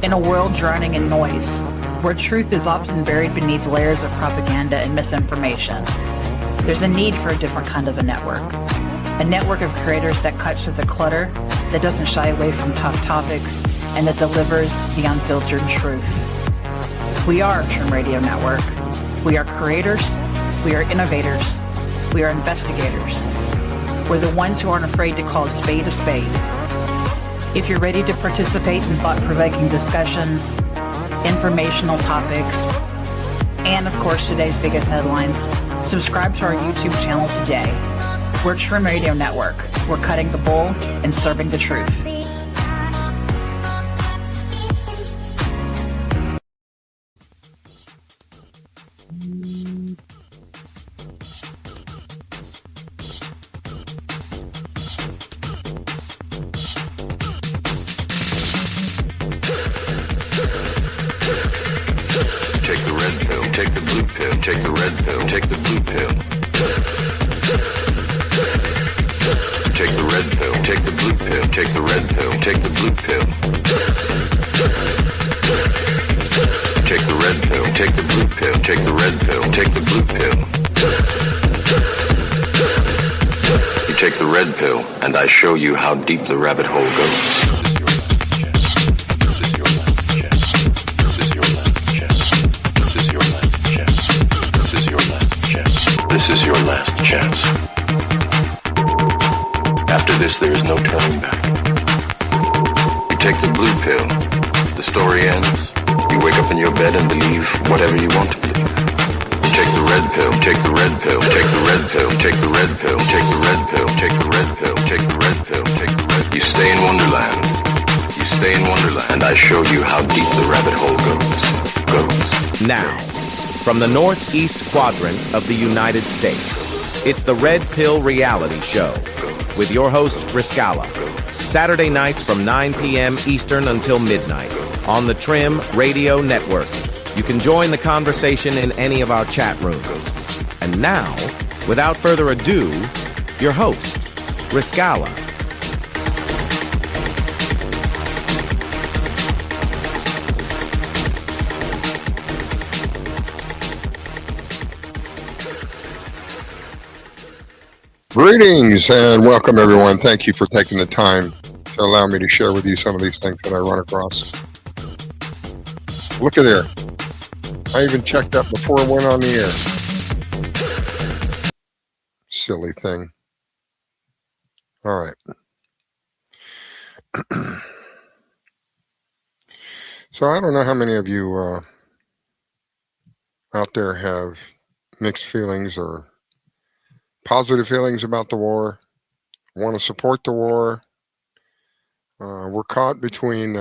In a world drowning in noise, where truth is often buried beneath layers of propaganda and misinformation, there's a need for a different kind of a network. A network of creators that cuts through the clutter, that doesn't shy away from tough topics, and that delivers the unfiltered truth. We are Trim Radio Network. We are creators. We are innovators. We are investigators. We're the ones who aren't afraid to call a spade a spade. If you're ready to participate in thought-provoking discussions, informational topics, and of course today's biggest headlines, subscribe to our YouTube channel today. We're Trim Radio Network. We're cutting the bull and serving the truth. Take the red pill, take the blue pill. Take the red pill, take the blue pill, take the red pill, take the blue pill. Take the red pill, take the blue pill, take the red pill, take the blue pill. You take the red pill, and I show you how deep the rabbit hole goes. This is your last chance. After this, there is no turning back. You take the blue pill, the story ends. You wake up in your bed and believe whatever you want to believe. You take the red pill, take the red pill, take the red pill, take the red pill, take the red pill, take the red pill, take the red pill, take the red pill. You stay in Wonderland. You stay in Wonderland. And I show you how deep the rabbit hole goes. Now, from the northeast quadrant of the United States, it's the Red Pill Reality Show with your host, Riscalla. Saturday nights from 9 p.m. Eastern until midnight on the Trim Radio Network. You can join the conversation in any of our chat rooms. And now, without further ado, your host, Riscalla. Greetings and welcome, everyone. Thank you for taking the time to allow me to share with you some of these things that I run across. Look at there. I even checked that before it went on the air. Silly thing. All right. So I don't know how many of you out there have mixed feelings or positive feelings about the war, want to support the war. We're caught between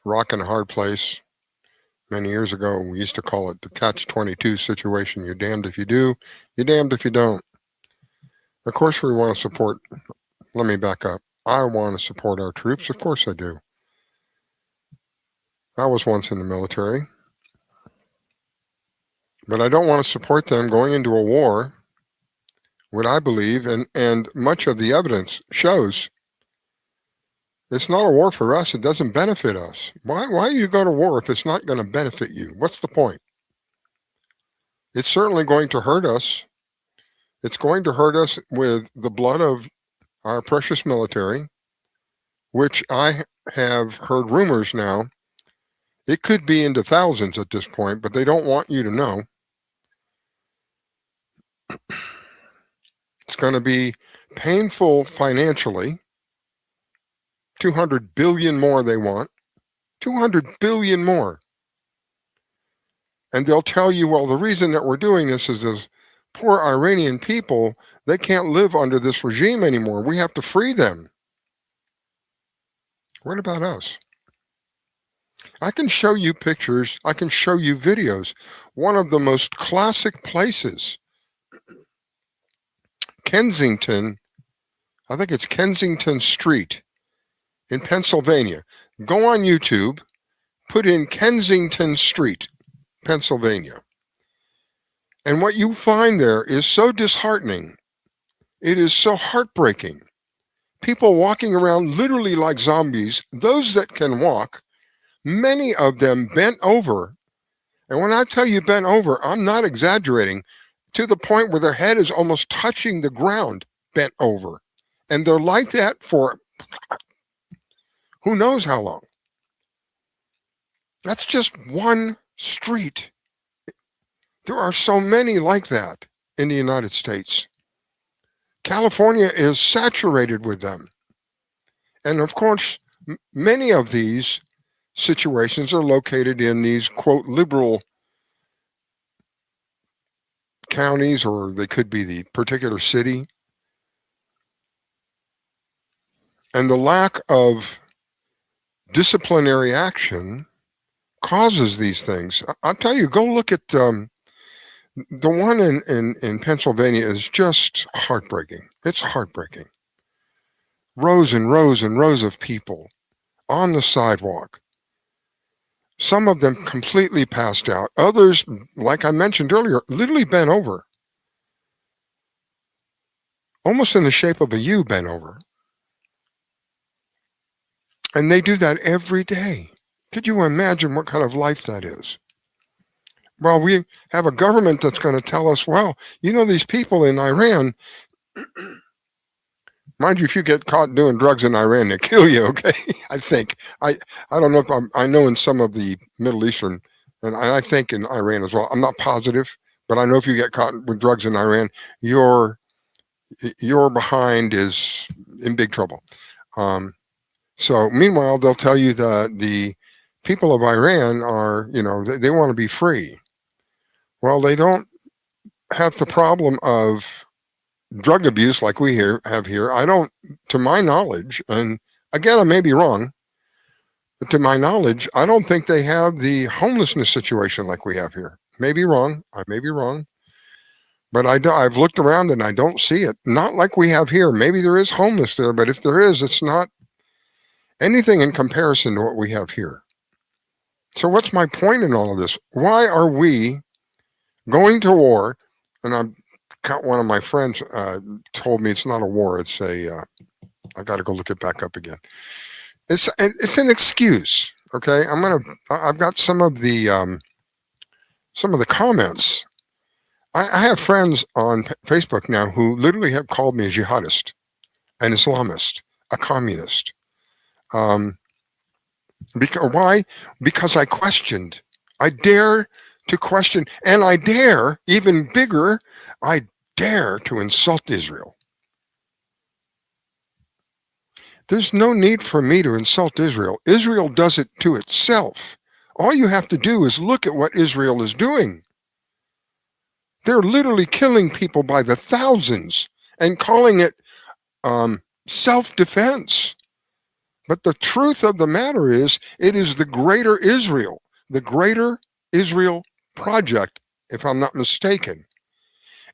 rock and a hard place. Many years ago, we used to call it the catch-22 situation. You're damned if you do, you're damned if you don't. Of course, we want to support, let me back up. I want to support our troops. Of course I do. I was once in the military. But I don't want to support them going into a war. What I believe, and much of the evidence shows, it's not a war for us. It doesn't benefit us. Why you go to war if it's not going to benefit you? What's the point? It's certainly going to hurt us. It's going to hurt us with the blood of our precious military, which I have heard rumors now. It could be into thousands at this point, but they don't want you to know. It's going to be painful financially. 200 billion more they want. 200 billion more. And they'll tell you, well, the reason that we're doing this is those poor Iranian people, they can't live under this regime anymore. We have to free them. What about us? I can show you pictures. I can show you videos. One of the most classic places, Kensington, I think it's Kensington Street in Pennsylvania. Go on YouTube, put in Kensington Street, Pennsylvania. And what you find there is so disheartening. It is so heartbreaking. People walking around literally like zombies. Those that can walk many of them bent over. And when I tell you bent over, I'm not exaggerating, to the point where their head is almost touching the ground, bent over. And they're like that for who knows how long. That's just one street. There are so many like that in the United States. California is saturated with them. And of course, many of these situations are located in these, quote, liberal counties, or they could be the particular city. And the lack of disciplinary action causes these things. I'll tell you, go look at the one in Pennsylvania is just heartbreaking. It's heartbreaking. Rows and rows and rows of people on the sidewalk. Some of them completely passed out. Others, like I mentioned earlier, literally bent over. Almost in the shape of a U, bent over. And they do that every day. Could you imagine what kind of life that is? Well, we have a government that's going to tell us, well, these people in Iran, mind you, if you get caught doing drugs in Iran, they kill you, okay? I think. I don't know if I know in some of the Middle Eastern, and I think in Iran as well. I'm not positive, but I know if you get caught with drugs in Iran, your behind is in big trouble. So meanwhile, they'll tell you that the people of Iran are, they want to be free. Well, they don't have the problem of drug abuse like we have here. I don't, to my knowledge, and again, I may be wrong, but to my knowledge, I don't think they have the homelessness situation like we have here. I may be wrong, but I've looked around and I don't see it. Not like we have here. Maybe there is homeless there, but if there is, it's not anything in comparison to what we have here. So what's my point in all of this? Why are we going to war? And one of my friends told me it's not a war. It's I got to go look it back up again. It's an excuse. Okay, I've got some of the comments. I have friends on Facebook now who literally have called me a jihadist, an Islamist, a communist. Why? Because I questioned. I dare to question, and I dare, even bigger, I dare to insult Israel. There's no need for me to insult Israel. Israel does it to itself. All you have to do is look at what Israel is doing. They're literally killing people by the thousands and calling it self-defense. But the truth of the matter is, it is the greater Israel project, if I'm not mistaken.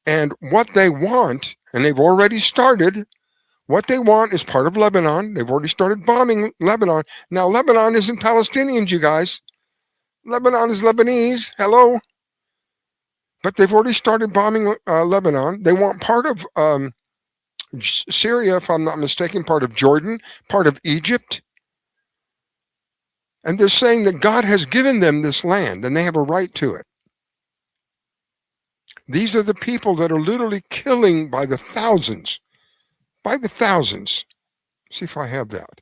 And what they want, and they've already started, what they want is part of Lebanon. They've already started bombing Lebanon. Now, Lebanon isn't Palestinians, you guys. Lebanon is Lebanese. Hello. But they've already started bombing Lebanon. They want part of Syria, if I'm not mistaken, part of Jordan, part of Egypt. And they're saying that God has given them this land and they have a right to it. These are the people that are literally killing by the thousands. By the thousands. See if I have that.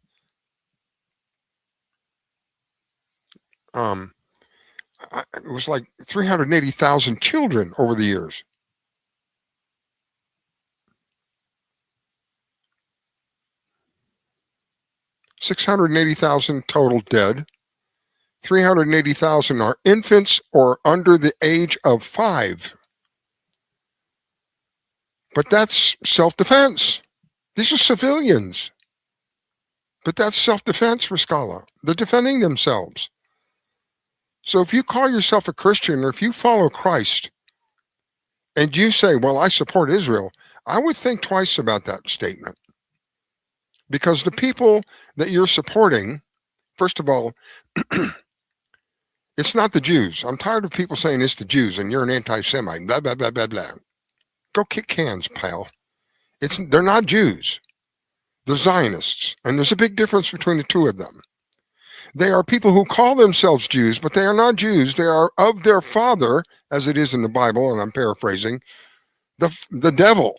It was like 380,000 children over the years. $680,000 total dead. 380,000 are infants or under the age of 5. But that's self-defense. These are civilians. But that's self-defense, Riscalla. They're defending themselves. So if you call yourself a Christian, or if you follow Christ, and you say, well, I support Israel, I would think twice about that statement. Because the people that you're supporting, first of all, it's not the Jews. I'm tired of people saying it's the Jews and you're an anti-Semite, blah, blah, blah, blah, blah. Go kick cans, pal. They're not Jews. They're Zionists. And there's a big difference between the two of them. They are people who call themselves Jews, but they are not Jews. They are of their father, as it is in the Bible, and I'm paraphrasing, the devil.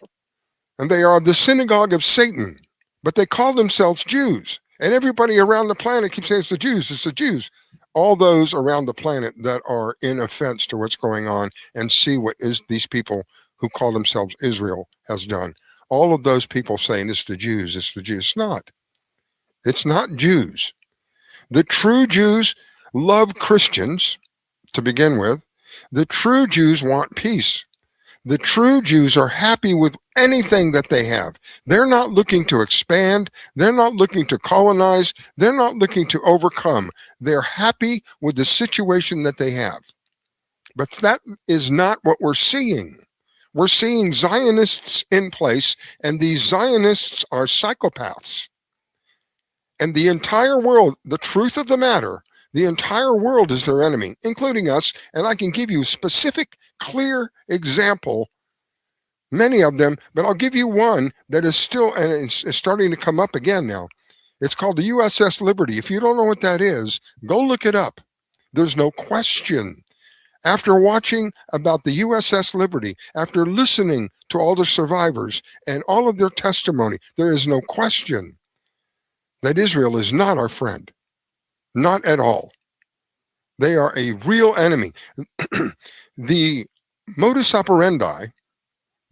And they are the synagogue of Satan, but they call themselves Jews. And everybody around the planet keeps saying it's the Jews, it's the Jews. All those around the planet that are in offense to what's going on and see what is these people who call themselves Israel has done. All of those people saying it's the Jews, it's the Jews. It's not. It's not Jews. The true Jews love Christians to begin with. The true Jews want peace. The true Jews are happy with anything that they have. They're not looking to expand. They're not looking to colonize. They're not looking to overcome. They're happy with the situation that they have. But that is not what we're seeing. We're seeing Zionists in place, and these Zionists are psychopaths. And the entire world, the truth of the matter, the entire world is their enemy, including us. And I can give you a specific, clear example, many of them, but I'll give you one that is still, and it's starting to come up again now. It's called the USS Liberty. If you don't know what that is, go look it up. There's no question. After watching about the USS Liberty, after listening to all the survivors and all of their testimony, there is no question that Israel is not our friend. Not at all. They are a real enemy. The modus operandi,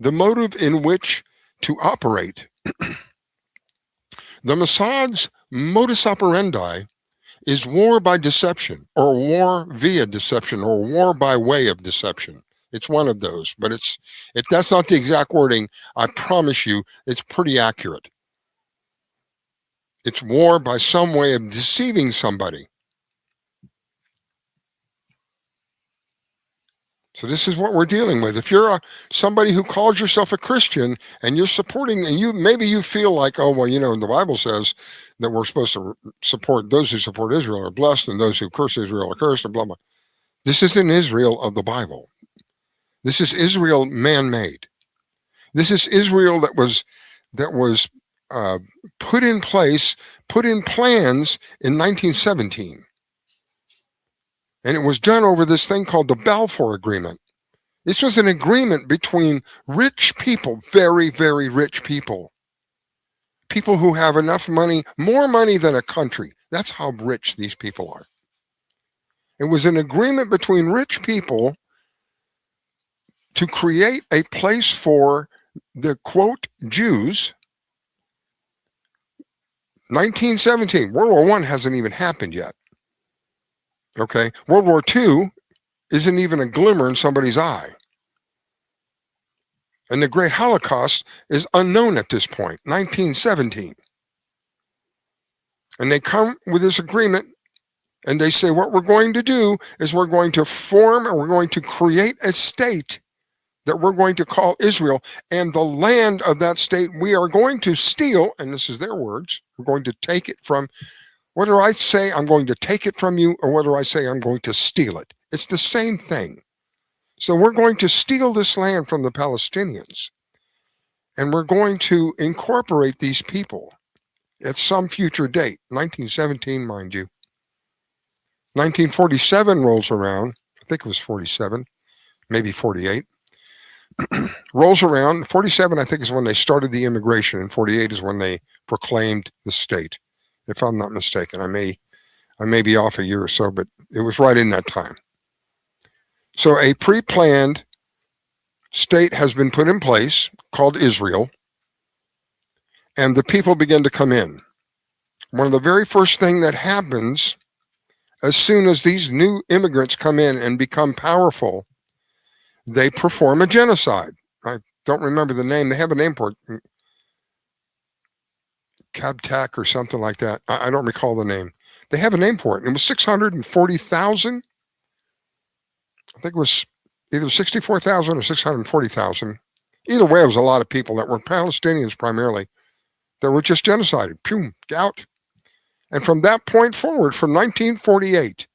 the motive in which to operate, the Mossad's modus operandi is war by deception, or war via deception, or war by way of deception. It's one of those, but if that's not the exact wording, I promise you it's pretty accurate. It's war by some way of deceiving somebody. So this is what we're dealing with. If you're somebody who calls yourself a Christian and you're supporting, and maybe you feel like, oh, well, the Bible says that we're supposed to support those who support Israel are blessed and those who curse Israel are cursed and blah, blah. This isn't Israel of the Bible. This is Israel man-made. This is Israel that was put in place, put in plans in 1917. And it was done over this thing called the Balfour Agreement. This was an agreement between rich people, very, very rich people. People who have enough money, more money than a country. That's how rich these people are. It was an agreement between rich people to create a place for the, quote, Jews. 1917, World War I hasn't even happened yet. Okay, World War II isn't even a glimmer in somebody's eye. And the Great Holocaust is unknown at this point, 1917. And they come with this agreement and they say, what we're going to do is we're going to form and we're going to create a state that we're going to call Israel, and the land of that state we are going to steal, and this is their words, we're going to take it from, whether I say I'm going to take it from you or whether I say I'm going to steal it, it's the same thing. So we're going to steal this land from the Palestinians, and we're going to incorporate these people at some future date, 1917, mind you. 1947 rolls around, I think it was 47, maybe 48. Rolls around. 47, I think, is when they started the immigration, and 48 is when they proclaimed the state. If I'm not mistaken, I may be off a year or so, but it was right in that time. So a pre-planned state has been put in place called Israel, and the people begin to come in. One of the very first thing that happens as soon as these new immigrants come in and become powerful, they perform a genocide. I don't remember the name. They have a name for it. Kabtak or something like that. I don't recall the name. They have a name for it. It was 640,000. I think it was either 64,000 or 640,000. Either way, it was a lot of people that were Palestinians primarily that were just genocided. Pew, out. And from that point forward, from 1948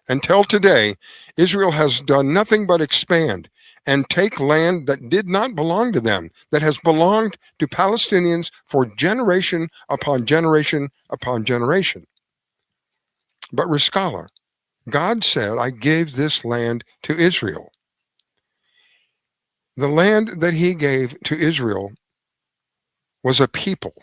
until today, Israel has done nothing but expand and take land that did not belong to them, that has belonged to Palestinians for generation upon generation upon generation. But Riscalla, God said, I gave this land to Israel. The land that he gave to Israel was a people.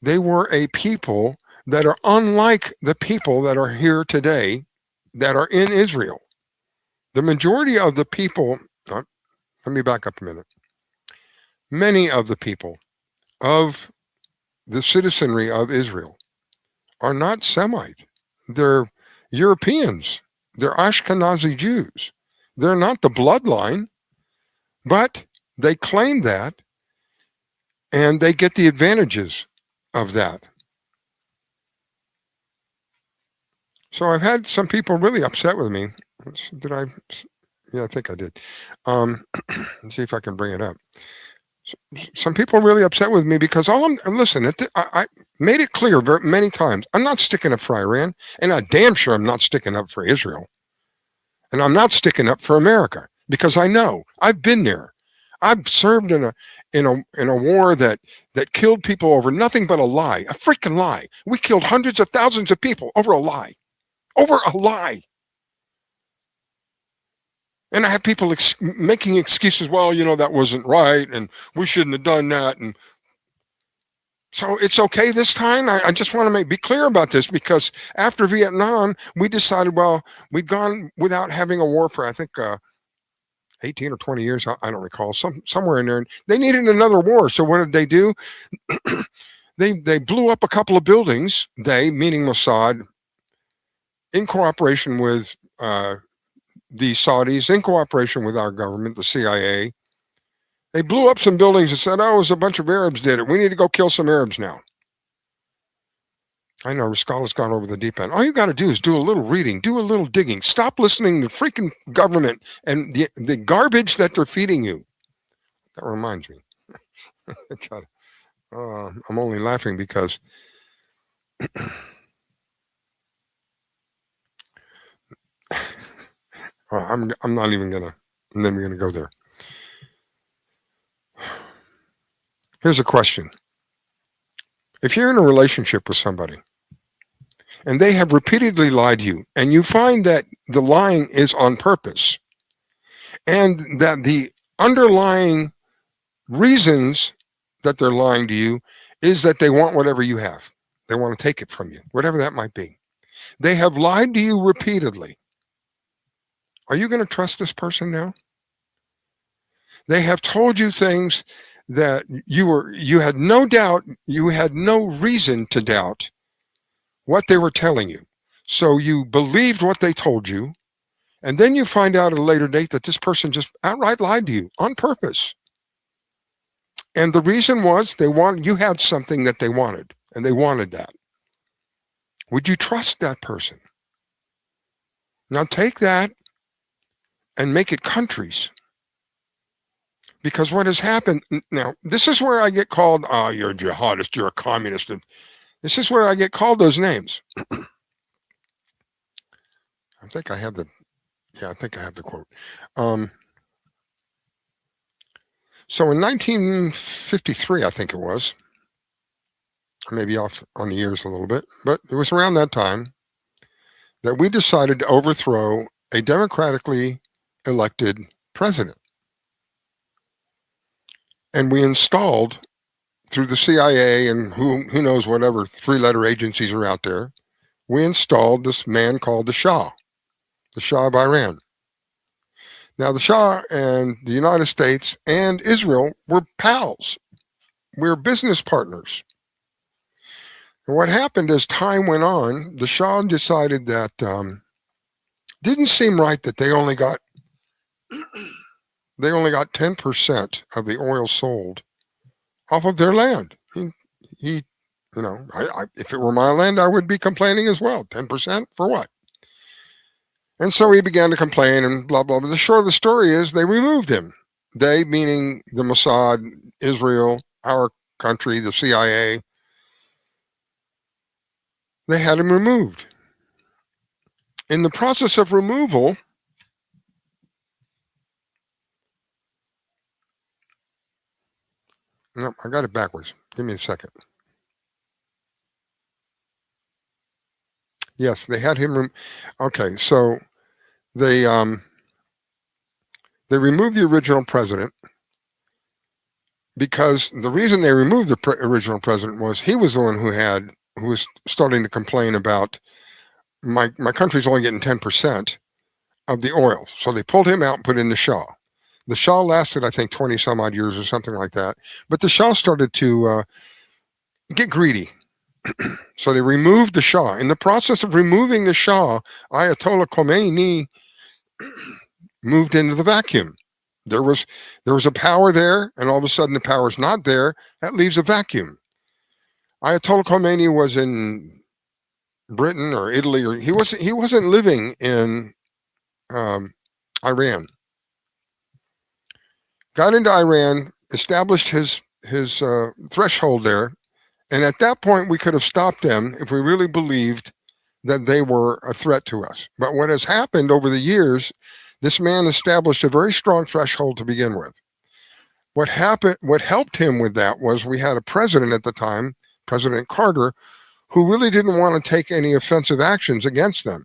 They were a people that are unlike the people that are here today that are in Israel. The majority of the people, let me back up a minute. Many of the people of the citizenry of Israel are not Semite. They're Europeans. They're Ashkenazi Jews. They're not the bloodline, but they claim that and they get the advantages of that. So I've had some people really upset with me. Did I? Yeah, I think I did. Let's see if I can bring it up. Some people are really upset with me because listen, I made it clear many times. I'm not sticking up for Iran, and I'm damn sure I'm not sticking up for Israel. And I'm not sticking up for America because I know I've been there. I've served in a war that killed people over nothing but a lie, a freaking lie. We killed hundreds of thousands of people over a lie. Over a lie. And I have people making excuses. Well, that wasn't right, and we shouldn't have done that. And so it's okay this time. I just want to be clear about this because after Vietnam, we decided, well, we'd gone without having a war for, I think, 18 or 20 years. I don't recall. Somewhere in there. And they needed another war. So what did they do? They blew up a couple of buildings. They, meaning Mossad, in cooperation with the Saudis, in cooperation with our government, the CIA. They blew up some buildings and said, oh, it was a bunch of Arabs did it. We need to go kill some Arabs now. I know Riscalla's gone over the deep end. All you got to do is do a little reading, do a little digging. Stop listening to freaking government and the garbage that they're feeding you. That reminds me. I'm only laughing because I'm not even gonna go there. Here's a question. If you're in a relationship with somebody and they have repeatedly lied to you and you find that the lying is on purpose and that the underlying reasons that they're lying to you is that they want whatever you have. They want to take it from you, whatever that might be. They have lied to you repeatedly. Are you going to trust this person now? They have told you things that you had no doubt, you had no reason to doubt what they were telling you. So you believed what they told you, and then you find out at a later date that this person just outright lied to you on purpose. And the reason was you had something that they wanted, and they wanted that. Would you trust that person? Now take that and make it countries. Because what has happened now, this is where I get called, you're a jihadist, you're a communist. And this is where I get called those names. I think I have the quote. So in 1953, I think it was, maybe off on the years a little bit, but it was around that time that we decided to overthrow a democratically elected president. And we installed, through the CIA and who knows whatever three-letter agencies are out there, we installed this man called the Shah of Iran. Now, the Shah and the United States and Israel were pals. We were business partners. And what happened as time went on, the Shah decided that didn't seem right that they only got 10% of the oil sold off of their land. He if it were my land, I would be complaining as well. 10% for what? And so he began to complain and blah, blah, blah. The short of the story is they removed him. They, meaning the Mossad, Israel, our country, the CIA, they had him removed. In the process of removal, no, I got it backwards. Give me a second. Yes, they had him. Okay, so they removed the original president because the reason they removed the original president was he was the one who was starting to complain about my country's only getting 10% of the oil. So they pulled him out and put in the Shah. The Shah lasted, I think, 20 some odd years or something like that. But the Shah started to get greedy. So they removed the Shah. In the process of removing the Shah, Ayatollah Khomeini moved into the vacuum. There was a power there, and all of a sudden the power's not there. That leaves a vacuum. Ayatollah Khomeini was in Britain or Italy, or he wasn't living in Iran. Got into Iran, established his threshold there, and at that point we could have stopped them if we really believed that they were a threat to us. But what has happened over the years, this man established a very strong threshold to begin with. What helped him with that was we had a president at the time, President Carter, who really didn't want to take any offensive actions against them.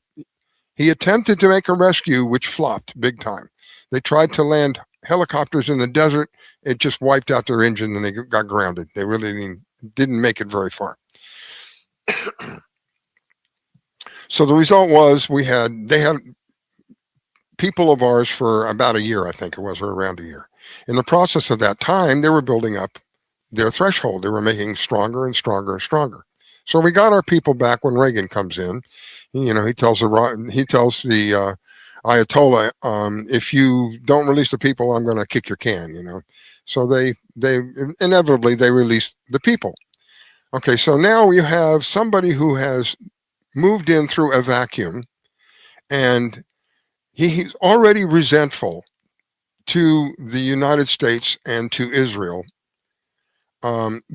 He attempted to make a rescue, which flopped big time. They tried to land helicopters in the desert. It just wiped out their engine and they got grounded. They really didn't make it very far. So the result was they had people of ours for about a year, I think it was, or around a year. In the process of that time, they were building up their threshold. They were making stronger and stronger and stronger. So we got our people back when Reagan comes in. You know, he tells the Ayatollah, if you don't release the people, I'm going to kick your can. You know, so they inevitably they released the people. Okay, so now you have somebody who has moved in through a vacuum, and he's already resentful to the United States and to Israel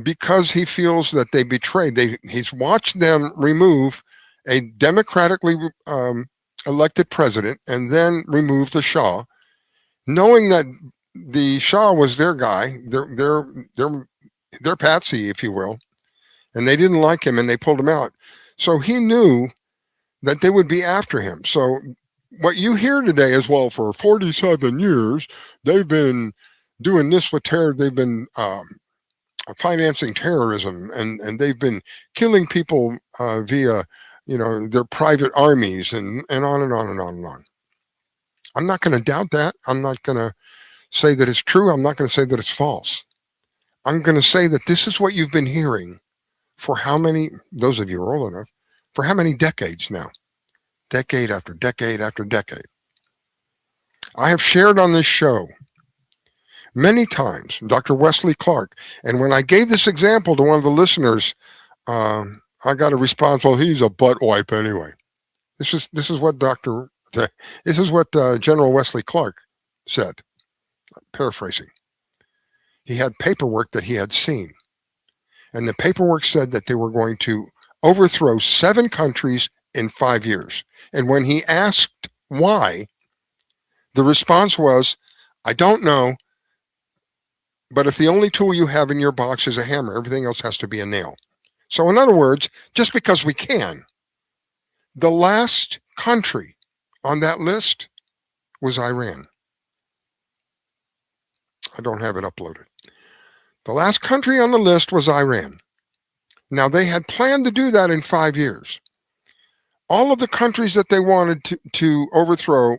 because he feels that they betrayed. He's watched them remove a democratically elected president and then remove the Shah, knowing that the Shah was their guy, their patsy, if you will, and they didn't like him and they pulled him out. So he knew that they would be after him. So what you hear today is, well, for 47 years, they've been doing this with terror. They've been financing terrorism, and they've been killing people via, their private armies and on and on and on and on. I'm not going to doubt that. I'm not going to say that it's true. I'm not going to say that it's false. I'm going to say that this is what you've been hearing for how many, those of you who are old enough, for how many decades now? Decade after decade after decade. I have shared on this show many times, Dr. Wesley Clark, and when I gave this example to one of the listeners, I got a response, well, he's a butt wipe anyway. This is what General Wesley Clark said, paraphrasing. He had paperwork that he had seen, and the paperwork said that they were going to overthrow 7 countries in 5 years. And when he asked why, the response was, I don't know, but if the only tool you have in your box is a hammer, everything else has to be a nail. So in other words, just because we can, the last country on that list was Iran. I don't have it uploaded. The last country on the list was Iran. Now, they had planned to do that in 5 years. All of the countries that they wanted to overthrow,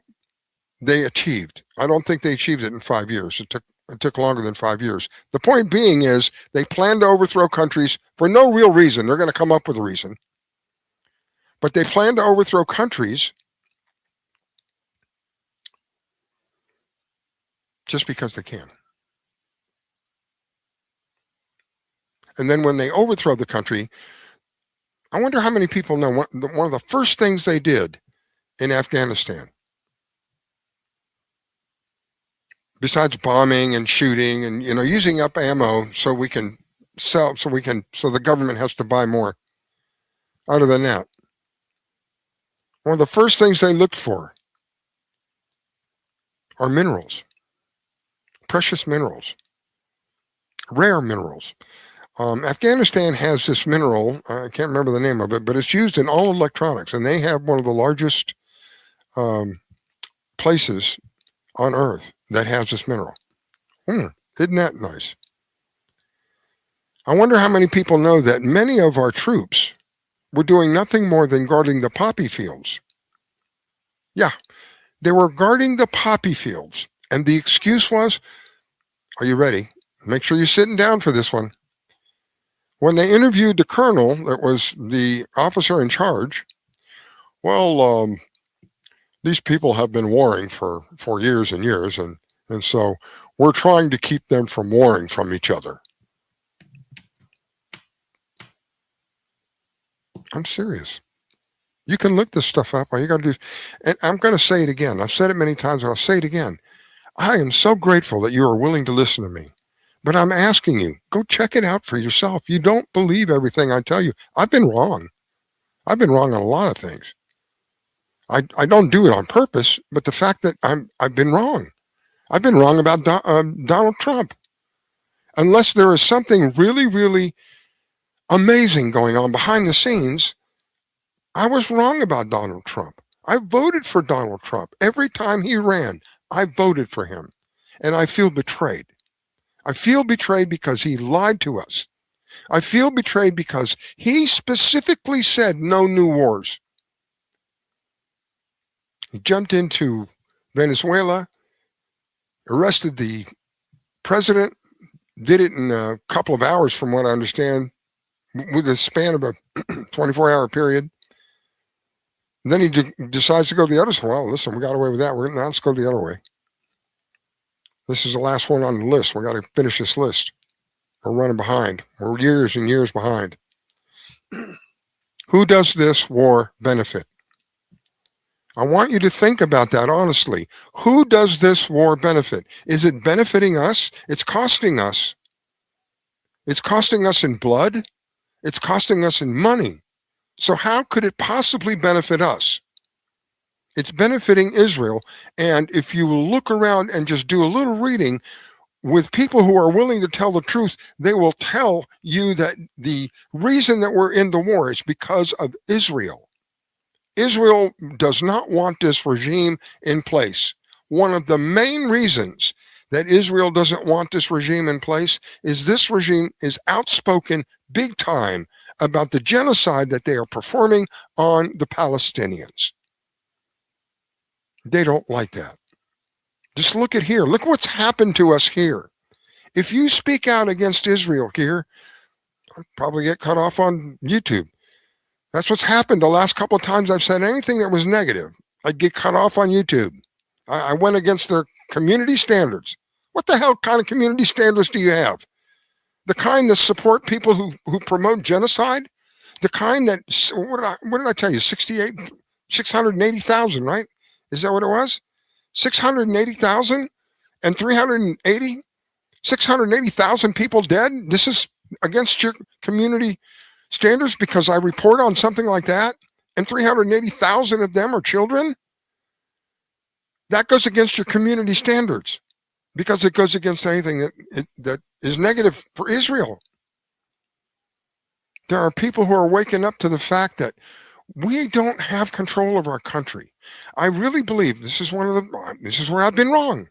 they achieved. I don't think they achieved it in 5 years. It took longer than 5 years. The point being is they planned to overthrow countries for no real reason. They're going to come up with a reason. But they plan to overthrow countries just because they can. And then when they overthrow the country, I wonder how many people know one of the first things they did in Afghanistan, besides bombing and shooting and using up ammo so we can sell, so the government has to buy more. Other than that, one of the first things they looked for are minerals, precious minerals, rare minerals. Afghanistan has this mineral. I can't remember the name of it, but it's used in all electronics, and they have one of the largest places on Earth that has this mineral. Isn't that nice? I wonder how many people know that many of our troops were doing nothing more than guarding the poppy fields. Yeah, they were guarding the poppy fields. And the excuse was, are you ready? Make sure you're sitting down for this one. When they interviewed the colonel, that was the officer in charge, well, these people have been warring for years and years, and so we're trying to keep them from warring from each other. I'm serious. You can look this stuff up. All you got to do, and I'm going to say it again. I've said it many times, but I'll say it again. I am so grateful that you are willing to listen to me. But I'm asking you, go check it out for yourself. You don't believe everything I tell you. I've been wrong. I've been wrong on a lot of things. I don't do it on purpose, but the fact that I've been wrong. I've been wrong about Donald Trump. Unless there is something really, really amazing going on behind the scenes, I was wrong about Donald Trump. I voted for Donald Trump. Every time he ran, I voted for him. And I feel betrayed. I feel betrayed because he lied to us. I feel betrayed because he specifically said no new wars. He jumped into Venezuela, arrested the president, did it in a couple of hours from what I understand, with a span of a 24-hour period. And then he decides to go the other way. Well, listen, we got away with that. Now let's go the other way. This is the last one on the list. We got to finish this list. We're running behind. We're years and years behind. Who does this war benefit? I want you to think about that honestly. Who does this war benefit? Is it benefiting us? It's costing us. It's costing us in blood. It's costing us in money. So how could it possibly benefit us? It's benefiting Israel. And if you look around and just do a little reading with people who are willing to tell the truth, they will tell you that the reason that we're in the war is because of Israel. Israel does not want this regime in place. One of the main reasons that Israel doesn't want this regime in place is this regime is outspoken big time about the genocide that they are performing on the Palestinians. They don't like that. Just look at here. Look what's happened to us here. If you speak out against Israel here, I'll probably get cut off on YouTube. That's what's happened the last couple of times I've said anything that was negative. I'd get cut off on YouTube. I went against their community standards. What the hell kind of community standards do you have? The kind that support people who promote genocide? The kind that, what did I tell you, 680,000, right? Is that what it was? 680,000 and 680,000 people dead? This is against your community standards because I report on something like that, and 380,000 of them are children? That goes against your community standards because it goes against anything that is negative for Israel. There are people who are waking up to the fact that we don't have control of our country. I really believe this is where I've been wrong.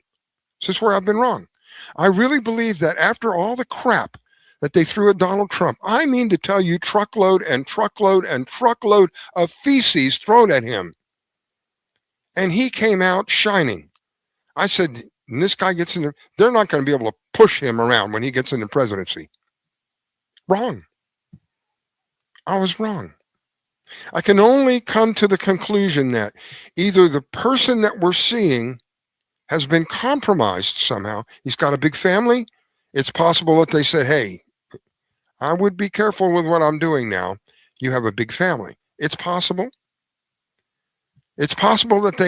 I really believe that after all the crap that they threw at Donald Trump, I mean to tell you, truckload and truckload and truckload of feces thrown at him. And he came out shining. I said, and this guy gets in, they're not going to be able to push him around when he gets in the presidency. Wrong. I was wrong. I can only come to the conclusion that either the person that we're seeing has been compromised somehow. He's got a big family. It's possible that they said, hey, I would be careful with what I'm doing now. You have a big family. It's possible. It's possible that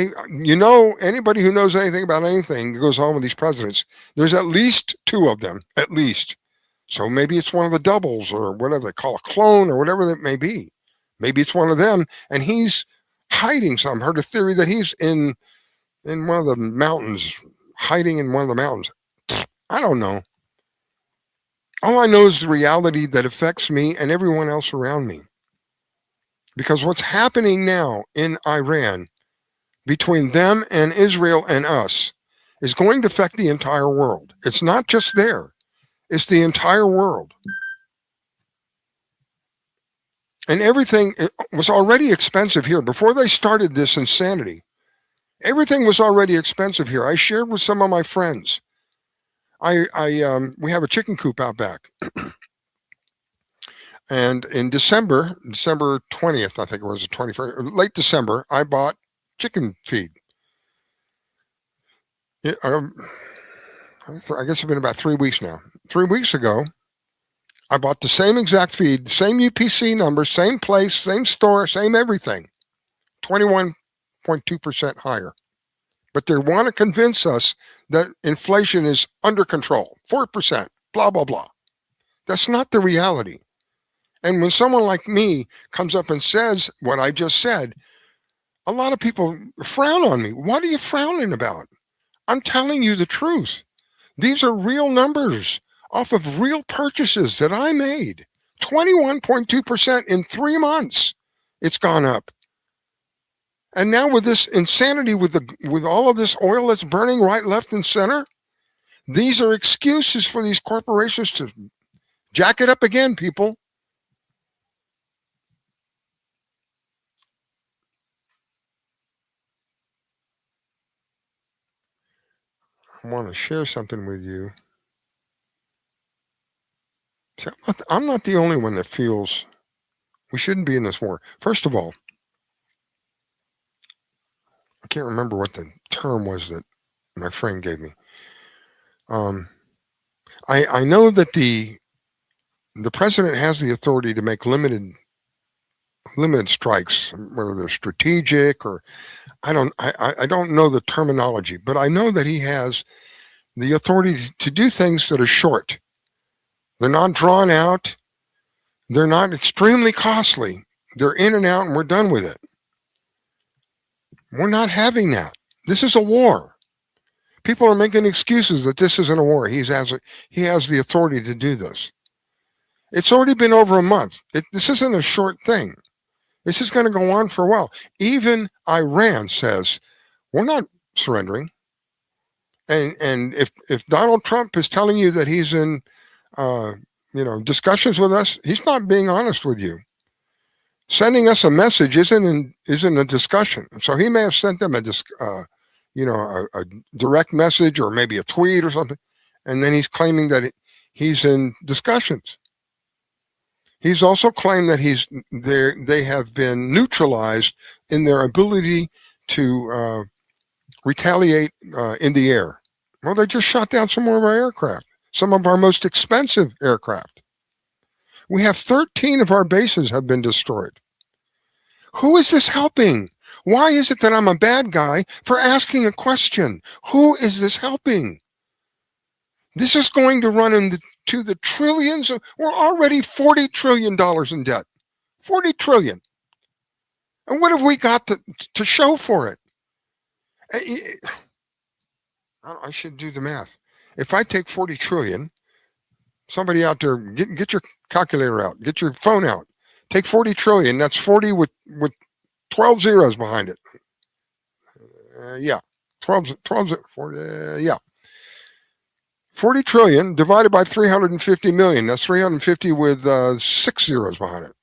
anybody who knows anything about anything that goes on with these presidents, there's at least two of them, at least. So maybe it's one of the doubles or whatever they call a clone or whatever that may be. Maybe it's one of them and he's hiding some. I heard a theory that he's in one of the mountains, hiding in one of the mountains. I don't know. All I know is the reality that affects me and everyone else around me. Because what's happening now in Iran between them and Israel and us is going to affect the entire world. It's not just there, it's the entire world. And everything was already expensive here. Before they started this insanity, everything was already expensive here. I shared with some of my friends. We have a chicken coop out back. And in December 20th, I think it was the 21st, late December, I bought chicken feed. I guess it's been about 3 weeks now. 3 weeks ago, I bought the same exact feed, same UPC number, same place, same store, same everything, 21.2% higher. But they want to convince us that inflation is under control, 4%, blah, blah, blah. That's not the reality. And when someone like me comes up and says what I just said, a lot of people frown on me. What are you frowning about? I'm telling you the truth. These are real numbers off of real purchases that I made. 21.2% in 3 months. It's gone up. And now with this insanity, with all of this oil that's burning right, left, and center, these are excuses for these corporations to jack it up again, people. I want to share something with you. See, I'm not the only one that feels we shouldn't be in this war. First of all, I can't remember what the term was that my friend gave me. I know that the president has the authority to make limited strikes, whether they're strategic or I don't know the terminology, but I know that he has the authority to do things that are short. They're not drawn out. They're not extremely costly. They're in and out and we're done with it. We're not having that. This is a war. People are making excuses that this isn't a war. He has the authority to do this. It's already been over a month. This isn't a short thing. This is going to go on for a while. Even Iran says, we're not surrendering. And if Donald Trump is telling you that he's in discussions with us, he's not being honest with you. Sending us a message isn't a discussion. So he may have sent them a direct message or maybe a tweet or something, and then he's claiming that he's in discussions. He's also claimed that they have been neutralized in their ability to retaliate in the air. Well, they just shot down some more of our aircraft, some of our most expensive aircraft. We have 13 of our bases have been destroyed. Who is this helping? Why is it that I'm a bad guy for asking a question? Who is this helping? This is going to run into the trillions. We're already $40 trillion in debt. 40 trillion. And what have we got to show for it? I should do the math. If I take 40 trillion, somebody out there, get your calculator out, get your phone out, take 40 trillion. That's 40 with 12 zeros behind it. 40 trillion divided by 350 million. That's 350 with 6 zeros behind it.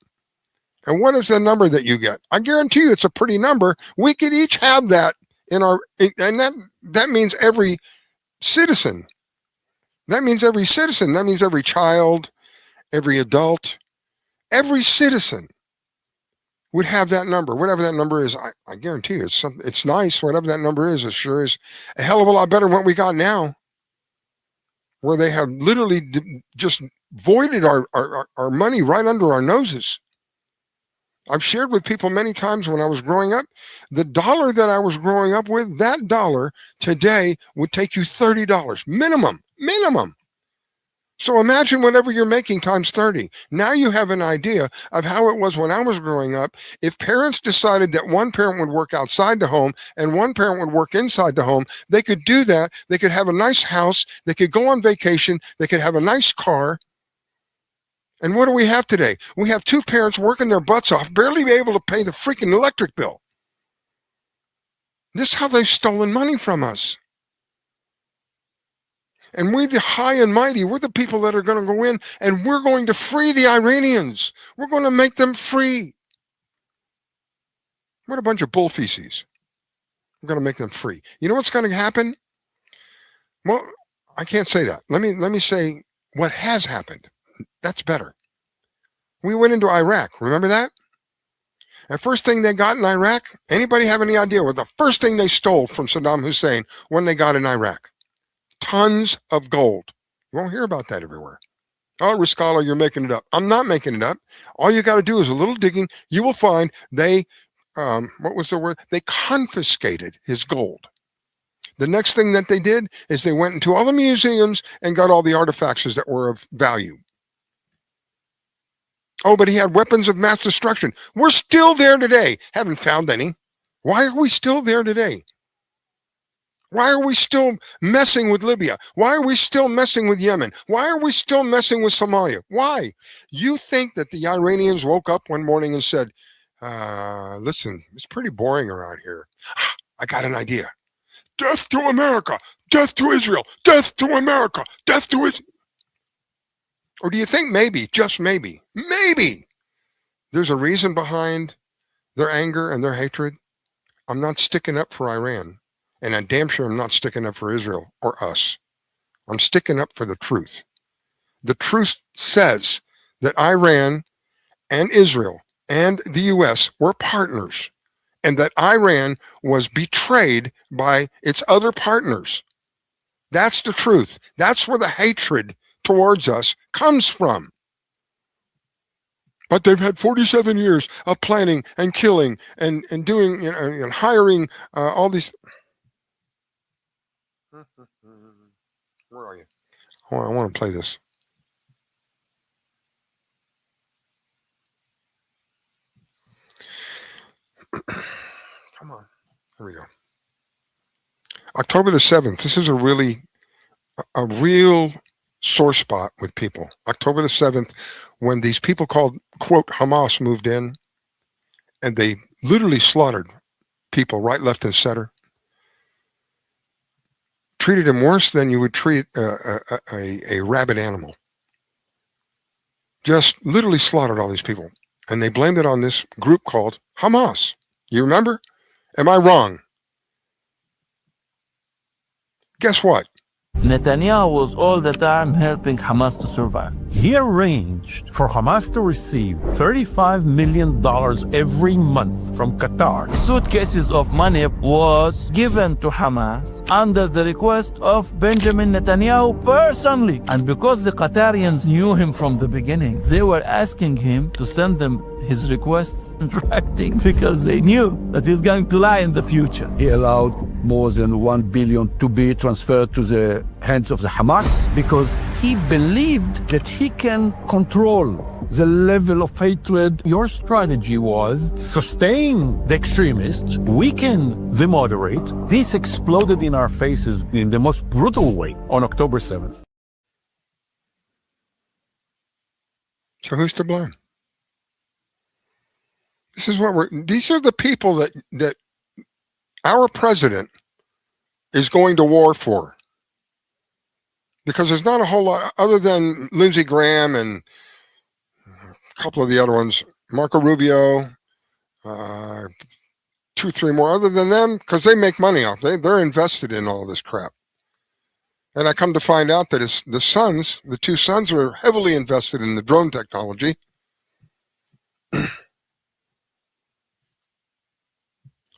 And what is the number that you get? I guarantee you it's a pretty number. We could each have that and that means every citizen. That means every citizen. That means every child, every adult, every citizen would have that number. Whatever that number is, I guarantee you it's nice. Whatever that number is, it sure is a hell of a lot better than what we got now, where they have literally just voided our money right under our noses. I've shared with people many times when I was growing up, the dollar that I was growing up with, that dollar today would take you $30 minimum. So imagine whatever you're making times 30. Now you have an idea of how it was when I was growing up. If parents decided that one parent would work outside the home and one parent would work inside the home, they could do that. They could have a nice house. They could go on vacation. They could have a nice car. And what do we have today? We have two parents working their butts off, barely able to pay the freaking electric bill. This is how they've stolen money from us. And we, the high and mighty, we're the people that are going to go in and we're going to free the Iranians. We're going to make them free. What a bunch of bull feces. We're going to make them free. You know what's going to happen? Well, I can't say that. Let me say what has happened. That's better. We went into Iraq. Remember that? The first thing they got in Iraq, anybody have any idea what the first thing they stole from Saddam Hussein when they got in Iraq? Tons of gold. You won't hear about that everywhere. Oh, Riscalla, you're making it up. I'm not making it up. All you got to do is a little digging. You will find they, what was the word? They confiscated his gold. The next thing that they did is they went into all the museums and got all the artifacts that were of value. Oh, but he had weapons of mass destruction. We're still there today. Haven't found any. Why are we still there today? Why are we still messing with Libya? Why are we still messing with Yemen? Why are we still messing with Somalia? Why? You think that the Iranians woke up one morning and said, listen, it's pretty boring around here. I got an idea. Death to America. Death to Israel. Death to America. Death to Israel. Or do you think maybe, just maybe, there's a reason behind their anger and their hatred? I'm not sticking up for Iran, and I'm damn sure I'm not sticking up for Israel or us. I'm sticking up for the truth. The truth says that Iran and Israel and the U.S. were partners, and that Iran was betrayed by its other partners. That's the truth. That's where the hatred towards us comes from. But they've had 47 years of planning and killing and doing, and hiring all these. Where are you? Oh, I want to play this. Come on. Here we go. October the 7th. This is a real sore spot with people. October the 7th, when these people called, quote, Hamas moved in, and they literally slaughtered people right, left, and center. Treated them worse than you would treat a rabid animal. Just literally slaughtered all these people. And they blamed it on this group called Hamas. You remember? Am I wrong? Guess what? Netanyahu was all the time helping Hamas to survive. He arranged for Hamas to receive $35 million every month from Qatar. Suitcases of money was given to Hamas under the request of Benjamin Netanyahu personally. And because the Qatarians knew him from the beginning, they were asking him to send them his requests in writing because they knew that he's going to lie in the future. He allowed more than 1 billion to be transferred to the hands of the Hamas because he believed that he can control the level of hatred. Your strategy was sustain the extremists, weaken the moderate. This exploded in our faces in the most brutal way on October 7th. So who's to blame? This is what these are the people that our president is going to war for. Because there's not a whole lot other than Lindsey Graham and a couple of the other ones, Marco Rubio, 2, 3 more. Other than them, because they make money off. They're invested in all this crap. And I come to find out that it's the 2 sons are heavily invested in the drone technology.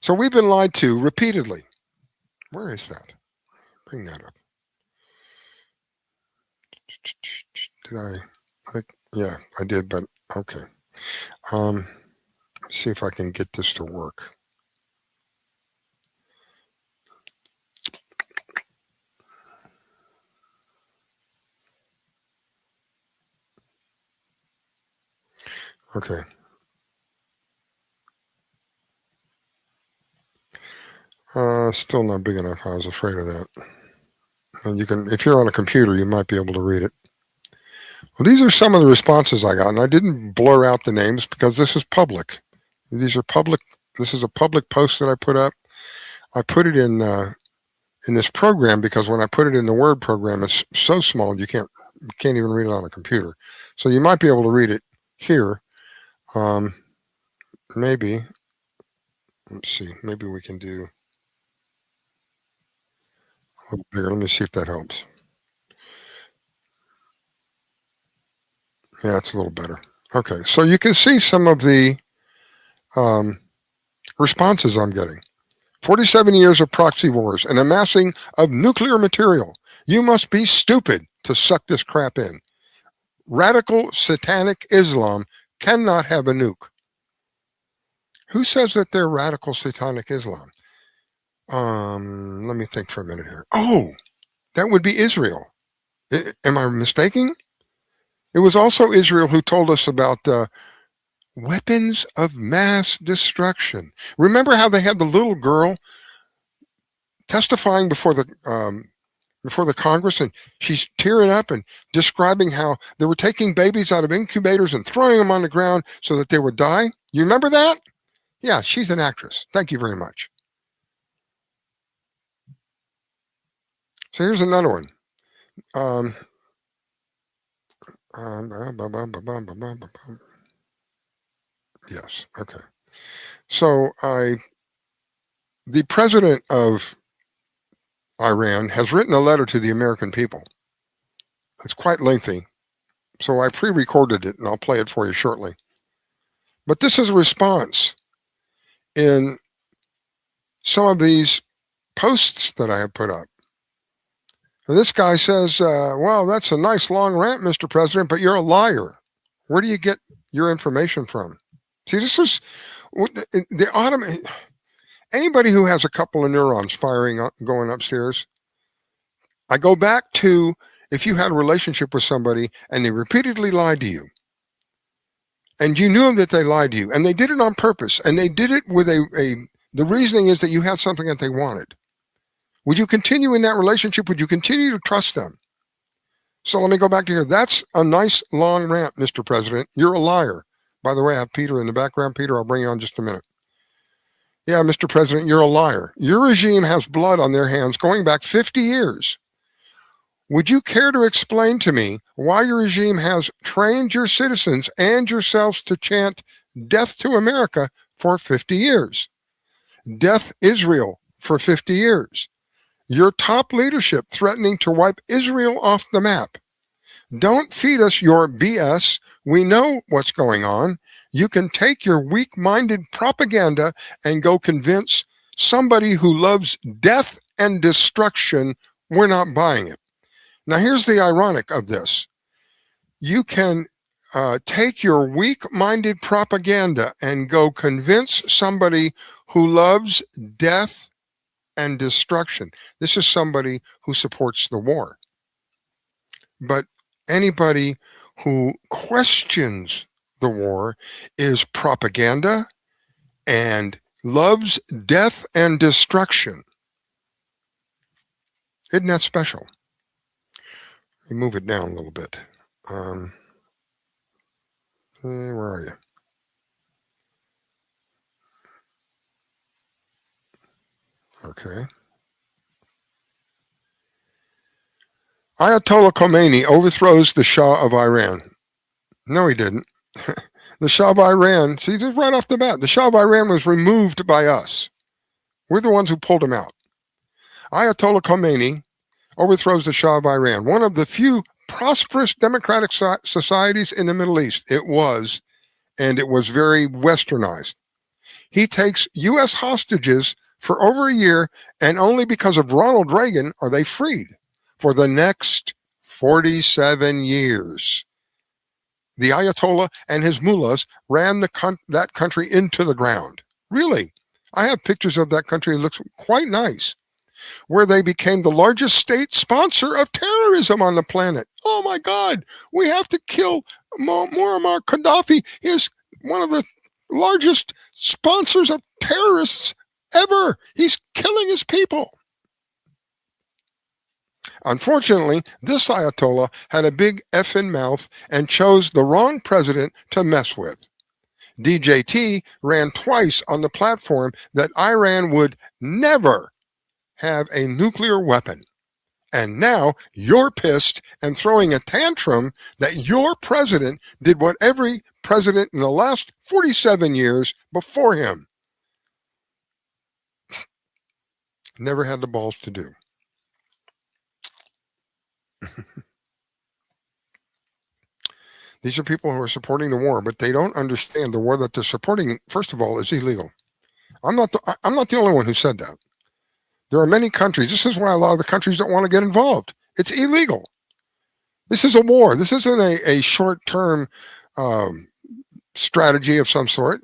So we've been lied to repeatedly. Where is that? Bring that up. Did yeah, I did, but okay. Let's see if I can get this to work. Okay. Still not big enough. I was afraid of that. And you can, if you're on a computer, you might be able to read it. Well, these are some of the responses I got, and I didn't blur out the names because this is public. These are public. This is a public post that I put up. I put it in this program because when I put it in the Word program, it's so small you can't even read it on a computer. So you might be able to read it here. Maybe. Let's see. Maybe we can do a little bigger. Let me see if that helps. Yeah, it's a little better. Okay, so you can see some of the responses I'm getting. 47 years of proxy wars and amassing of nuclear material. You must be stupid to suck this crap in. Radical satanic Islam cannot have a nuke. Who says that they're radical satanic Islam? Let me think for a minute here. Oh, that would be Israel. Am I mistaken? It was also Israel who told us about weapons of mass destruction. Remember how they had the little girl testifying before the Congress, and she's tearing up and describing how they were taking babies out of incubators and throwing them on the ground so that they would die? You remember that? Yeah, she's an actress. Thank you very much. So here's another one. Yes. Okay. So the president of Iran has written a letter to the American people. It's quite lengthy, so I pre-recorded it and I'll play it for you shortly. But this is a response in some of these posts that I have put up. And this guy says, well, that's a nice long rant, Mr. President, but you're a liar. Where do you get your information from? See, this is the anybody who has a couple of neurons firing up, going upstairs, I go back to if you had a relationship with somebody and they repeatedly lied to you, and you knew that they lied to you, and they did it on purpose, and they did it with the reasoning is that you had something that they wanted. Would you continue in that relationship? Would you continue to trust them? So let me go back to here. That's a nice long rant, Mr. President. You're a liar. By the way, I have Peter in the background. Peter, I'll bring you on in just a minute. Yeah, Mr. President, you're a liar. Your regime has blood on their hands going back 50 years. Would you care to explain to me why your regime has trained your citizens and yourselves to chant death to America for 50 years? Death Israel for 50 years. Your top leadership threatening to wipe Israel off the map. Don't feed us your BS. We know what's going on. You can take your weak-minded propaganda and go convince somebody who loves death and destruction we're not buying it. Now, here's the ironic of this. You can take your weak-minded propaganda and go convince somebody who loves death and destruction. This is somebody who supports the war. But anybody who questions the war is propaganda and loves death and destruction. Isn't that special? Let me move it down a little bit. Where are you? Okay. Ayatollah Khomeini overthrows the Shah of Iran. No, he didn't. The Shah of Iran, see, just right off the bat, the Shah of Iran was removed by us. We're the ones who pulled him out. Ayatollah Khomeini overthrows the Shah of Iran, one of the few prosperous democratic societies in the Middle East. It was, and it was very westernized. He takes U.S. hostages for over a year, and only because of Ronald Reagan are they freed for the next 47 years. The Ayatollah and his mullahs ran that country into the ground. Really, I have pictures of that country. It looks quite nice, where they became the largest state sponsor of terrorism on the planet. Oh my God, we have to kill Muammar Gaddafi. He is one of the largest sponsors of terrorists ever. He's killing his people. Unfortunately, this Ayatollah had a big effing mouth and chose the wrong president to mess with. DJT ran twice on the platform that Iran would never have a nuclear weapon. And now you're pissed and throwing a tantrum that your president did what every president in the last 47 years before him never had the balls to do. These are people who are supporting the war, but they don't understand the war that they're supporting, first of all, is illegal. I'm not the only one who said that. There are many countries. This is why a lot of the countries don't want to get involved. It's illegal. This is a war. This isn't a short-term strategy of some sort.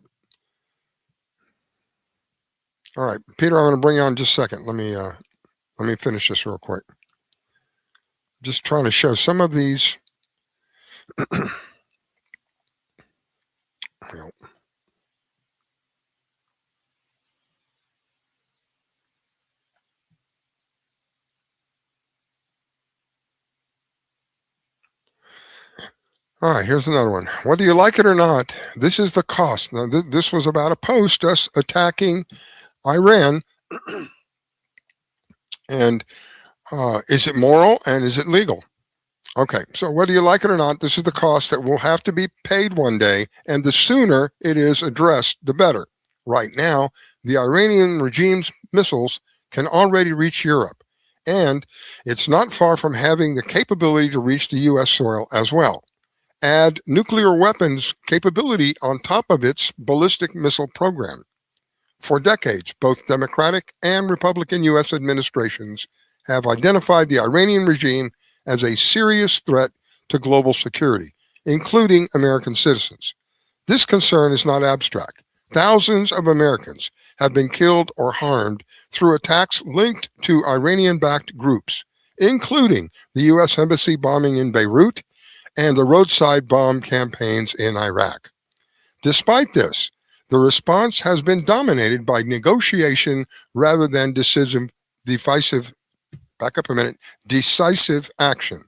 All right, Peter, I'm going to bring you on just a second. Let me finish this real quick. Just trying to show some of these. All right, here's another one. Whether you like it or not, this is the cost. Now, this was about a post, us attacking Iran. And is it moral and is it legal? Okay, so whether you like it or not, this is the cost that will have to be paid one day. And the sooner it is addressed, the better. Right now, the Iranian regime's missiles can already reach Europe. And it's not far from having the capability to reach the U.S. soil as well. Add nuclear weapons capability on top of its ballistic missile program. For decades, both Democratic and Republican U.S. administrations have identified the Iranian regime as a serious threat to global security, including American citizens. This concern is not abstract. Thousands of Americans have been killed or harmed through attacks linked to Iranian-backed groups, including the U.S. Embassy bombing in Beirut and the roadside bomb campaigns in Iraq. Despite this, the response has been dominated by negotiation rather than decisive action.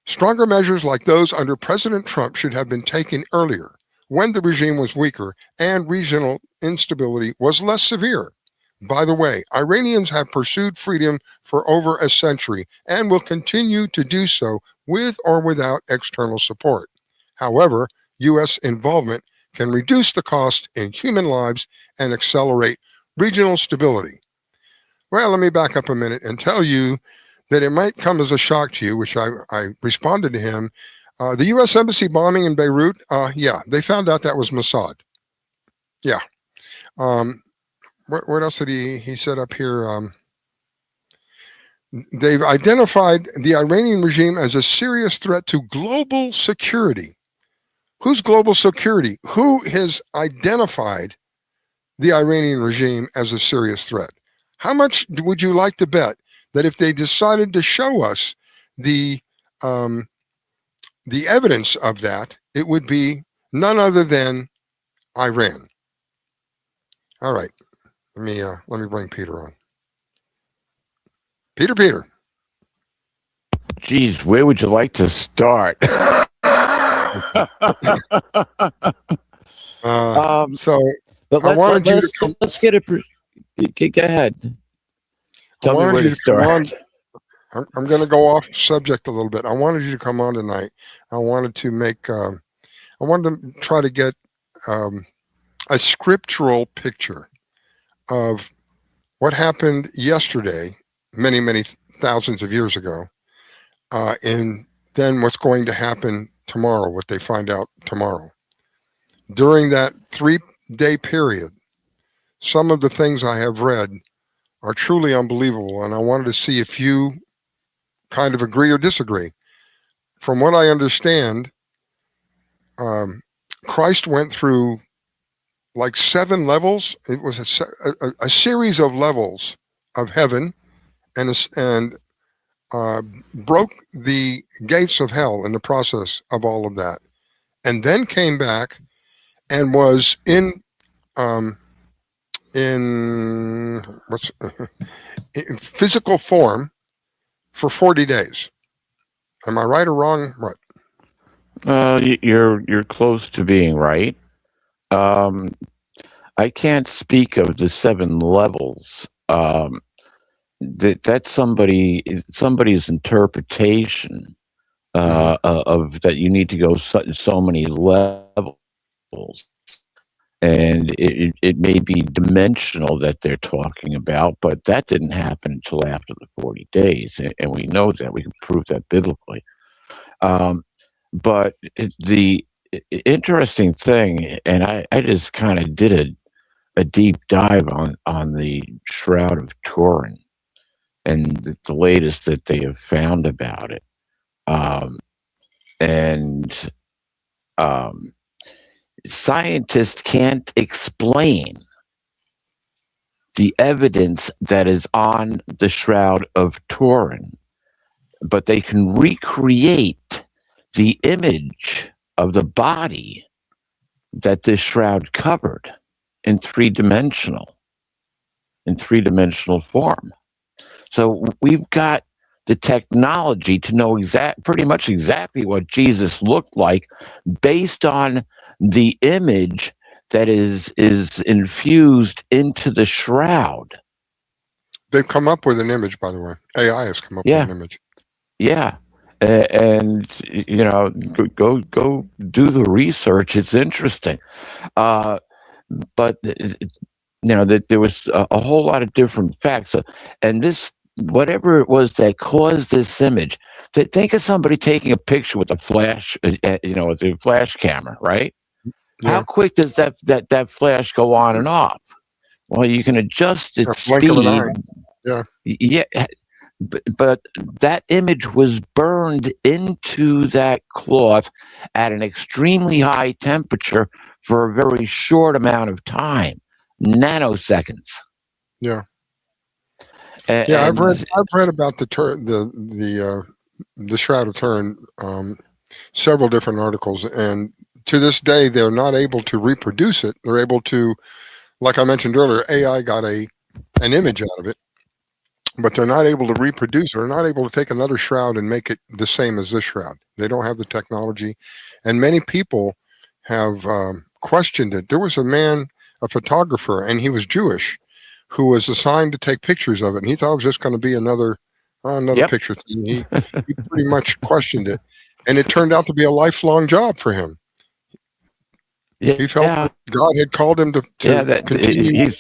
Stronger measures like those under President Trump should have been taken earlier, when the regime was weaker and regional instability was less severe. By the way, Iranians have pursued freedom for over a century and will continue to do so with or without external support. However, U.S. involvement can reduce the cost in human lives and accelerate regional stability. Well, let me back up a minute and tell you that it might come as a shock to you, which I responded to him. The U.S. Embassy bombing in Beirut, yeah, they found out that was Mossad. Yeah. What else did he said up here? They've identified the Iranian regime as a serious threat to global security. Who's global security? Who has identified the Iranian regime as a serious threat? How much would you like to bet that if they decided to show us the evidence of that, it would be none other than Iran? All right. Let me bring Peter on. Peter. Geez, where would you like to start? So I wanted you to come. Let's get it. Go ahead. Tell me where to start. I'm going to go off subject a little bit. I wanted you to come on tonight. I wanted to try to get a scriptural picture of what happened yesterday, many, many thousands of years ago, and then what's going to happen tomorrow, what they find out tomorrow. During that 3-day period, some of the things I have read are truly unbelievable, and I wanted to see if you kind of agree or disagree. From what I understand, Christ went through like 7 levels. It was a series of levels of heaven, and broke the gates of hell in the process of all of that, and then came back and was in physical form for 40 days. Am I right or wrong? What? You're close to being right. I can't speak of the 7 levels. That's somebody's interpretation of that. You need to go so many levels, and it may be dimensional that they're talking about, but that didn't happen until after the 40 days, and we know that. We can prove that biblically. But the interesting thing, and I just kind of did a deep dive on the Shroud of Turin and the latest that they have found about it. And scientists can't explain the evidence that is on the Shroud of Turin, but they can recreate the image of the body that this shroud covered in three-dimensional form. So we've got the technology to know pretty much exactly what Jesus looked like based on the image that is infused into the shroud. They've come up with an image, by the way. AI has come up with an image. Yeah. And go do the research. It's interesting. But that there was a whole lot of different facts. And this, whatever it was that caused this image, think of somebody taking a picture with a flash, with a flash camera, right? Yeah. How quick does that flash go on and off? Well, you can adjust its speed. Yeah. Yeah. But that image was burned into that cloth at an extremely high temperature for a very short amount of time, nanoseconds. Yeah. I've read about the Shroud of Turin, several different articles, and to this day they're not able to reproduce it. They're able to, like I mentioned earlier, AI got an image out of it, but they're not able to reproduce. They're not able to take another shroud and make it the same as this shroud. They don't have the technology, and many people have questioned it. There was a photographer, and he was Jewish, who was assigned to take pictures of it, and he thought it was just going to be another picture thing. He pretty much questioned it, and it turned out to be a lifelong job for him. Yeah. He felt that God had called him to continue.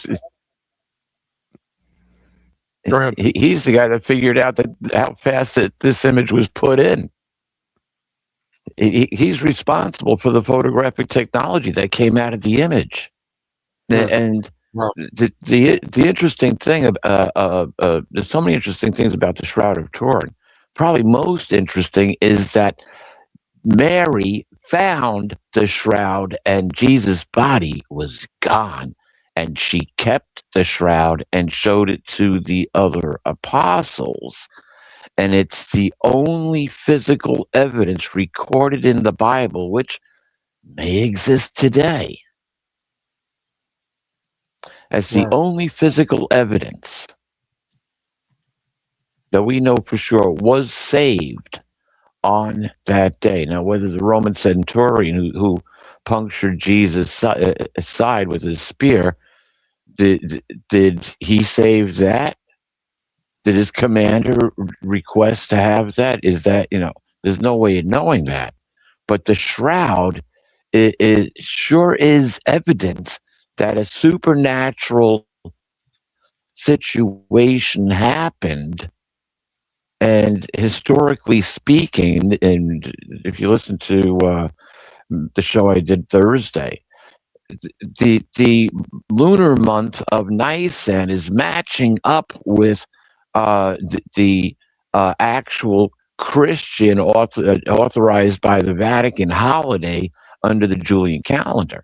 Go ahead. He's the guy that figured out how fast that this image was put in. He's responsible for the photographic technology that came out of the image. Yeah. And the interesting thing, there's so many interesting things about the Shroud of Turin. Probably most interesting is that Mary found the shroud and Jesus' body was gone. And she kept the shroud and showed it to the other apostles. And it's the only physical evidence recorded in the Bible which may exist today. That's the only physical evidence that we know for sure was saved on that day. Now, whether the Roman centurion who punctured Jesus' side with his spear, did he save that? Did his commander request to have that? Is that, there's no way of knowing that. But the shroud it sure is evidence that a supernatural situation happened. And historically speaking, and if you listen to the show I did Thursday, the lunar month of Nisan is matching up with the actual Christian authorized by the Vatican holiday under the Julian calendar.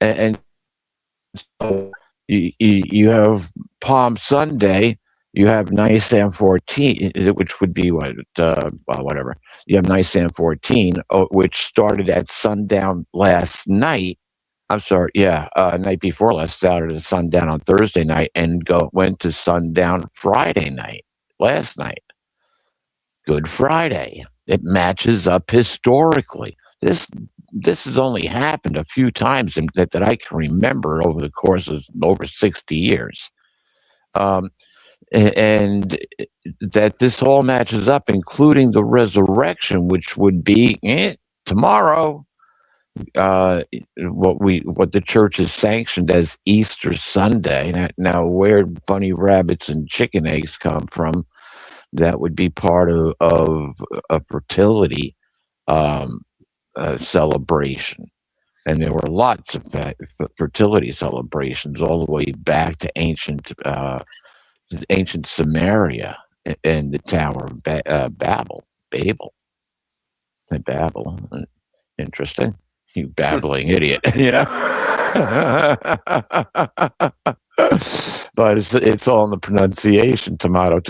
And so you have Palm Sunday, you have Nisan 14, which would be whatever. You have Nisan 14, which started at sundown last night. I'm sorry, night before last, started at sundown on Thursday night and went to sundown Friday night. last night. Good Friday. It matches up historically. This has only happened a few times that I can remember over the course of over 60 years. And that this all matches up, including the resurrection, which would be tomorrow. What the church has sanctioned as Easter Sunday. Now, where bunny rabbits and chicken eggs come from, that would be part of a fertility celebration. And there were lots of fertility celebrations all the way back to ancient Samaria and the Tower of Babel. Interesting. You babbling idiot, you know. But it's all in the pronunciation, tomato.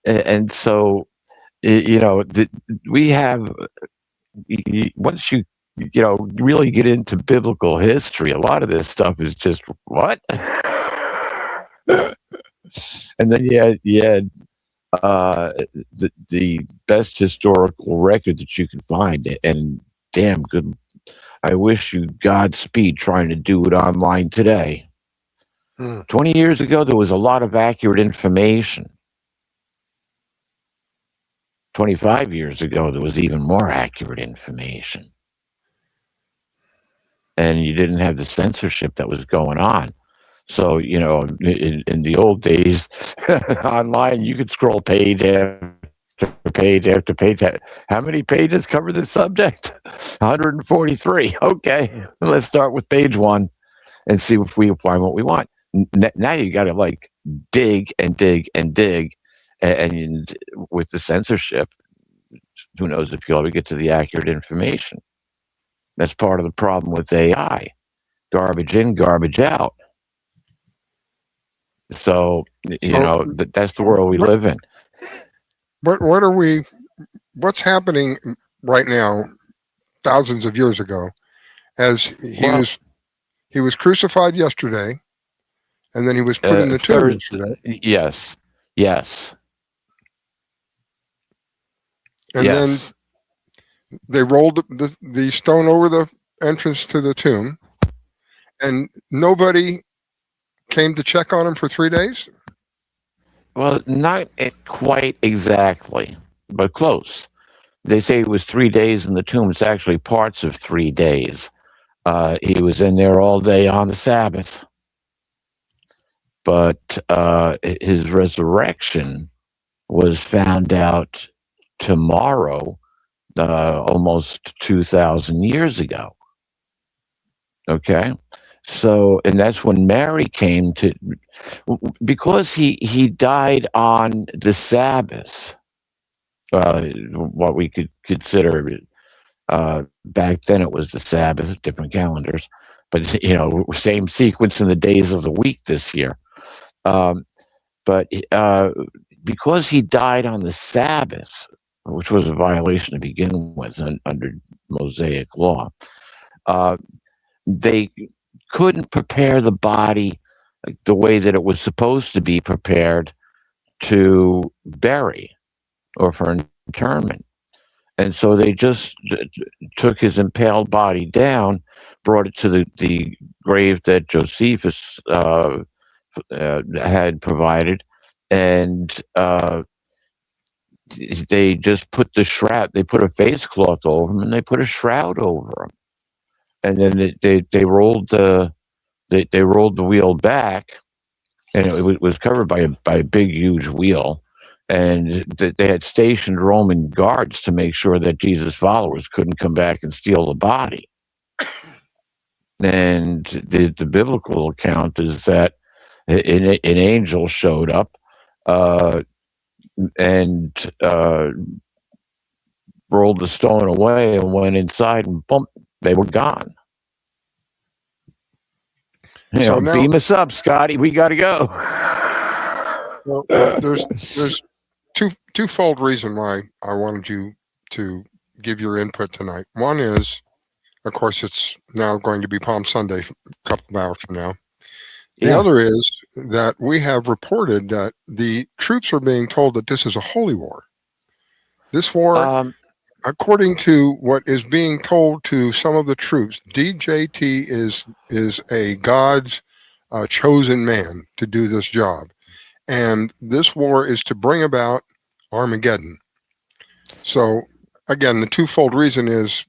And so, we have, once you really get into biblical history, a lot of this stuff is just what? And then you had the best historical record that you can find, and damn good. I wish you Godspeed trying to do it online today. 20 years ago, there was a lot of accurate information. 25 years ago, there was even more accurate information. And you didn't have the censorship that was going on. So, in the old days, online, you could scroll page after page after page. How many pages cover this subject? 143. Okay, let's start with page 1 and see if we find what we want. Now you got to dig and dig and dig. And with the censorship, who knows if you'll ever get to the accurate information. That's part of the problem with AI. Garbage in, garbage out. So that's the world we live in. What's happening right now, thousands of years ago, as he was crucified yesterday, and then he was put in the tomb yesterday. Yes. And then they rolled the stone over the entrance to the tomb, and nobody came to check on him for 3 days? Well, not quite exactly, but close. They say it was 3 days in the tomb. It's actually parts of 3 days. He was in there all day on the Sabbath. But his resurrection was found out tomorrow, almost 2,000 years ago. Okay? So, and that's when Mary came to, because he died on the Sabbath, what we could consider, back then it was the Sabbath, different calendars, but same sequence in the days of the week this year. But because he died on the Sabbath, which was a violation to begin with under Mosaic law, they couldn't prepare the body the way that it was supposed to be prepared to bury or for interment. And so they just took his impaled body down, brought it to the grave that Josephus had provided, and they just put the shroud, they put a face cloth over him, and they put a shroud over him. And then they rolled the wheel back, and it was covered by a big, huge wheel. And they had stationed Roman guards to make sure that Jesus' followers couldn't come back and steal the body. And the biblical account is that an angel showed up and rolled the stone away and went inside, and boom, they were gone. So now, beam us up, Scotty. We got to go. Well, there's twofold reason why I wanted you to give your input tonight. One is, of course, it's now going to be Palm Sunday, a couple of hours from now. The other is that we have reported that the troops are being told that this is a holy war. This war, according to what is being told to some of the troops, DJT is a God's chosen man to do this job. And this war is to bring about Armageddon. So, again, the twofold reason is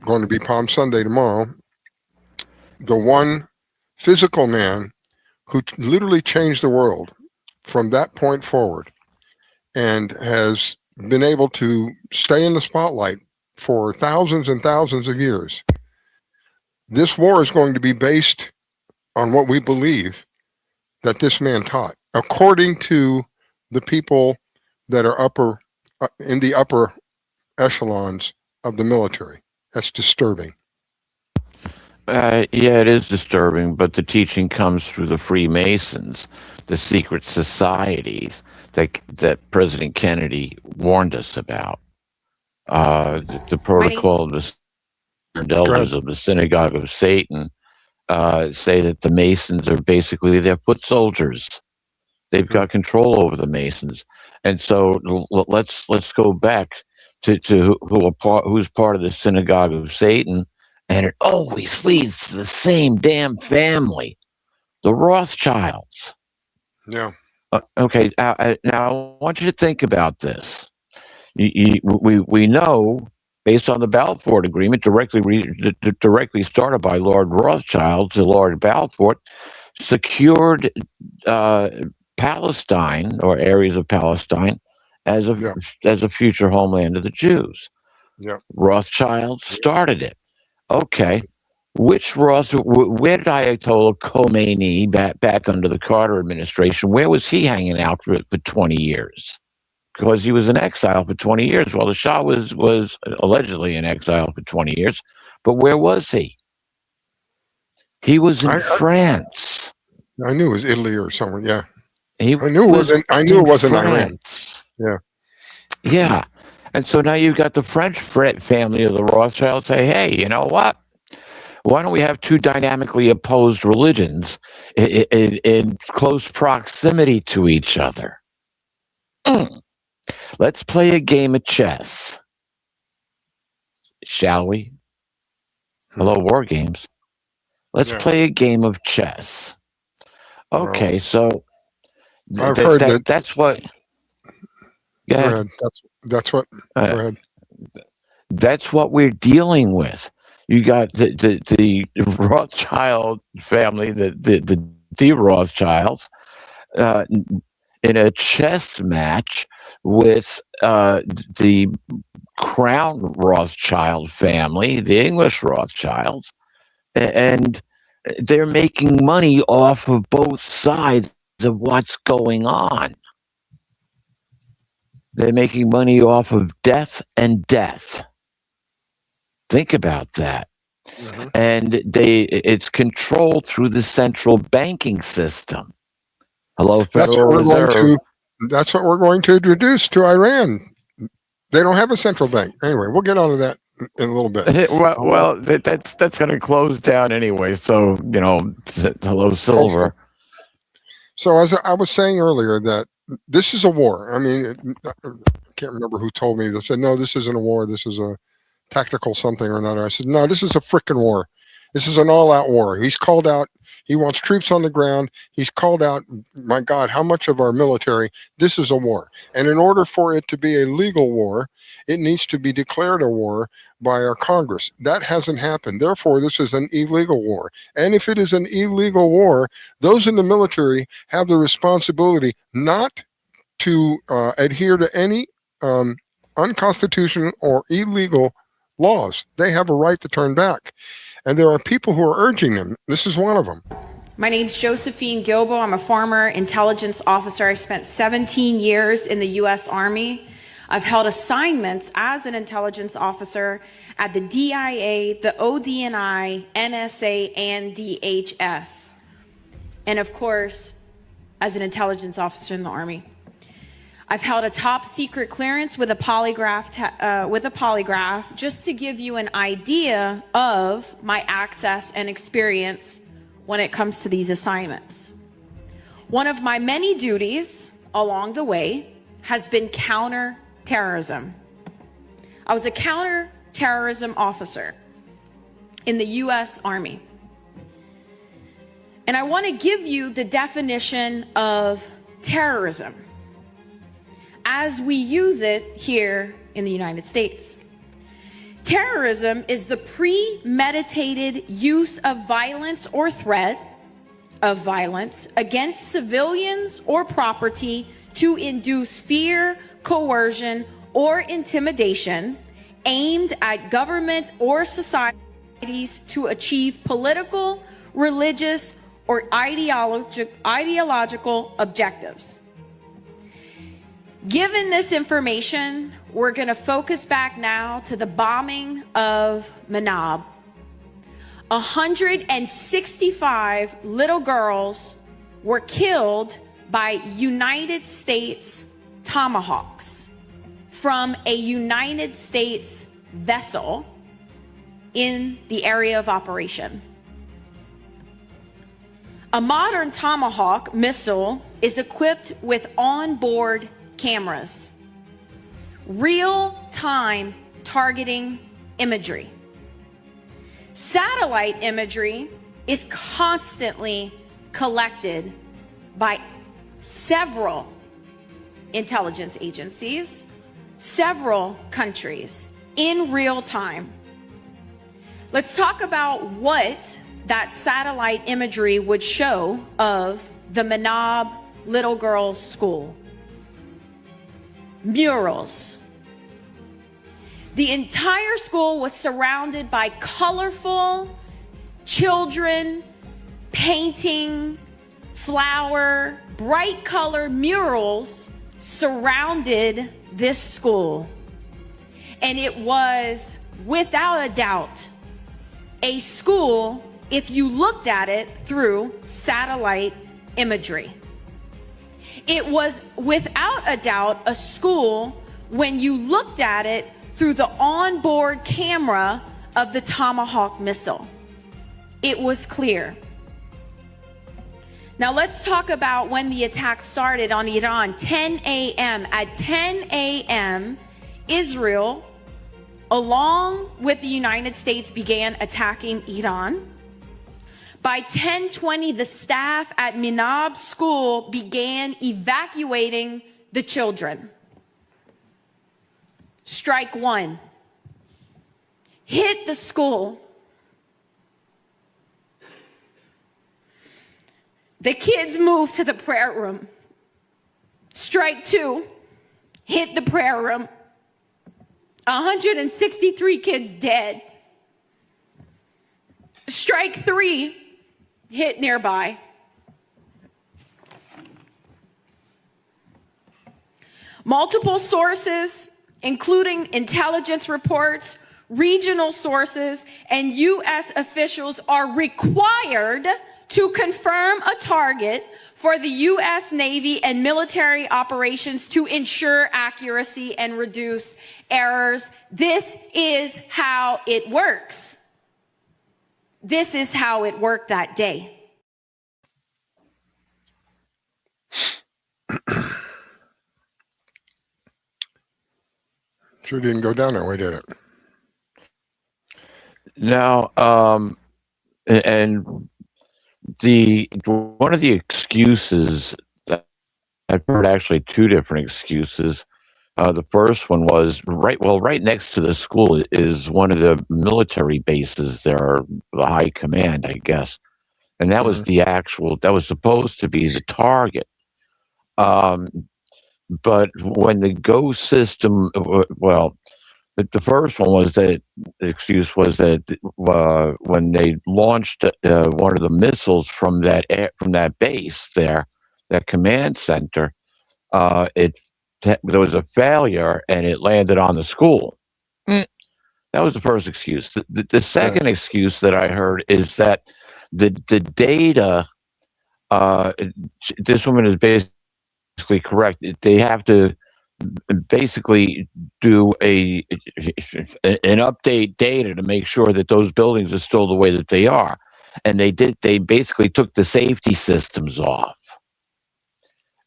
going to be Palm Sunday tomorrow. The one physical man who literally changed the world from that point forward and has been able to stay in the spotlight for thousands and thousands of years. This war is going to be based on what we believe that this man taught, according to the people that are in the upper echelons of the military. That's disturbing. Yeah, it is disturbing, but the teaching comes through the Freemasons, the secret societies that President Kennedy warned us about. The protocol of the elders of the Synagogue of Satan say that the Masons are basically their foot soldiers. They've got control over the Masons, and so let's go back to who's part of the Synagogue of Satan, and it always leads to the same damn family, the Rothschilds. Yeah. Okay. Now I want you to think about this. We know, based on the Balfour Agreement, directly started by Lord Rothschild to Lord Balfour, secured Palestine or areas of Palestine as a future homeland of the Jews. Yeah. Rothschild started it. Okay. Where did Ayatollah Khomeini back under the Carter administration? Where was he hanging out for 20 years? Because he was in exile for 20 years. Well, the Shah was allegedly in exile for 20 years, but where was he? He was in France. I knew it was Italy or somewhere. Yeah, I knew it wasn't Iran. Yeah, yeah. And so now you've got the French family of the Rothschilds say, "Hey, you know what? Why don't we have two dynamically opposed religions in close proximity to each other? Let's play a game of chess, shall we? Hello, War Games. Let's play a game of chess." Okay, so I've heard that. That's what. Go ahead. That's what. Go ahead. That's what we're dealing with. You got the Rothschild family, the Rothschilds, in a chess match with the Crown Rothschild family, the English Rothschilds, and they're making money off of both sides of what's going on. They're making money off of death and death. Think about that. Mm-hmm. And it's controlled through the central banking system. Hello, Federal Reserve. That's what we're going to introduce to Iran. They don't have a central bank. Anyway, we'll get onto that in a little bit. Well, that's going to close down anyway. So, hello, silver. Okay. So as I was saying earlier, that this is a war. I mean, I can't remember who told me this. Said, no, this isn't a war. This is a tactical something or another. I said, no, this is a frickin' war. This is an all-out war. He's called out. He wants troops on the ground. He's called out, my God, how much of our military? This is a war. And in order for it to be a legal war, it needs to be declared a war by our Congress. That hasn't happened. Therefore, this is an illegal war. And if it is an illegal war, those in the military have the responsibility not to adhere to any unconstitutional or illegal laws. They have a right to turn back. And there are people who are urging them. This is one of them. My name's Josephine Gilbo. I'm a former intelligence officer. I spent 17 years in the U.S. Army. I've held assignments as an intelligence officer at the DIA, the ODNI, NSA, and DHS. And of course, as an intelligence officer in the Army. I've held a top secret clearance with a polygraph, just to give you an idea of my access and experience when it comes to these assignments. One of my many duties along the way has been counterterrorism. I was a counterterrorism officer in the U.S. Army. And I want to give you the definition of terrorism as we use it here in the United States. Terrorism is the premeditated use of violence or threat of violence against civilians or property to induce fear, coercion, or intimidation aimed at government or societies to achieve political, religious, or ideological objectives. Given this information, we're going to focus back now to the bombing of Manab. 165 little girls were killed by United States Tomahawks from a United States vessel in the area of operation. A modern Tomahawk missile is equipped with onboard cameras, real-time targeting imagery. Satellite imagery is constantly collected by several intelligence agencies, several countries in real time. Let's talk about what that satellite imagery would show of the Manab little girls' school. Murals. The entire school was surrounded by colorful children painting, flower, bright color murals surrounded this school. And it was, without a doubt, a school if you looked at it through satellite imagery. It was, without a doubt, a school when you looked at it through the onboard camera of the Tomahawk missile. It was clear. Now let's talk about when the attack started on Iran. 10 a.m. At 10 a.m., Israel, along with the United States, began attacking Iran. By 10:20, the staff at Manab School began evacuating the children. Strike one. Hit the school. The kids moved to the prayer room. Strike two. Hit the prayer room. 163 kids dead. Strike three. Hit nearby. Multiple sources, including intelligence reports, regional sources, and U.S. officials are required to confirm a target for the U.S. Navy and military operations to ensure accuracy and reduce errors. This is how it works. This is how it worked that day. Sure didn't go down that way, did it? Now, and one of the excuses that I've heard, actually two different excuses. The first one was right next to the school is one of the military bases there, the high command, I guess. And that was that was supposed to be the target. But when the GO system, the first one was that the excuse was that when they launched one of the missiles from that base there, that command center, there was a failure and it landed on the school. That was the first excuse. The second excuse that I heard is that the data, this woman is basically correct. They have to basically do an update data to make sure that those buildings are still the way that they are. And they basically took the safety systems off.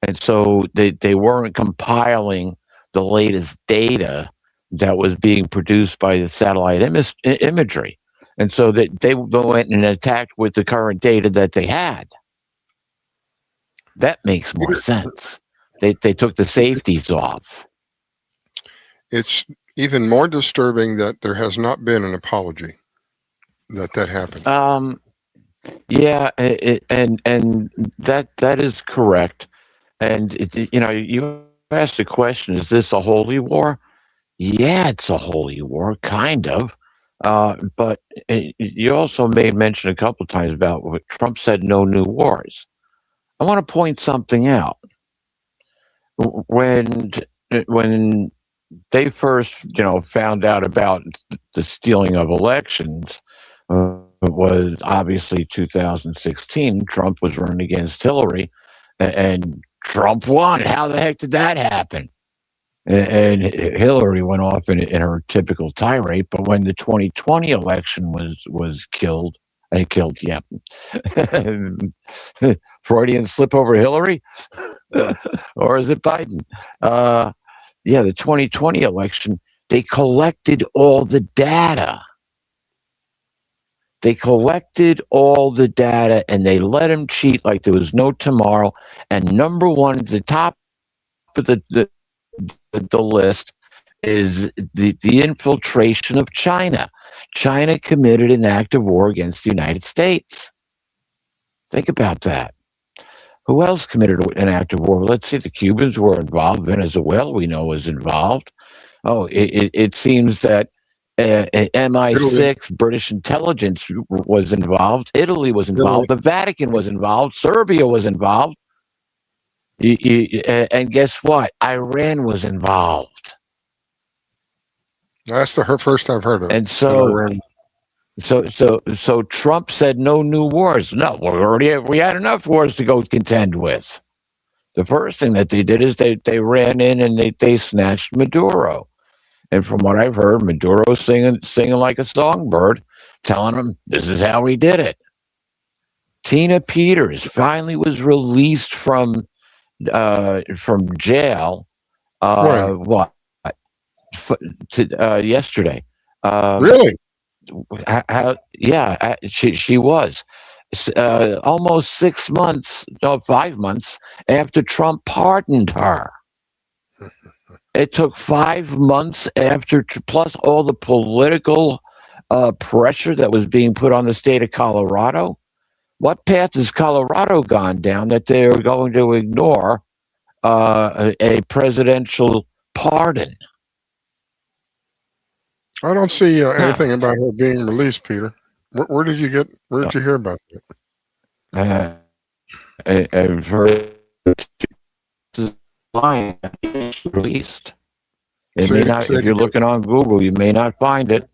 And so they weren't compiling the latest data that was being produced by the satellite imagery. And so that they went and attacked with the current data that they had. That makes more sense. They took the safeties off. It's even more disturbing that there has not been an apology that happened. Yeah, and that is correct. And you asked the question: is this a holy war? Yeah, it's a holy war, kind of. But you also made mention a couple times about what Trump said: no new wars. I want to point something out. When they first, found out about the stealing of elections, it was obviously 2016. Trump was running against Hillary, and Trump won. How the heck did that happen? And Hillary went off in her typical tirade. But when the 2020 election was killed, yeah, Freudian slip over Hillary, or is it Biden? Yeah, the 2020 election, they collected all the data. They collected all the data and they let him cheat like there was no tomorrow. And number one, the top of the list is the infiltration of China. China committed an act of war against the United States. Think about that. Who else committed an act of war? Let's see, the Cubans were involved. Venezuela, we know, was involved. Oh, it seems that MI6, British intelligence, was involved. Italy was involved. The Vatican was involved. Serbia was involved. And guess what? Iran was involved. That's the first I've heard of. And so Trump said no new wars. No, we had enough wars to go contend with. The first thing that they did is they ran in and they snatched Maduro. And from what I've heard, Maduro's singing like a songbird, telling them this is how we did it. Tina Peters finally was released from jail. Yesterday. Really? Yeah, she was almost 6 months, no, 5 months after Trump pardoned her. It took 5 months after, plus all the political pressure that was being put on the state of Colorado. What path has Colorado gone down that they're going to ignore a presidential pardon? I don't see anything about her being released, Peter. Where did you hear about that? I've heard lying released. It may not. If you're looking on Google, you may not find it.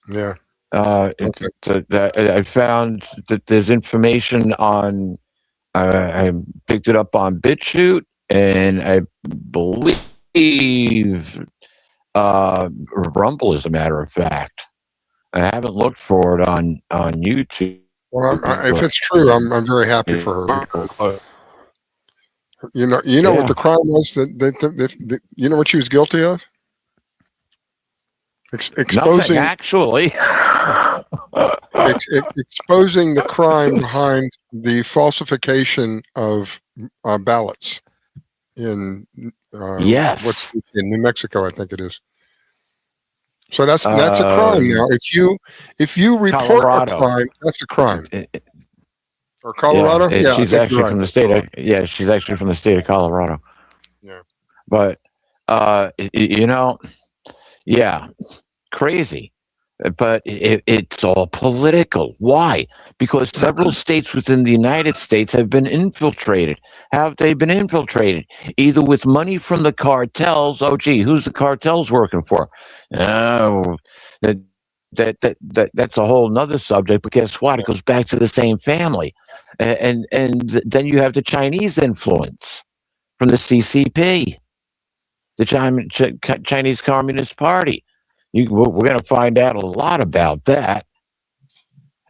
Yeah. I found that there's information on. I picked it up on BitChute, and I believe Rumble, as a matter of fact. I haven't looked for it on YouTube. Well, if it's true, I'm very happy for her. You know what the crime was that you know what she was guilty of? Exposing. Nothing, actually. Exposing the crime behind the falsification of ballots in yes, in New Mexico, I think it is. So that's a crime now. If you report Colorado. a crime, that's a crime. Or Colorado? Yeah, she's actually right. from the state of she's actually from the state of Colorado. Yeah. But crazy. But it's all political. Why? Because several states within the United States have been infiltrated. How have they been infiltrated? Either with money from the cartels. Oh, gee, who's the cartels working for? Oh, that's a whole nother subject. But guess what? It goes back to the same family. And then you have the Chinese influence from the CCP, the Chinese Communist Party. We're going to find out a lot about that.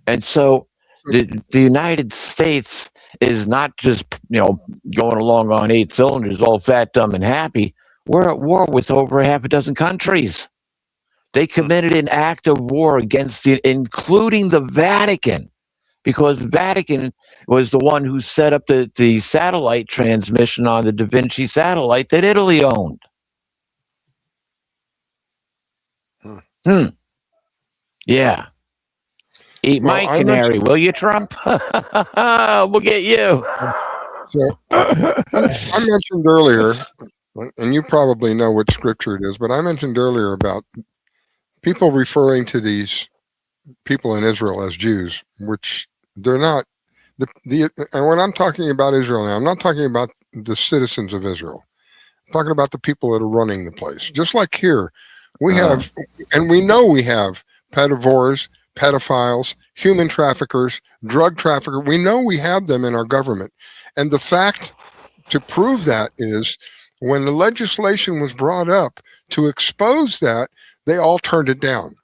And so the United States is not just, going along on 8 cylinders, all fat, dumb, and happy. We're at war with over half a dozen countries. They committed an act of war against including the Vatican, because the Vatican was the one who set up the satellite transmission on the Da Vinci satellite that Italy owned. Yeah. Eat my canary, will you, Trump? We'll get you. So I mentioned earlier, and you probably know what scripture it is, but I mentioned earlier about people referring to these people in Israel as Jews, which they're not. And when I'm talking about Israel now, I'm not talking about the citizens of Israel. I'm talking about the people that are running the place. Just like here, we have, and we know we have pedivores, pedophiles, human traffickers, drug traffickers. We know we have them in our government. And the fact to prove that is when the legislation was brought up to expose that, they all turned it down.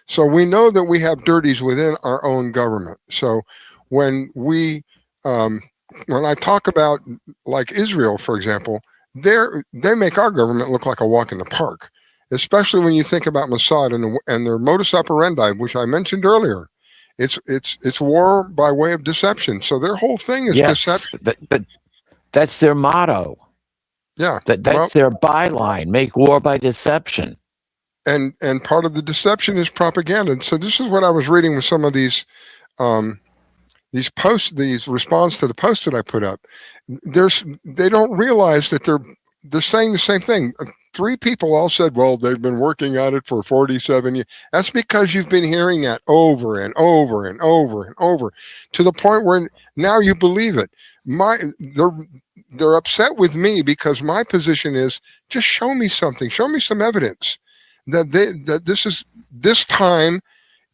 So we know that we have dirties within our own government. So when when I talk about like Israel, for example, they make our government look like a walk in the park, especially when you think about Mossad and their modus operandi, which I mentioned earlier. It's war by way of deception. So their whole thing is deception. That's their motto. Yeah, that's their byline: make war by deception. And part of the deception is propaganda. And so this is what I was reading with some of these posts, these response to the posts that I put up. They don't realize that they're saying the same thing. 3 people all said, well, they've been working at it for 47 years. That's because you've been hearing that over and over and over and over to the point where now you believe it. They're upset with me because my position is just show me something, show me some evidence that this time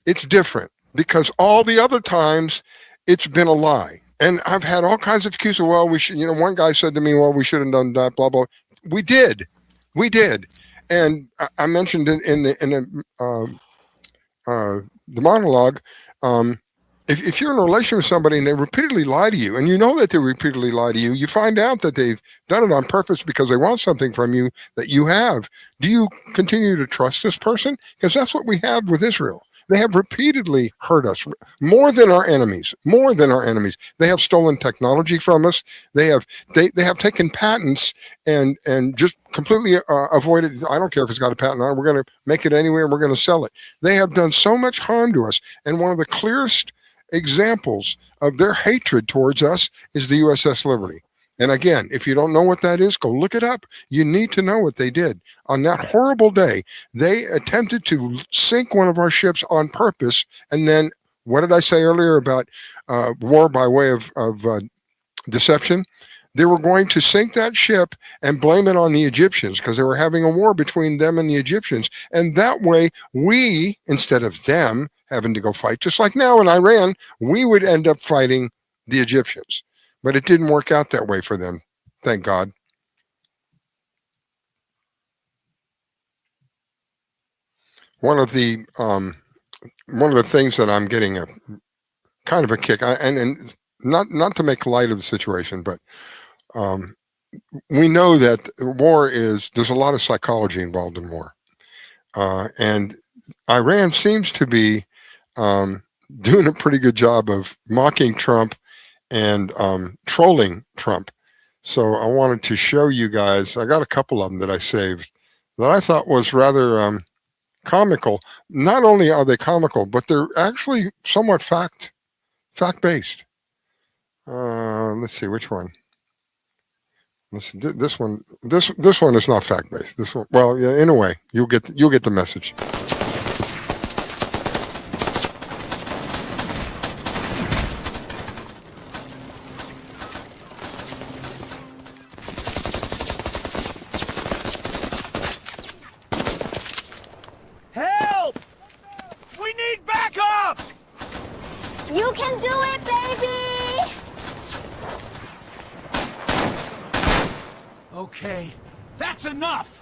it's different, because all the other times it's been a lie. And I've had all kinds of excuses. Well, we should, one guy said to me, well, we should have done that, blah, blah. We did. And I mentioned in the monologue, if you're in a relation with somebody and they repeatedly lie to you, and you know that they repeatedly lie to you, you find out that they've done it on purpose because they want something from you that you have. Do you continue to trust this person? Because that's what we have with Israel. They have repeatedly hurt us more than our enemies. They have stolen technology from us. They have taken patents and just completely avoided. I don't care if it's got a patent on it. We're going to make it anyway, and we're going to sell it. They have done so much harm to us. And one of the clearest examples of their hatred towards us is the USS Liberty. And again, if you don't know what that is, go look it up. You need to know what they did. On that horrible day, they attempted to sink one of our ships on purpose. And then, what did I say earlier about war by way of deception? They were going to sink that ship and blame it on the Egyptians because they were having a war between them and the Egyptians. And that way, we, instead of them having to go fight, just like now in Iran, we would end up fighting the Egyptians. But it didn't work out that way for them, thank God. One of the things that I'm getting a kind of a kick, and not to make light of the situation, but we know that there's a lot of psychology involved in war, and Iran seems to be doing a pretty good job of mocking Trump and trolling Trump. So I wanted to show you guys, I got a couple of them that I saved that I thought was rather comical. Not only are they comical, but they're actually somewhat fact-based. Let's see, which one? This one is not fact-based. This one, well, yeah, in a way, you'll get the message. You can do it, baby! Okay, that's enough!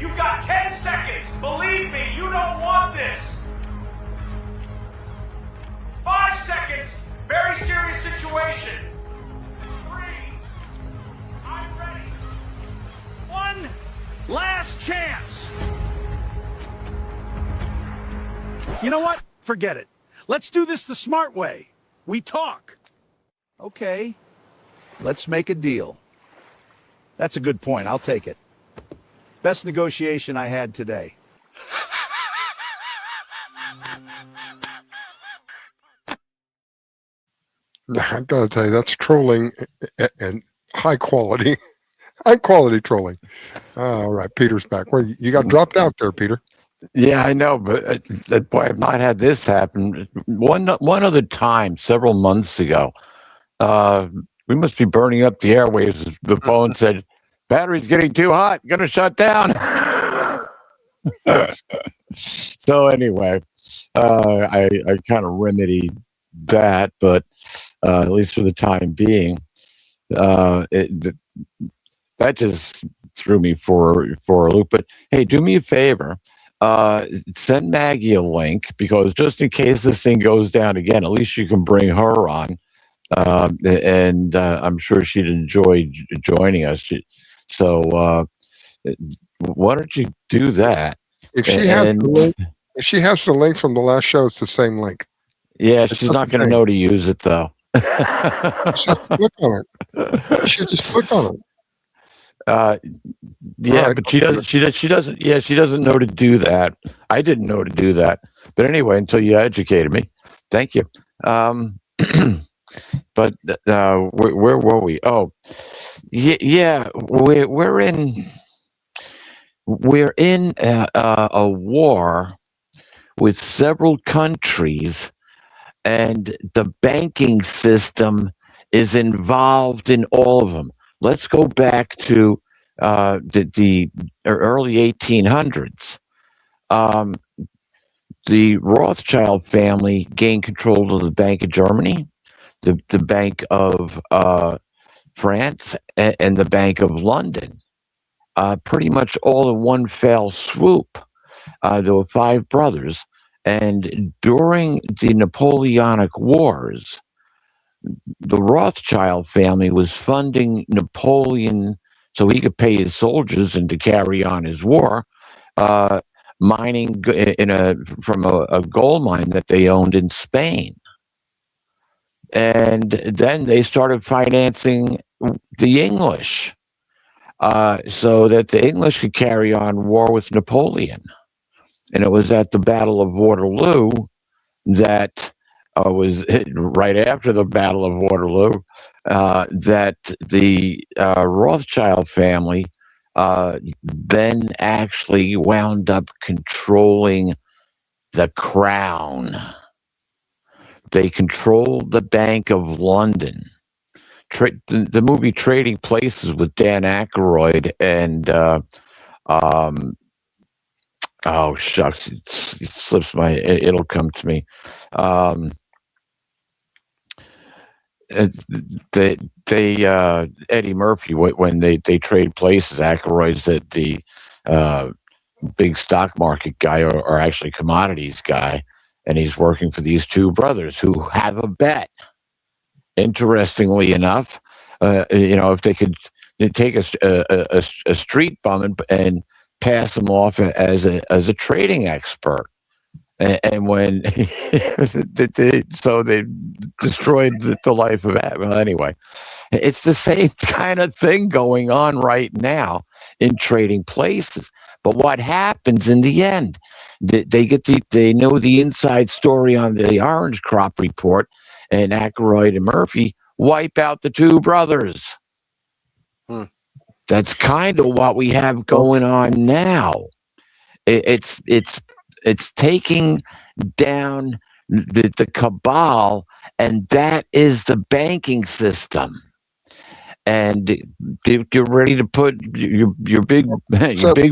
You've got 10 seconds. Believe me, you don't want this. 5 seconds. Very serious situation. 3. I'm ready. 1 last chance. You know what? Forget it. Let's do this the smart way. We talk. Okay. Let's make a deal. That's a good point. I'll take it. Best negotiation I had today. I gotta tell you, that's trolling and high quality trolling. All right, Peter's back. Where you got dropped out there, Peter? Yeah, I know, but boy, I've not had this happen. One other time, several months ago, we must be burning up the airwaves. The phone said, "Battery's getting too hot, gonna shut down." So anyway, I kind of remedied that, but at least for the time being, that just threw me for a loop. But hey, do me a favor. Send Maggie a link, because just in case this thing goes down again, at least you can bring her on, and I'm sure she'd enjoy joining us. So why don't you do that? If she has the link from the last show, it's the same link. Yeah, she's not going to know to use it though. Just have to click on it. She just click on it. Yeah, right. but she doesn't. Yeah, she doesn't know to do that. I didn't know to do that. But anyway, until you educated me, thank you. But where were we? Oh, yeah, we're in a war with several countries, and the banking system is involved in all of them. Let's go back to the early 1800s. The Rothschild family gained control of the Bank of Germany, the Bank of France, and the Bank of London, pretty much all in one fell swoop. There were 5 brothers, and during the Napoleonic Wars, the Rothschild family was funding Napoleon so he could pay his soldiers and to carry on his war, mining from a gold mine that they owned in Spain. And then they started financing the English, so that the English could carry on war with Napoleon. And it was at the Battle of Waterloo that was right after the Battle of Waterloo that the Rothschild family then actually wound up controlling the crown. They controlled the Bank of London. The movie Trading Places with Dan Aykroyd and oh shucks, it slips it'll come to me. Eddie Murphy, when they trade places, Aykroyd's the big stock market guy, or actually commodities guy, and he's working for these 2 brothers who have a bet. Interestingly enough, if they could take a street bum and pass him off as a trading expert, and when so they destroyed the life of that. Well, anyway, it's the same kind of thing going on right now in Trading Places. But what happens in the end? They know the inside story on the Orange Crop Report, and Aykroyd and Murphy wipe out the 2 brothers. That's kind of what we have going on now. It's taking down the cabal, and that is the banking system. And you're ready to put your big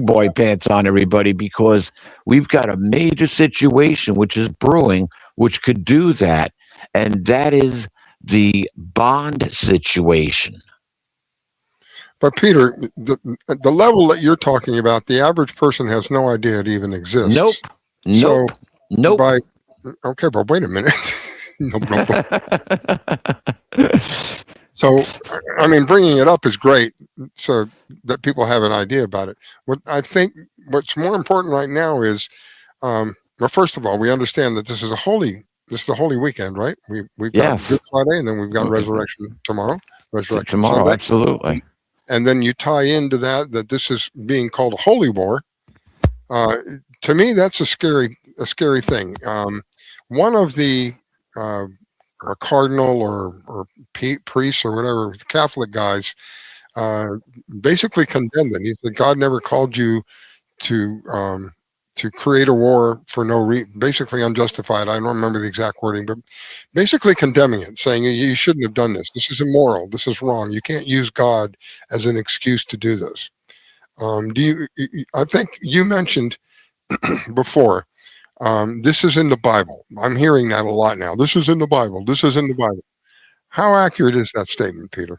boy pants on, everybody, because we've got a major situation which is brewing, which could do that, and that is the bond situation. But Peter, the level that you're talking about, the average person has no idea it even exists. Nope. So Nope. Okay, but wait a minute. Nope. So, I mean, bringing it up is great so that people have an idea about it. What I think what's more important right now is, well, first of all, we understand that this is a holy weekend, right? We've got Yes. Good Friday, and then we've got Resurrection tomorrow. Tomorrow, Sunday. absolutely. And then you tie into that this is being called a holy war. To me, that's a scary thing. One of the a cardinal or priest or whatever, Catholic guys, basically condemned it. He said God never called you to create a war for no reason, basically unjustified. I don't remember the exact wording, but basically condemning it, saying you shouldn't have done this. This is immoral. This is wrong. You can't use God as an excuse to do this. I think you mentioned before, this is in the Bible. I'm hearing that a lot now. This is in the Bible. This is in the Bible. How accurate is that statement, Peter?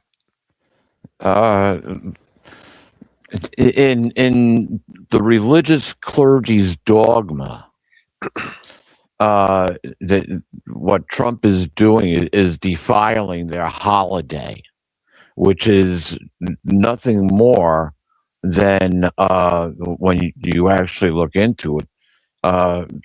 In the religious clergy's dogma, that what Trump is doing is defiling their holiday, which is nothing more than when you actually look into it,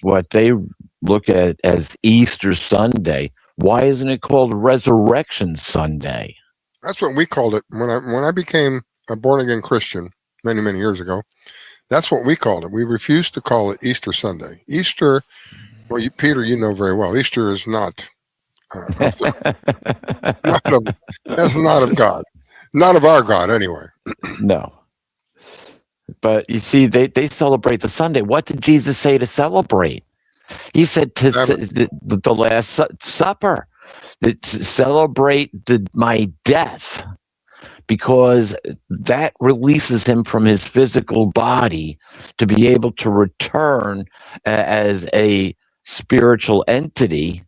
what they look at as Easter Sunday. Why isn't it called Resurrection Sunday? That's what we called it when I became a born again Christian many years ago. That's what we called it. We refused to call it Easter Sunday. Easter, well, Peter, you know very well. Easter is not of that's not of God, not of our God anyway. No. But you see, they celebrate the Sunday. What did Jesus say to celebrate? He said the Last Supper, to celebrate my death, because that releases him from his physical body to be able to return as a spiritual entity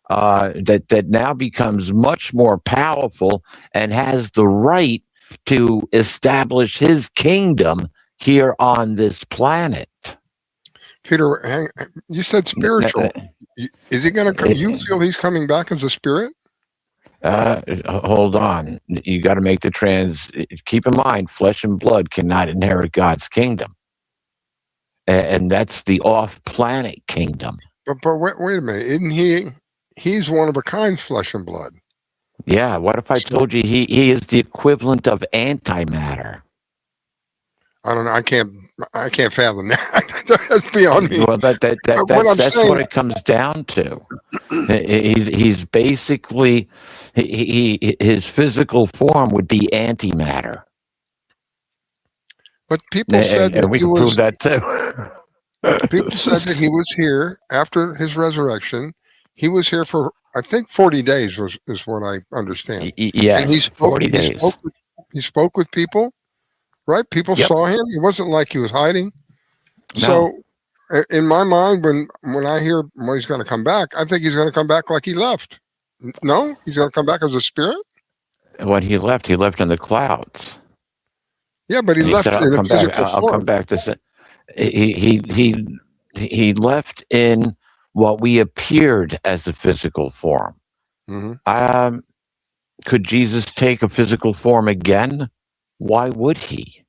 that now becomes much more powerful and has the right to establish his kingdom here on this planet. Peter, you said spiritual. Is he going to come? You feel he's coming back as a spirit? Hold on. You got to make the keep in mind, flesh and blood cannot inherit God's kingdom. And that's the off-planet kingdom. But wait a minute. Isn't he's one of a kind, flesh and blood? Yeah, what if I told you he is the equivalent of antimatter? I don't know. I can't fathom that. That's beyond me. Well, that's what it comes down to. He's basically his physical form would be antimatter. But people said that we can prove that too. People said that he was here after his resurrection. He was here for, I think, 40 days is what I understand. Yes, and he spoke, 40 days. He spoke with people, right? People saw him. It wasn't like he was hiding. No. So in my mind, when I hear he's going to come back, I think he's going to come back like he left. No? He's going to come back as a spirit? When he left in the clouds. Yeah, but he left in a physical form. I'll come back to he left in what we appeared as a physical form. Mm-hmm. Could Jesus take a physical form again? Why would he?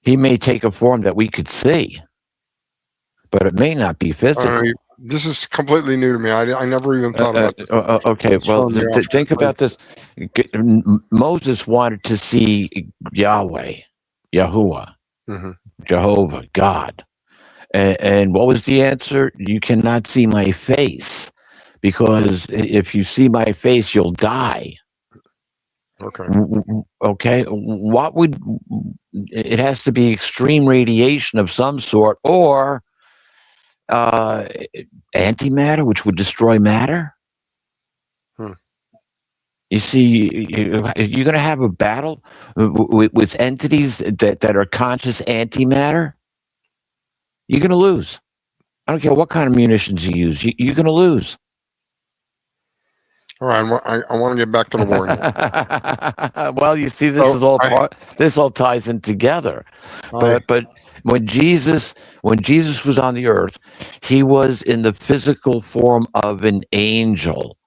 He may take a form that we could see, but it may not be physical. This is completely new to me. I never even thought about this. Okay, well, think about this. Moses wanted to see Yahweh, Yahuwah, mm-hmm. Jehovah, God. And what was the answer? You cannot see my face, because if you see my face, you'll die. Okay. What would it has to be extreme radiation of some sort, or antimatter, which would destroy matter. You see, you're going to have a battle with entities that are conscious antimatter. You're going to lose. I don't care what kind of munitions you use. You're going to lose. All right, I want to get back to the war now. Well, you see, this So is all part. This all ties in together. But when Jesus was on the earth, he was in the physical form of an angel.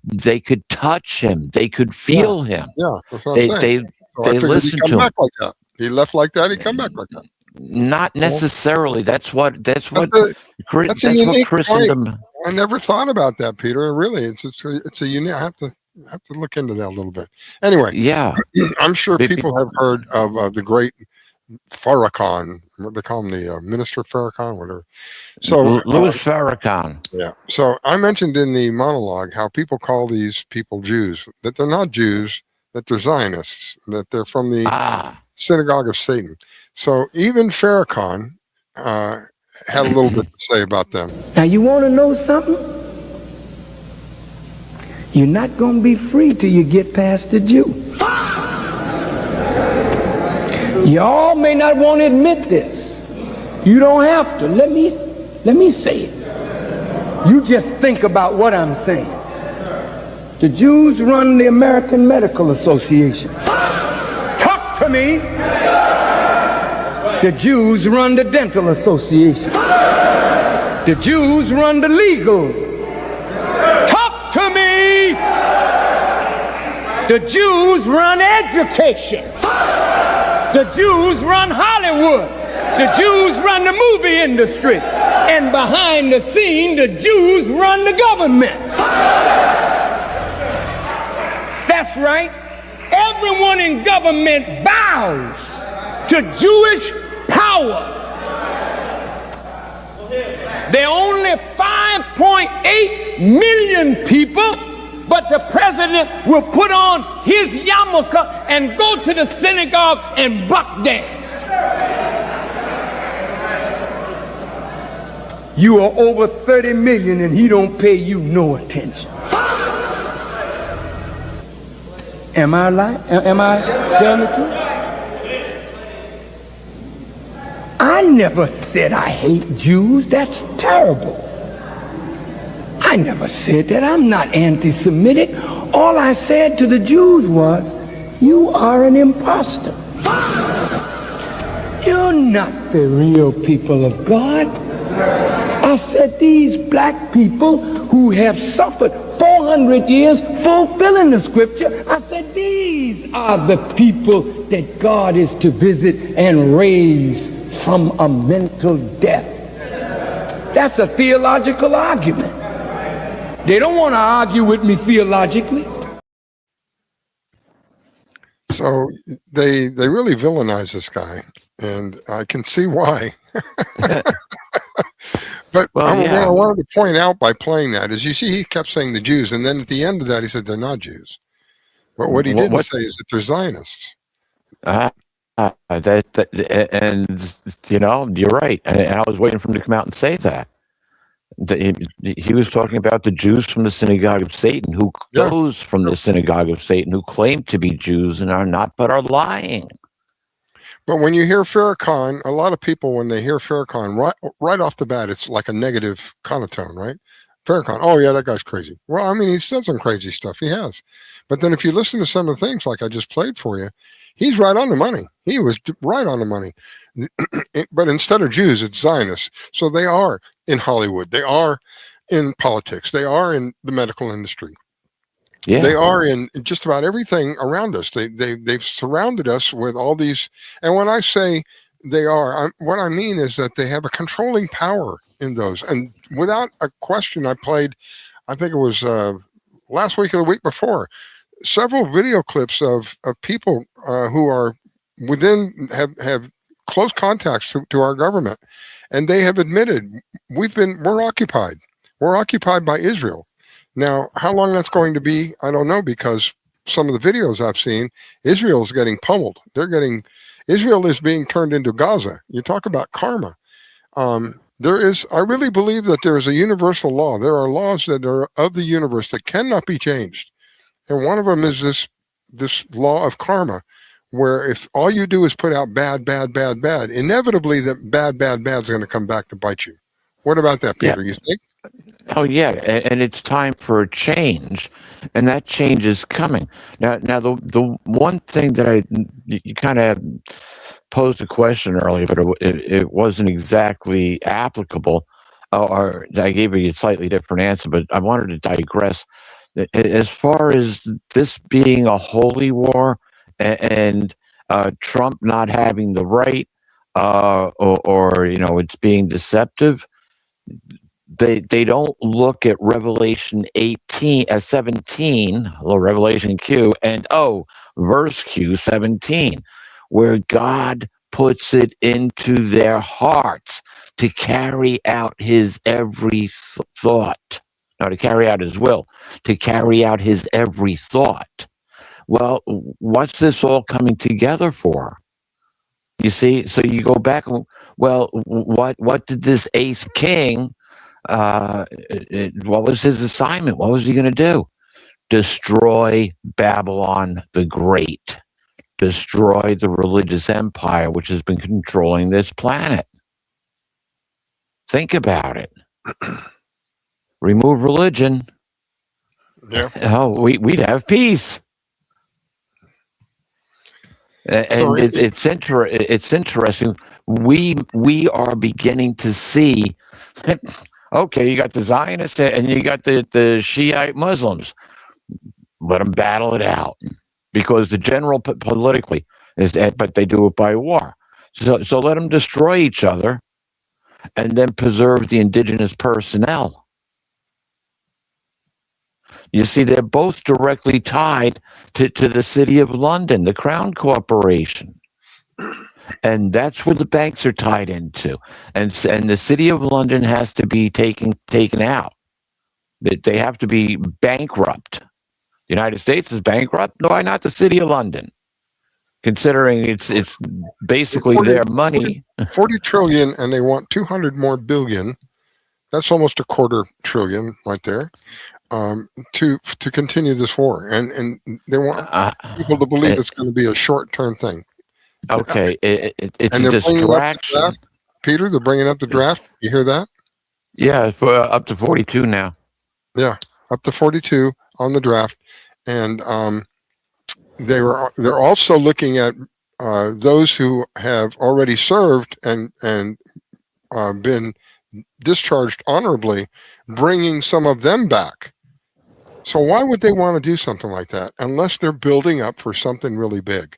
They could touch him. They could feel him. Yeah, that's what I'm saying. They listened to him. Back like that. He left like that. He come back like that. Not necessarily. That's what unique Christendom. point. I never thought about that, Peter. Really, it's a unique. I have to look into that a little bit. Anyway, yeah, I'm sure people have heard of the great Farrakhan. What they call him, the Minister Farrakhan, whatever. So Louis Farrakhan. Yeah. So I mentioned in the monologue how people call these people Jews, that they're not Jews, that they're Zionists, that they're from the synagogue of Satan. So even Farrakhan had a little bit to say about them. Now you want to know something? You're not going to be free till you get past the Jew. Y'all may not want to admit this. You don't have to. Let me say it. You just think about what I'm saying. The Jews run the American Medical Association. Talk to me. The Jews run the Dental Association. The Jews run the legal. Talk to me. The Jews run education. The Jews run Hollywood. The Jews run the movie industry. And behind the scene, the Jews run the government. That's right. Everyone in government bows to Jewish power. There are only 5.8 million people, but the president will put on his yarmulke and go to the synagogue and buck dance. You are over 30 million and he don't pay you no attention. Am I lying? Am I telling the truth? I never said I hate Jews. That's terrible. I never said that. I'm not anti-Semitic. All I said to the Jews was, you are an imposter. You're not the real people of God. I said these black people who have suffered 400 years fulfilling the scripture, I said these are the people that God is to visit and raise from a mental death. That's a theological argument. They don't want to argue with me theologically. So they really villainize this guy, and I can see why. But what I wanted to point out by playing that is, you see, he kept saying the Jews, and then at the end of that, he said they're not Jews. But what he didn't say is that they're Zionists. And you know, you're right. And I was waiting for him to come out and say that. He was talking about the Jews from the synagogue of Satan, who those from the synagogue of Satan who claim to be Jews and are not, but are lying. But when you hear Farrakhan, a lot of people, when they hear Farrakhan, right off the bat, it's like a negative connotation, right? Farrakhan, oh yeah, that guy's crazy. Well, I mean, he said some crazy stuff. He has. But then if you listen to some of the things like I just played for you, he's right on the money. He was right on the money. But instead of Jews, it's Zionists. So they are in Hollywood. They are in politics. They are in the medical industry. Yeah. They are in just about everything around us. They've surrounded us with all these. And when I say they are, what I mean is that they have a controlling power in those. And without a question, I played, I think it was last week or the week before, several video clips of people who are have close contacts to our government, and they have admitted we're occupied. We're occupied by Israel. Now, how long that's going to be, I don't know, because some of the videos I've seen, Israel is getting pummeled. Israel is being turned into Gaza. You talk about karma. I really believe that there is a universal law. There are laws that are of the universe that cannot be changed. And one of them is this law of karma, where if all you do is put out bad, inevitably that bad is going to come back to bite you. What about that, Yeah. Peter? You think? Oh yeah, and it's time for a change, and that change is coming. Now the one thing that you kind of posed a question earlier, but it wasn't exactly applicable, or I gave you a slightly different answer, but I wanted to digress. As far as this being a holy war and Trump not having the right, or it's being deceptive, they don't look at Revelation 17, well, Revelation Q, and verse Q 17, where God puts it into their hearts to carry out his every thought. No, to carry out his will, to carry out his every thought. Well, what's this all coming together for? You see, so you go back. Well, what did this eighth king? What was his assignment? What was he going to do? Destroy Babylon the Great, destroy the religious empire which has been controlling this planet. Think about it. Remove religion. Yeah. Oh, we'd have peace. And it's interesting. We are beginning to see. Okay, you got the Zionists and you got the Shiite Muslims. Let them battle it out, because the general politically is that, but they do it by war. So let them destroy each other, and then preserve the indigenous personnel. You see, they're both directly tied to the City of London, the Crown Corporation. And that's where the banks are tied into. And the City of London has to be taken out. They have to be bankrupt. The United States is bankrupt. Why not the City of London? Considering it's basically 40, their money. 40 trillion, and they want 200 more billion. That's almost a quarter trillion right there. To continue this war, and they want people to believe it's going to be a short-term thing. Okay, it's and a they're distraction. The Peter, they're bringing up the draft. You hear that? Yeah, for up to 42 now. Yeah, up to 42 on the draft, and they're also looking at those who have already served and been discharged honorably, bringing some of them back. So why would they want to do something like that unless they're building up for something really big?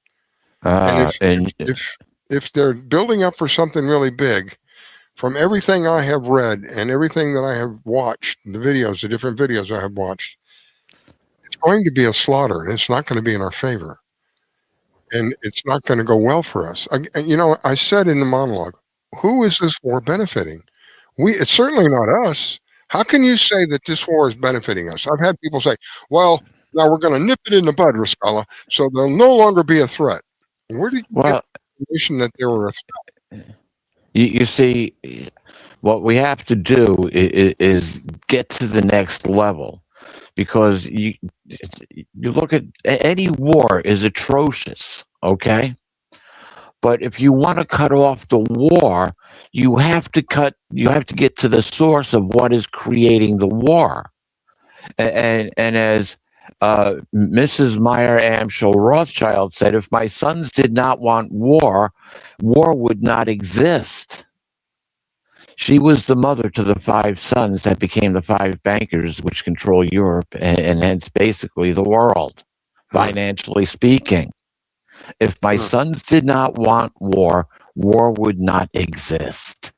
And if they're building up for something really big, from everything I have read and everything that I have watched, the different videos I have watched, it's going to be a slaughter, and it's not going to be in our favor. And it's not going to go well for us. I said in the monologue, who is this war benefiting? It's certainly not us. How can you say that this war is benefiting us? I've had people say, well, now we're going to nip it in the bud, Riscalla, so there'll no longer be a threat. Where did you get the information that there were a threat? You see, what we have to do is get to the next level, because you look at any war is atrocious, okay? But if you want to cut off the war, you have to get to the source of what is creating the war. And as Mrs. Meyer Amschel Rothschild said, if my sons did not want war, war would not exist. She was the mother to the 5 sons that became the 5 bankers which control Europe and hence basically the world, financially speaking. If my sons did not want war, war would not exist.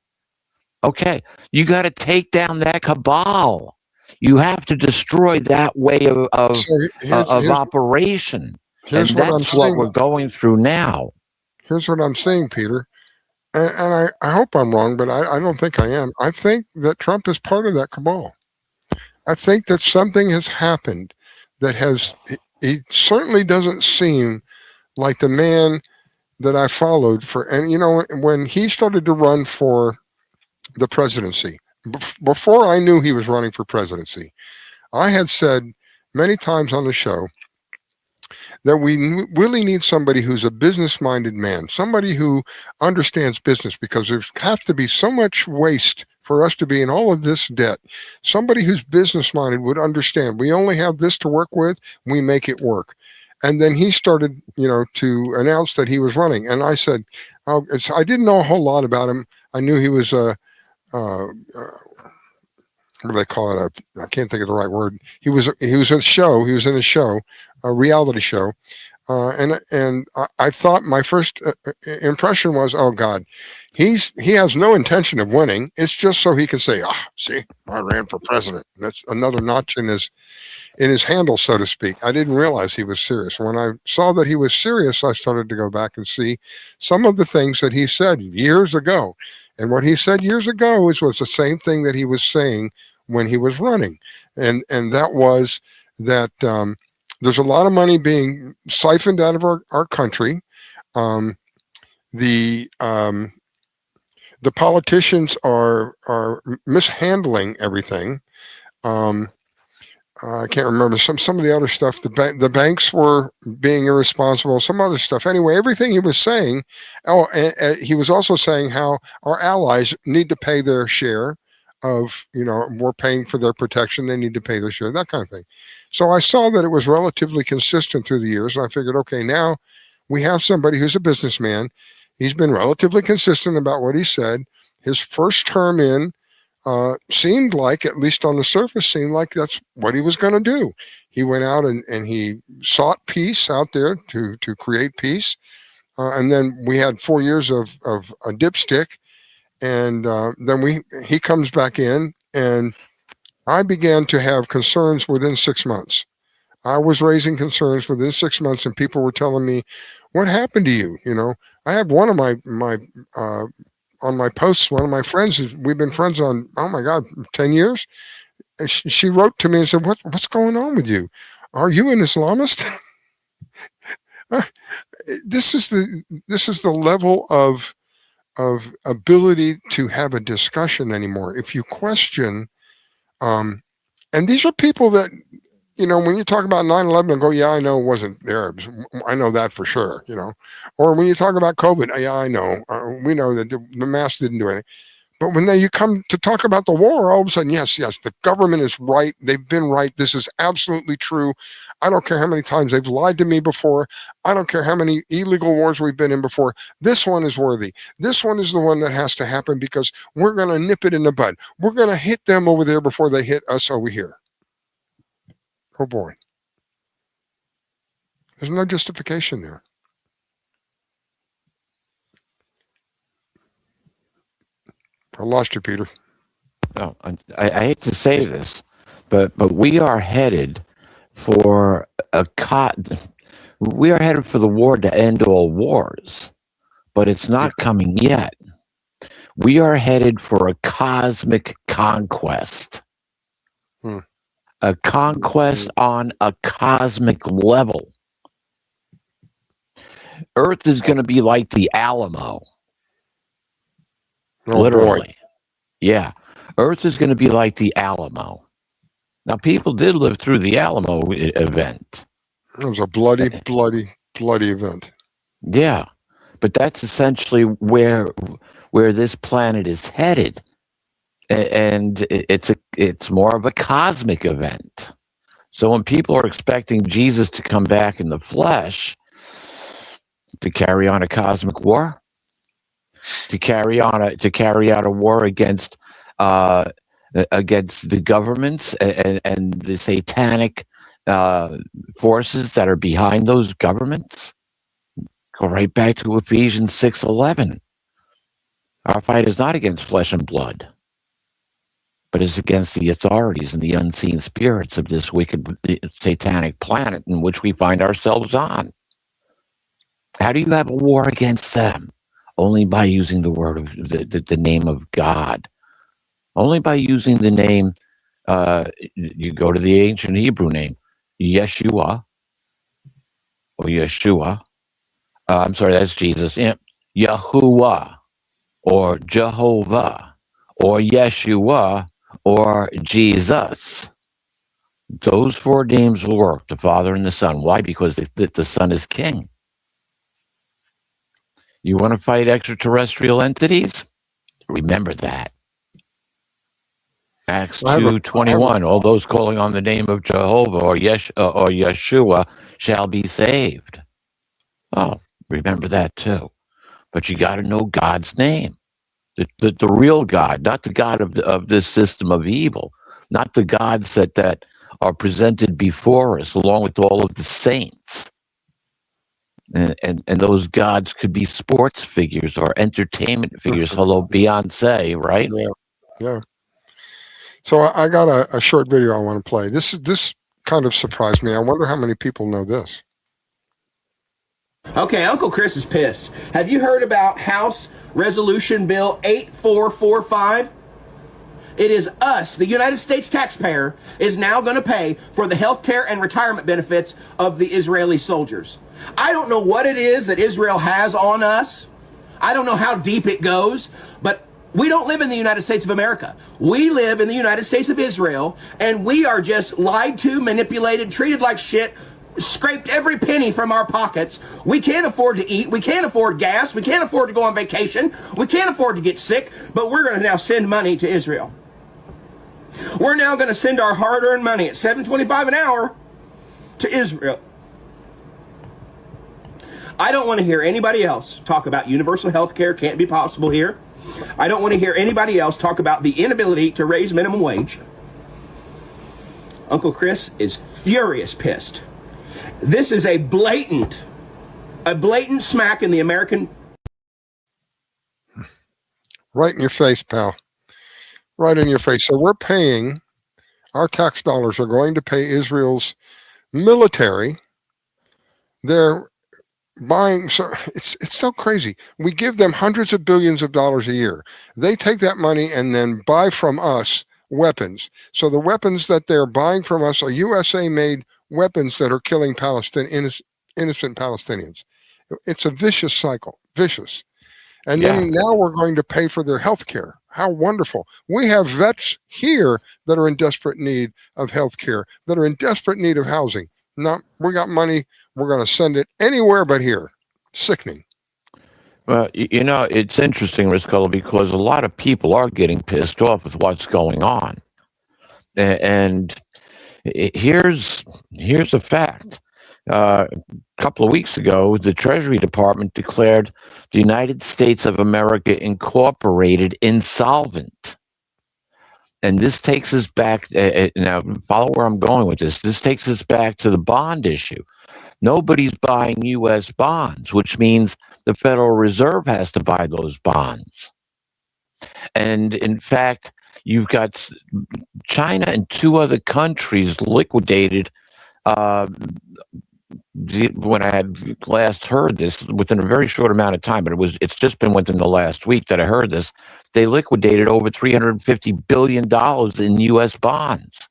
Okay, you got to take down that cabal. You have to destroy that way of operation. And that's what we're going through now. Here's what I'm saying, Peter. And I hope I'm wrong, but I don't think I am. I think that Trump is part of that cabal. I think that something has happened that he certainly doesn't seem like the man that I followed and when he started to run for the presidency, before I knew he was running for presidency, I had said many times on the show that we really need somebody who's a business-minded man, somebody who understands business, because there has to be so much waste for us to be in all of this debt. Somebody who's business-minded would understand. We only have this to work with. We make it work. And then he started, to announce that he was running. And I said, I didn't know a whole lot about him. I knew he was what do they call it? I can't think of the right word. He was in a show. He was in a show, a reality show. And I thought my first impression was, oh God, he has no intention of winning. It's just so he can say, see, I ran for president. That's another notch in his handle, so to speak. I didn't realize he was serious. When I saw that he was serious, I started to go back and see some of the things that he said years ago. And what he said years ago was the same thing that he was saying when he was running. And that was that there's a lot of money being siphoned out of our country. The politicians are mishandling everything. I can't remember some of the other stuff. The banks were being irresponsible. Some other stuff. Anyway, everything he was saying. He was also saying how our allies need to pay their share of. We're paying for their protection. They need to pay their share. That kind of thing. So I saw that it was relatively consistent through the years, and I figured, okay, now we have somebody who's a businessman. He's been relatively consistent about what he said. His first term in. Seemed like, at least on the surface, seemed like that's what he was going to do. He went out and he sought peace out there to create peace. And then we had 4 years of a dipstick. And then he comes back in, and I began to have concerns within 6 months. I was raising concerns within 6 months, and people were telling me, what happened to you? I have one of my on my posts, one of my friends, we've been friends on, 10 years. And she wrote to me and said, what's going on with you? Are you an Islamist? This is the level of ability to have a discussion anymore. If you question, and these are people that, when you talk about 9/11 and go, yeah, I know it wasn't the Arabs. I know that for sure, Or when you talk about COVID, yeah, I know. We know that the mask didn't do anything. But when you come to talk about the war, all of a sudden, yes, the government is right. They've been right. This is absolutely true. I don't care how many times they've lied to me before. I don't care how many illegal wars we've been in before. This one is worthy. This one is the one that has to happen because we're going to nip it in the bud. We're going to hit them over there before they hit us over here. Oh boy. There's no justification there. I lost you, Peter. Oh, I hate to say this, but we are headed for we are headed for the war to end all wars, but it's not coming yet. We are headed for a cosmic conquest. A conquest on a cosmic level. Earth is going to be like the Alamo. Literally. Boy. Yeah. Earth is going to be like the Alamo. Now, people did live through the Alamo event. It was a bloody, bloody, bloody event. Yeah. But that's essentially where this planet is headed. And it's more of a cosmic event. So when people are expecting Jesus to come back in the flesh to carry on a cosmic war, to carry out a war against the governments and the satanic forces that are behind those governments, go right back to Ephesians 6:11. Our fight is not against flesh and blood, but is against the authorities and the unseen spirits of this wicked satanic planet in which we find ourselves on. How do you have a war against them? Only by using the word of the name of God. Only by using the name, you go to the ancient Hebrew name, Yeshua, or Yeshua. I'm sorry, that's Jesus. Yahuwah, or Jehovah, or Yeshua, or Jesus. Those four names will work, the Father and the Son. Why? Because the Son is King. You want to fight extraterrestrial entities? Remember that. Acts 2:21. All those calling on the name of Jehovah or Yeshua shall be saved. Oh, remember that too. But you got to know God's name, the real God, not the God of this system of evil, not the gods that are presented before us, along with all of the saints. And those gods could be sports figures or entertainment figures. Hello, Beyonce, right? Yeah. So I got a short video I want to play. This kind of surprised me. I wonder how many people know this. Okay, Uncle Chris is pissed. Have you heard about House Resolution Bill 8445? It is us, the United States taxpayer, is now going to pay for the health care and retirement benefits of the Israeli soldiers. I don't know what it is that Israel has on us. I don't know how deep it goes, but we don't live in the United States of America. We live in the United States of Israel, and we are just lied to, manipulated, treated like shit, scraped every penny from our pockets. We can't afford to eat. We can't afford gas. We can't afford to go on vacation. We can't afford to get sick, but we're going to now send money to Israel. We're now going to send our hard-earned money at $7.25 an hour to Israel. I don't want to hear anybody else talk about universal health care can't be possible here. I don't want to hear anybody else talk about the inability to raise minimum wage. Uncle Chris is furious pissed. This is a blatant smack in the American. Right in your face, pal. Right in your face. So we're paying, our tax dollars are going to pay Israel's military. They're buying, so it's so crazy. We give them hundreds of billions of dollars a year. They take that money and then buy from us weapons. So the weapons that they're buying from us are USA-made weapons that are killing innocent Palestinians. It's a vicious cycle, vicious. And then now we're going to pay for their health care. How wonderful. We have vets here that are in desperate need of health care, that are in desperate need of housing. We got money. We're going to send it anywhere but here. Sickening. Well, it's interesting, Riscalla, because a lot of people are getting pissed off with what's going on. And here's a fact. A couple of weeks ago, the Treasury Department declared the United States of America Incorporated insolvent. And this takes us back, now follow where I'm going with this. This takes us back to the bond issue. Nobody's buying U.S. bonds, which means the Federal Reserve has to buy those bonds. And in fact, you've got China and two other countries liquidated when I had last heard this within a very short amount of time, but it's just been within the last week that I heard this. They liquidated over $350 billion in U.S. bonds.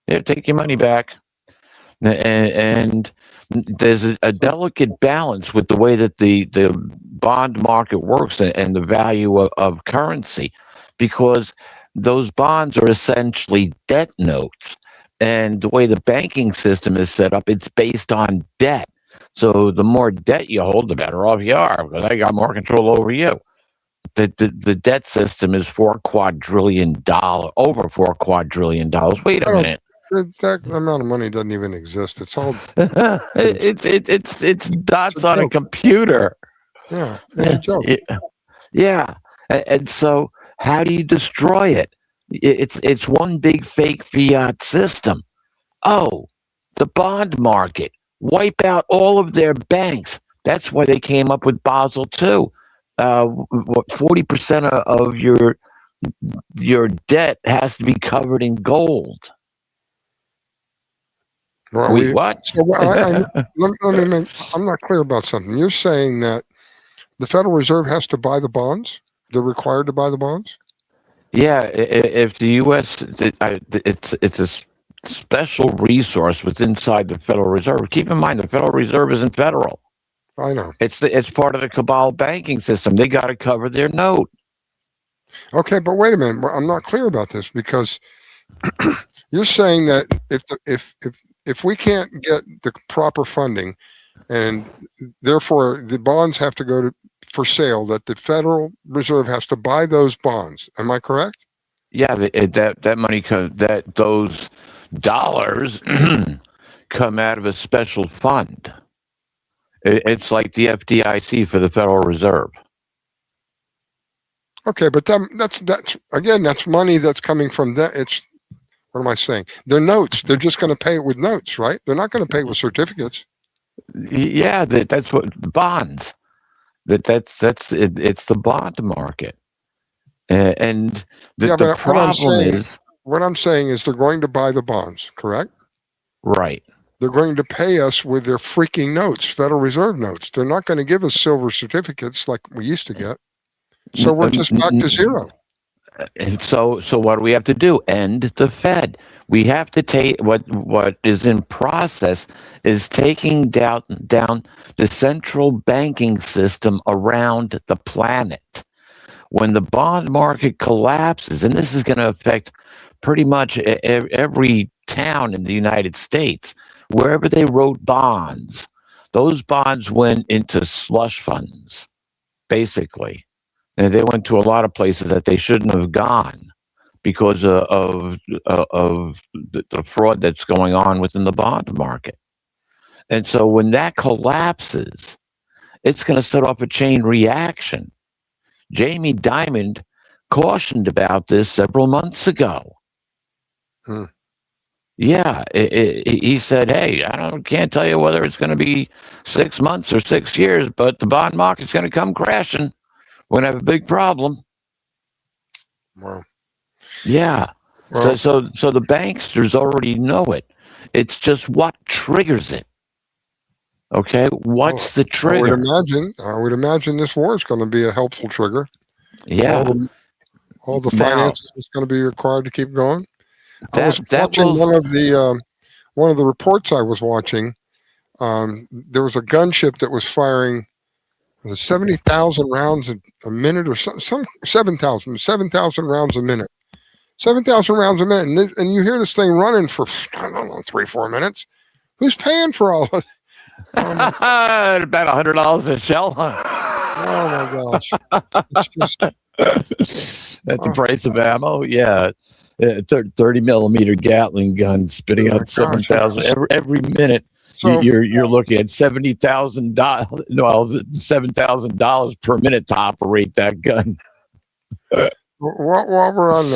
Yeah, take your money back. And there's a delicate balance with the way that the bond market works and the value of currency, because those bonds are essentially debt notes. And the way the banking system is set up, it's based on debt. So the more debt you hold, the better off you are, because I got more control over you. The debt system is $4 quadrillion, over $4 quadrillion. Wait a minute. That amount of money doesn't even exist. It's all it's dots on a computer. Yeah, it's a joke. Yeah, and so how do you destroy it? It's one big fake fiat system. Oh, the bond market, wipe out all of their banks. That's why they came up with Basel II. 40% of your debt has to be covered in gold. Well, Wait, what? So I'm not clear about something. You're saying that the Federal Reserve has to buy the bonds? They're required to buy the bonds? Yeah, if the U.S. it's a special resource inside the Federal Reserve. Keep in mind, the Federal Reserve isn't federal. I know. It's part of the cabal banking system. They got to cover their note. Okay, but wait a minute. I'm not clear about this, because you're saying that if we can't get the proper funding, and therefore the bonds have to go for sale, that the Federal Reserve has to buy those bonds. Am I correct? Yeah, that money those dollars come out of a special fund. It's like the FDIC for the Federal Reserve. Okay, but that's again, that's money that's coming from that. It's, what am I saying? They're notes. They're just going to pay it with notes, right? They're not going to pay it with certificates. Yeah, that's what bonds. It's the bond market. And the problem is, what I'm saying is they're going to buy the bonds, correct? Right. They're going to pay us with their freaking notes, Federal Reserve notes. They're not going to give us silver certificates like we used to get. So we're just back to zero. And so what do we have to do? End the Fed. We have to take what is in process is taking down the central banking system around the planet. When the bond market collapses, and this is going to affect pretty much every town in the United States, wherever they wrote bonds, those bonds went into slush funds, basically. And they went to a lot of places that they shouldn't have gone because of the fraud that's going on within the bond market. And so when that collapses, it's going to set off a chain reaction. Jamie Dimon cautioned about this several months ago. Yeah, he said, "Hey, can't tell you whether it's going to be 6 months or 6 years, but the bond market's going to come crashing. We're going to have a big problem." Wow. Yeah. Well, So the banksters already know it. It's just what triggers it. Okay, what's the trigger? I would imagine this war is going to be a helpful trigger. Yeah. All the finances is going to be required to keep going. I was that watching will- one of the reports I was watching. There was a gunship that was firing 70,000 rounds a minute, or some 7,000 rounds a minute. 7,000 rounds a minute, and you hear this thing running for, I don't know, 3-4 minutes. Who's paying for all of it? About $100 a shell. Oh my gosh! It's just, that's the price of ammo. Yeah, 30 millimeter Gatling gun spitting out 7,000 every minute. So, you're looking at $70,000. Well, $7,000 per minute to operate that gun. while we're on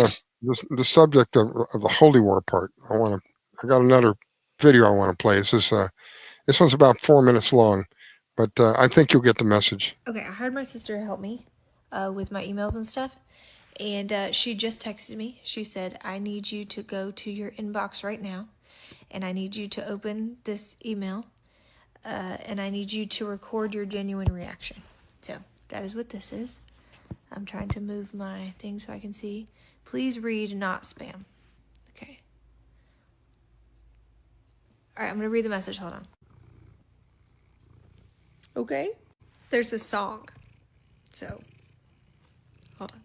the subject of the holy war part, I got another video I want to play. This one's about 4 minutes long, but I think you'll get the message. Okay, I had my sister help me with my emails and stuff, and she just texted me. She said, "I need you to go to your inbox right now, and I need you to open this email, and I need you to record your genuine reaction." So that is what this is. I'm trying to move my thing so I can see. Please read, not spam. Okay. All right, I'm going to read the message. Hold on. Okay. There's a song. So, hold on.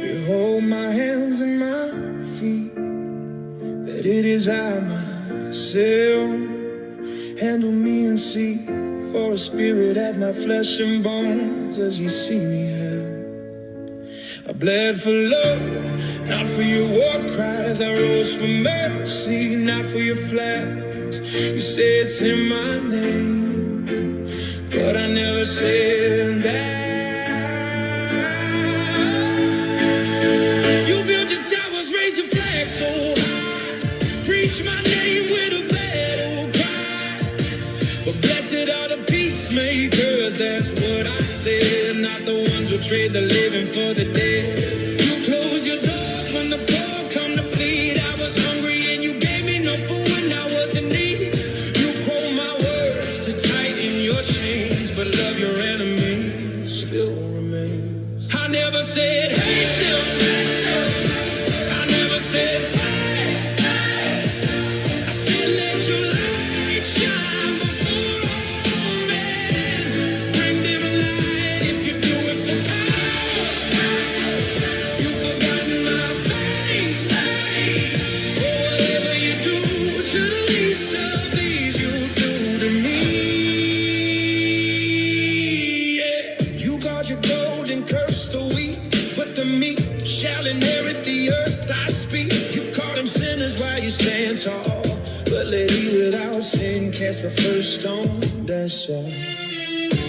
Behold my hands and my feet, that it is I myself. Handle me and see, for a spirit at my flesh and bones, as you see me have. I bled for love, not for your war cries. I rose for mercy, not for your flags. You say it's in my name, but I never said that. You build your towers, raise your flag so high, preach my name with a battle cry. But blessed are the peacemakers, that's what I said, not the ones who trade the living for the dead. You close your doors when the poor come to plead. I was hungry and you gave me no food when I was in need. You quote my words to tighten your chains, but love your enemies still remains. I never said hate them, I never said fight. I said let your light shine before all men. Bring them light if you do it for power. first stone, that's all.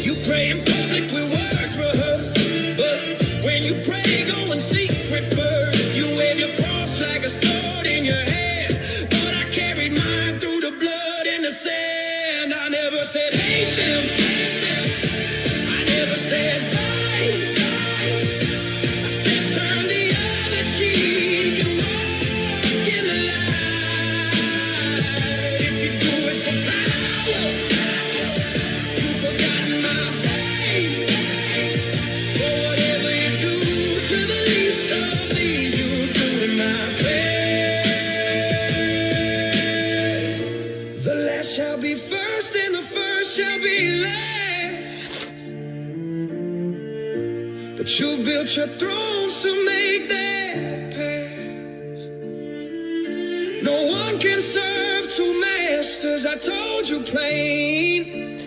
You pray in public with words rehearsed, but when you pray, go in secret first. You wave your cross like a sword in your hand, but I carried mine through the blood and the sand. I never said hate them, I never said fight. I said turn the other cheek and walk in the light. If you do it for power, you've forgotten my faith. For whatever you do to the least of these, you do in my place. The last shall be first and the first shall be last. But you built your thrones to make that pass. No one can serve two masters, I told you plain.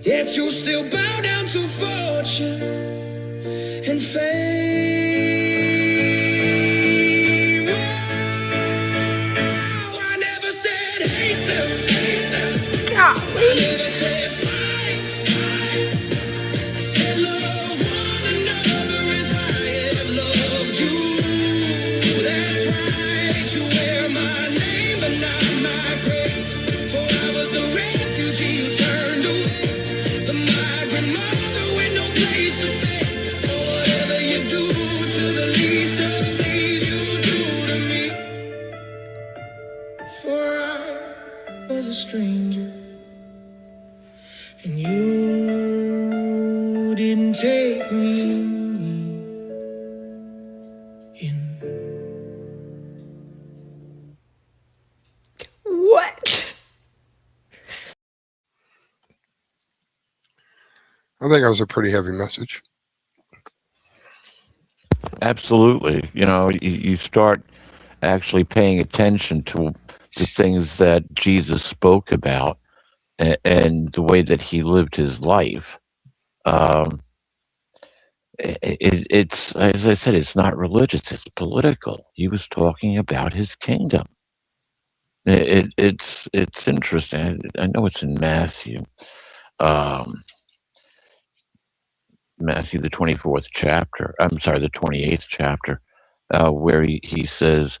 Yet you still bow down to fortune and fame. Oh, I never said hate them, hate them. I never said fight, fight. I said love one another as I have loved you. That's right, you wear my name but not my grace. For I was the refugee you turned away, the migrant mother with no place to stay. For whatever you do to the least of these, you do to me. For I was a stranger, and you didn't take me in. What? I think that was a pretty heavy message. Absolutely. You start actually paying attention to the things that Jesus spoke about and the way that he lived his life. It's, as I said, it's not religious, it's political. He was talking about his kingdom. It's interesting. I know it's in Matthew. Matthew, the 24th chapter. I'm sorry, the 28th chapter, where he says,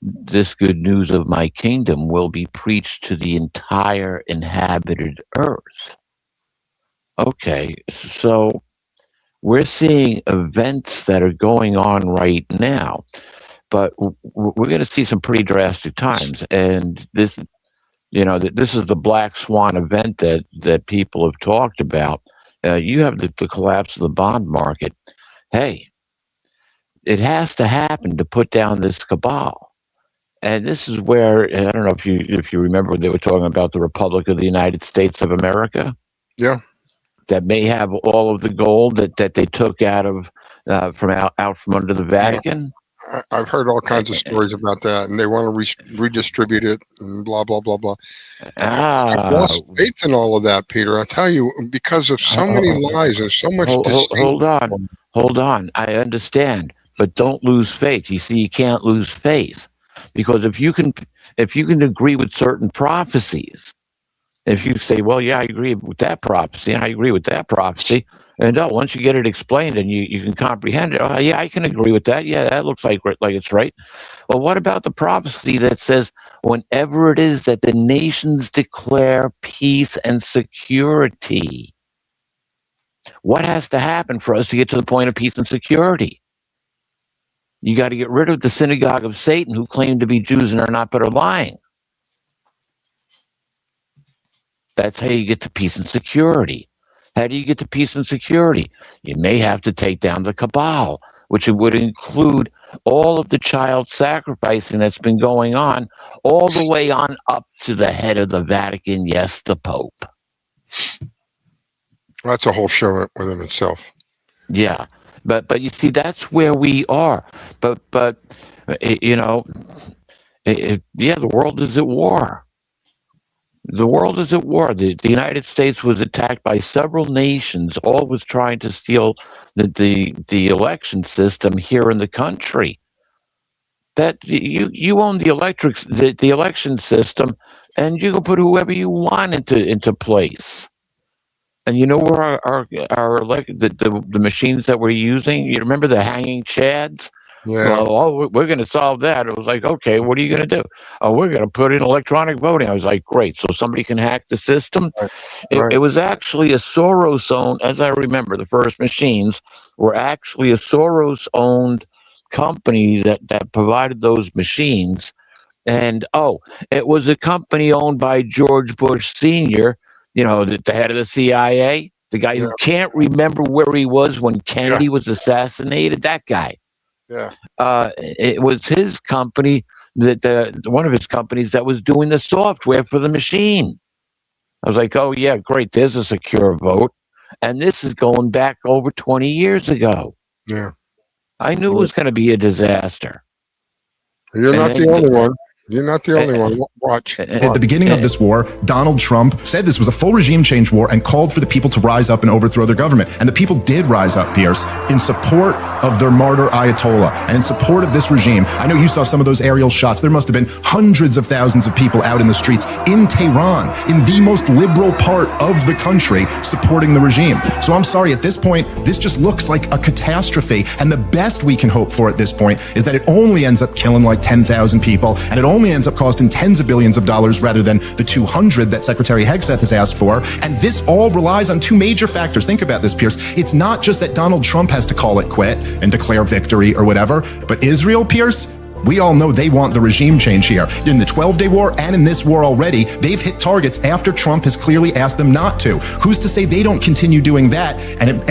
this good news of my kingdom will be preached to the entire inhabited earth. Okay, so we're seeing events that are going on right now, but we're going to see some pretty drastic times. And this is the black swan event that people have talked about. You have the collapse of the bond market. Hey, it has to happen to put down this cabal. And this is where, and I don't know if you remember, they were talking about the Republic of the United States of America. Yeah. That may have all of the gold that they took out of from under the Vatican. I've heard all kinds of stories about that, and they want to redistribute it and blah blah blah blah. I've lost faith in all of that, Peter. I tell you, because of so many lies and so much deceit. Hold on. I understand, but don't lose faith. You see, you can't lose faith, because if you can agree with certain prophecies, if you say, well, yeah, I agree with that prophecy, and I agree with that prophecy, and once you get it explained and you can comprehend it, oh, yeah, I can agree with that. Yeah, that looks like it's right. Well, what about the prophecy that says, whenever it is that the nations declare peace and security, what has to happen for us to get to the point of peace and security? You got to get rid of the synagogue of Satan, who claim to be Jews and are not but are lying. That's how you get to peace and security. How do you get to peace and security? You may have to take down the cabal, which would include all of the child sacrificing that's been going on, all the way on up to the head of the Vatican, yes, the Pope. Well, that's a whole show within itself. Yeah, but you see, that's where we are. But the world is at war. The world is at war. The United States was attacked by several nations, all with trying to steal the election system here in the country. That you own the election system, and you can put whoever you want into place. And you know where our like the machines that we're using? You remember the hanging chads? Yeah. Well, we're going to solve that. It was like, okay, what are you going to do? Oh, we're going to put in electronic voting. I was like, great. So somebody can hack the system. Right. It was actually a Soros-owned, as I remember, the first machines were actually a Soros-owned company that provided those machines. And, it was a company owned by George Bush Sr., the head of the CIA, the guy who can't remember where he was when Kennedy was assassinated, that guy. Yeah. It was his company one of his companies that was doing the software for the machine. I was like, oh yeah, great. There's a secure vote. And this is going back over 20 years ago. Yeah. I knew it was going to be a disaster. You're not the only one. You're not the only one. Watch. At the beginning of this war, Donald Trump said this was a full regime change war and called for the people to rise up and overthrow their government. And the people did rise up, Pierce, in support of their martyr Ayatollah and in support of this regime. I know you saw some of those aerial shots. There must have been hundreds of thousands of people out in the streets in Tehran, in the most liberal part of the country, supporting the regime. So I'm sorry, at this point, this just looks like a catastrophe. And the best we can hope for at this point is that it only ends up killing like 10,000 people, and it only ends up costing tens of billions of dollars rather than the 200 that Secretary Hegseth has asked for. And this all relies on two major factors. Think about this, Pierce. It's not just that Donald Trump has to call it quit and declare victory or whatever, but Israel, Pierce, we all know they want the regime change here. In the 12-day war and in this war already, they've hit targets after Trump has clearly asked them not to. Who's to say they don't continue doing that? And it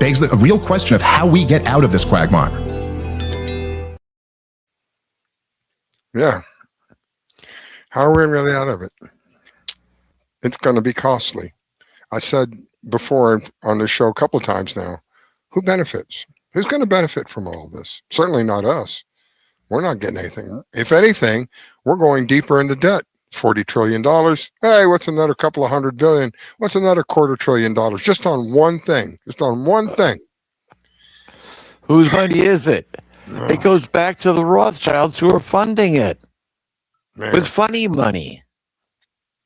begs a real question of how we get out of this quagmire. Yeah. How are we going to get out of it? It's going to be costly. I said before on this show a couple of times now, who benefits? Who's going to benefit from all this? Certainly not us. We're not getting anything. If anything, we're going deeper into debt. $40 trillion. Hey, what's another couple of $100 billion? What's another $250 billion? Just on one thing. Just on one thing. Whose money is it? It goes back to the Rothschilds who are funding it. With funny money.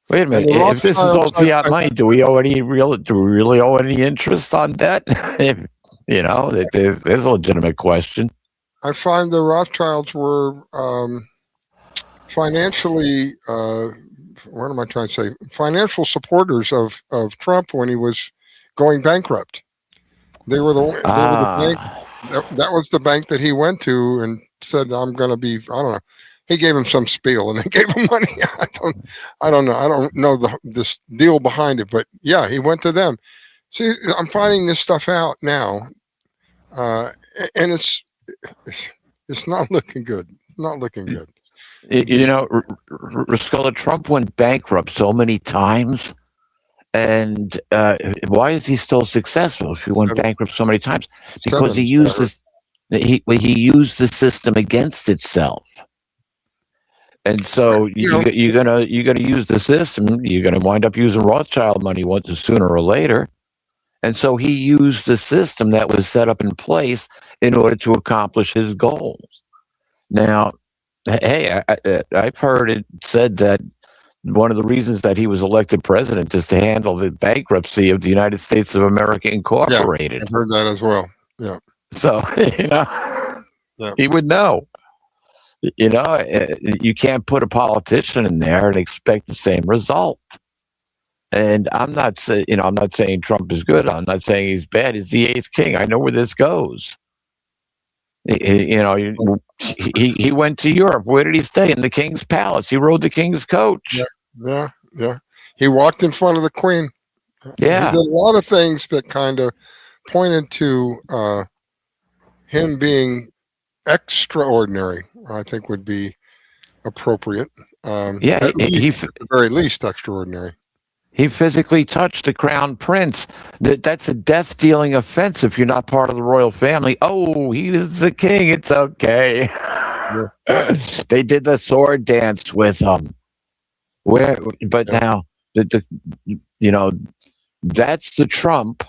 Wait a minute. If this is all fiat money, do we really owe any interest on debt? There's a legitimate question. I find the Rothschilds were financially, what am I trying to say? Financial supporters of Trump when he was going bankrupt. They were the bank. That was the bank that he went to and said, I'm going to be, I don't know. He gave him some spiel and they gave him money. I don't know. I don't know this deal behind it, but yeah, he went to them. See, I'm finding this stuff out now. And it's not looking good. Not looking good. Riscalla, Trump went bankrupt so many times. And why is he still successful if he went bankrupt so many times? Because he used the system against itself. And so you're gonna use the system. You're gonna wind up using Rothschild money sooner or later. And so he used the system that was set up in place in order to accomplish his goals. Now, hey, I've heard it said that one of the reasons that he was elected president is to handle the bankruptcy of the United States of America Incorporated. Yeah, I've heard that as well. Yeah. So, he would know. You can't put a politician in there and expect the same result. And I'm not saying Trump is good. I'm not saying he's bad. He's the eighth king. I know where this goes. He went to Europe. Where did he stay? In the king's palace. He rode the king's coach. Yeah. He walked in front of the queen. Yeah. He did a lot of things that kind of pointed to him being extraordinary, I think would be appropriate. At the very least, extraordinary. He physically touched the crown prince. That's a death-dealing offense if you're not part of the royal family. Oh, he is the king. It's okay. Yeah. They did the sword dance with him. Now, that's the Trump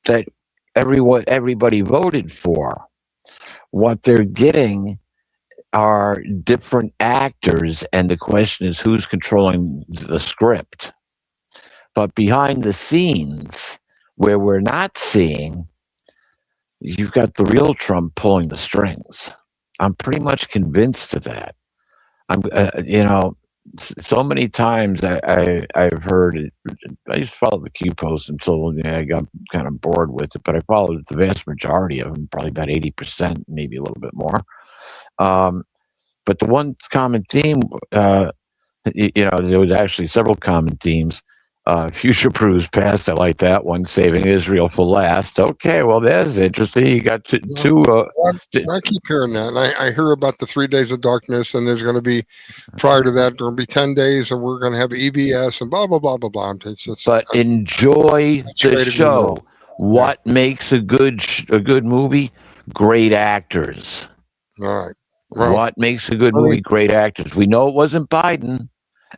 that everybody voted for. What they're getting are different actors, and the question is who's controlling the script. But behind the scenes, where we're not seeing, you've got the real Trump pulling the strings. I'm pretty much convinced of that. So many times I've heard it. I used to follow the Q post until I got kind of bored with it, but I followed the vast majority of them, probably about 80%, maybe a little bit more. But the one common theme, there was actually several common themes. Future proofs past. I like that one. Saving Israel for last. Okay, well, that's interesting. You got two. I keep hearing that. And I hear about the 3 days of darkness, and there's going to be, prior to that, there will be 10 days, and we're going to have EBS and blah, blah, blah, blah, blah. But enjoy the show. What makes a good movie? Great actors. All right. Well, what makes a good movie? Great actors. We know it wasn't Biden.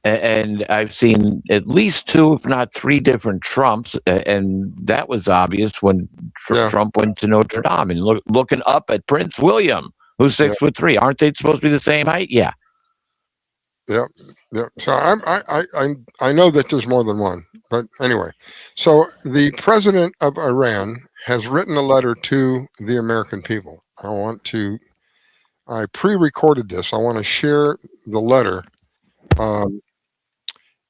And I've seen at least 2, if not 3 different Trumps, and that was obvious when Trump went to Notre Dame and looking up at Prince William, who's 6'3". Aren't they supposed to be the same height? Yeah. Yeah. So I know that there's more than one, but anyway. So the president of Iran has written a letter to the American people. I pre-recorded this. I want to share the letter.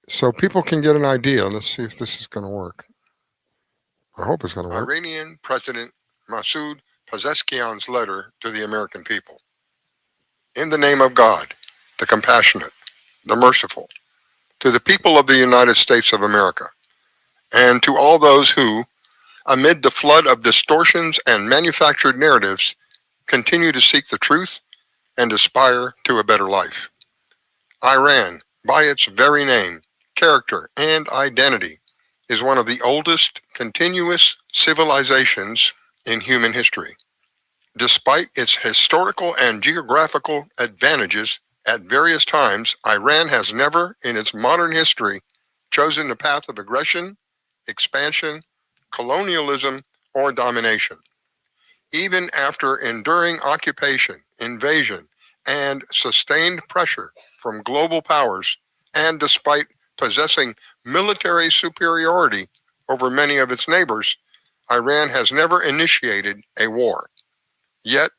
So people can get an idea. Let's see if this is going to work. I hope it's going to work. Iranian President Masoud Pezeshkian's letter to the American people. In the name of God, the compassionate, the merciful, to the people of the United States of America, and to all those who, amid the flood of distortions and manufactured narratives, continue to seek the truth and aspire to a better life. Iran, by its very name, character, and identity, is one of the oldest continuous civilizations in human history. Despite its historical and geographical advantages at various times, Iran has never in its modern history chosen the path of aggression, expansion, colonialism, or domination. Even after enduring occupation, invasion, and sustained pressure from global powers, and despite possessing military superiority over many of its neighbors, Iran has never initiated a war. Yet,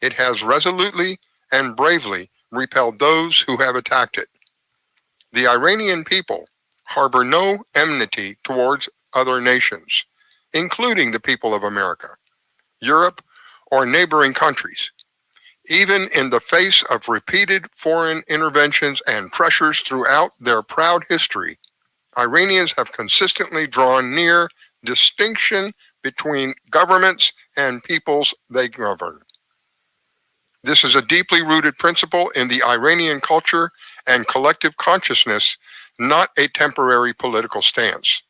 it has resolutely and bravely repelled those who have attacked it. The Iranian people harbor no enmity towards other nations, including the people of America, Europe, or neighboring countries. Even in the face of repeated foreign interventions and pressures throughout their proud history, Iranians have consistently drawn near distinction between governments and peoples they govern. This is a deeply rooted principle in the Iranian culture and collective consciousness, not a temporary political stance.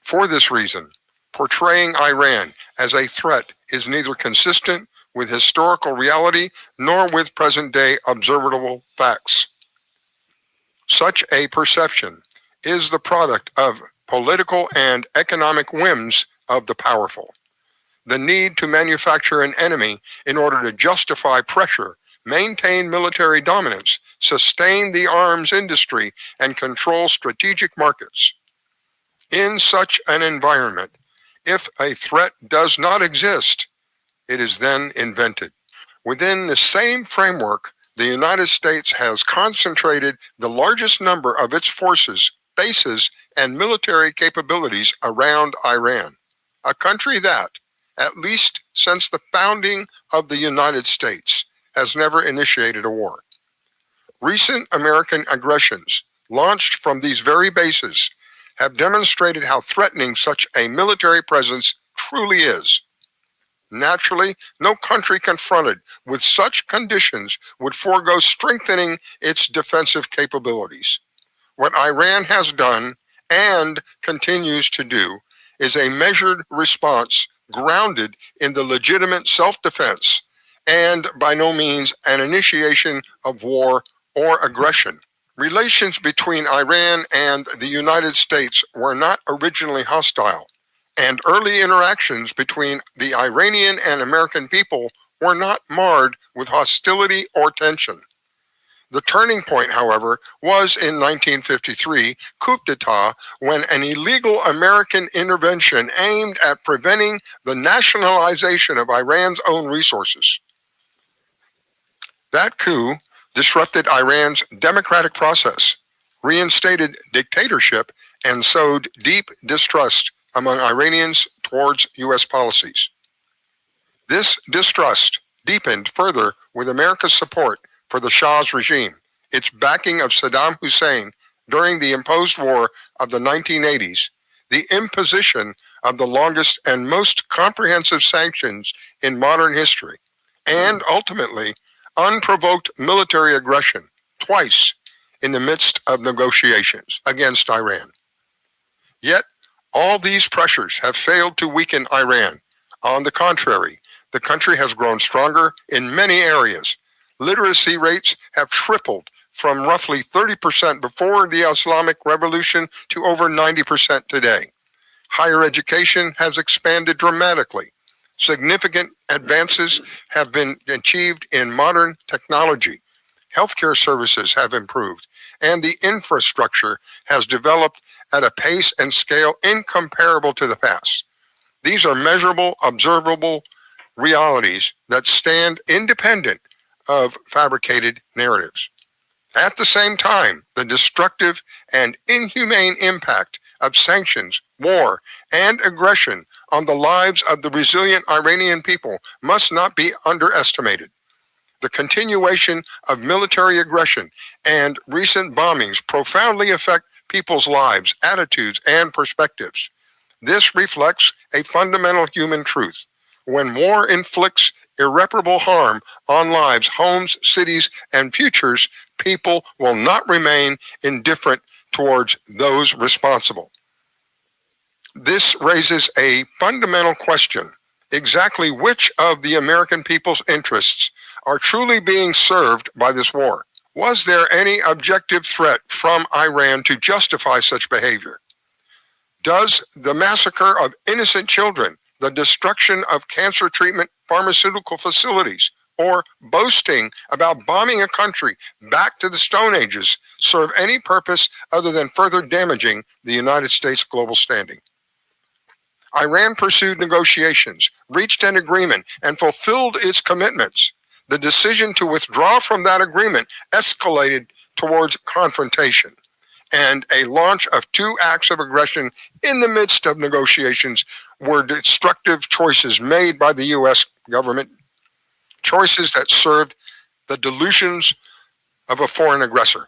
For this reason, portraying Iran as a threat is neither consistent with historical reality nor with present-day observable facts. Such a perception is the product of political and economic whims of the powerful. The need to manufacture an enemy in order to justify pressure, maintain military dominance, sustain the arms industry, and control strategic markets. In such an environment, if a threat does not exist, it is then invented. Within the same framework, the United States has concentrated the largest number of its forces, bases, and military capabilities around Iran, a country that, at least since the founding of the United States, has never initiated a war. Recent American aggressions, launched from these very bases, have demonstrated how threatening such a military presence truly is. Naturally, no country confronted with such conditions would forego strengthening its defensive capabilities. What Iran has done and continues to do is a measured response grounded in the legitimate self-defense and by no means an initiation of war or aggression. Relations between Iran and the United States were not originally hostile, and early interactions between the Iranian and American people were not marred with hostility or tension. The turning point, however, was in 1953 coup d'etat, when an illegal American intervention aimed at preventing the nationalization of Iran's own resources. That coup disrupted Iran's democratic process, reinstated dictatorship, and sowed deep distrust among Iranians towards U.S. policies. This distrust deepened further with America's support for the Shah's regime, its backing of Saddam Hussein during the imposed war of the 1980s, the imposition of the longest and most comprehensive sanctions in modern history, and ultimately unprovoked military aggression twice in the midst of negotiations against Iran. Yet, all these pressures have failed to weaken Iran. On the contrary, the country has grown stronger in many areas. Literacy rates have tripled from roughly 30% before the Islamic Revolution to over 90% today. Higher education has expanded dramatically. Significant advances have been achieved in modern technology. Healthcare services have improved, and the infrastructure has developed at a pace and scale incomparable to the past. These are measurable, observable realities that stand independent of fabricated narratives. At the same time, the destructive and inhumane impact of sanctions, war, and aggression on the lives of the resilient Iranian people must not be underestimated. The continuation of military aggression and recent bombings profoundly affect people's lives, attitudes, and perspectives. This reflects a fundamental human truth. When war inflicts irreparable harm on lives, homes, cities, and futures, people will not remain indifferent towards those responsible. This raises a fundamental question. Exactly which of the American people's interests are truly being served by this war? Was there any objective threat from Iran to justify such behavior? Does the massacre of innocent children, the destruction of cancer treatment pharmaceutical facilities, or boasting about bombing a country back to the Stone Ages serve any purpose other than further damaging the United States' global standing? Iran pursued negotiations, reached an agreement, and fulfilled its commitments. The decision to withdraw from that agreement escalated towards confrontation, and a launch of 2 acts of aggression in the midst of negotiations were destructive choices made by the U.S. government, choices that served the delusions of a foreign aggressor.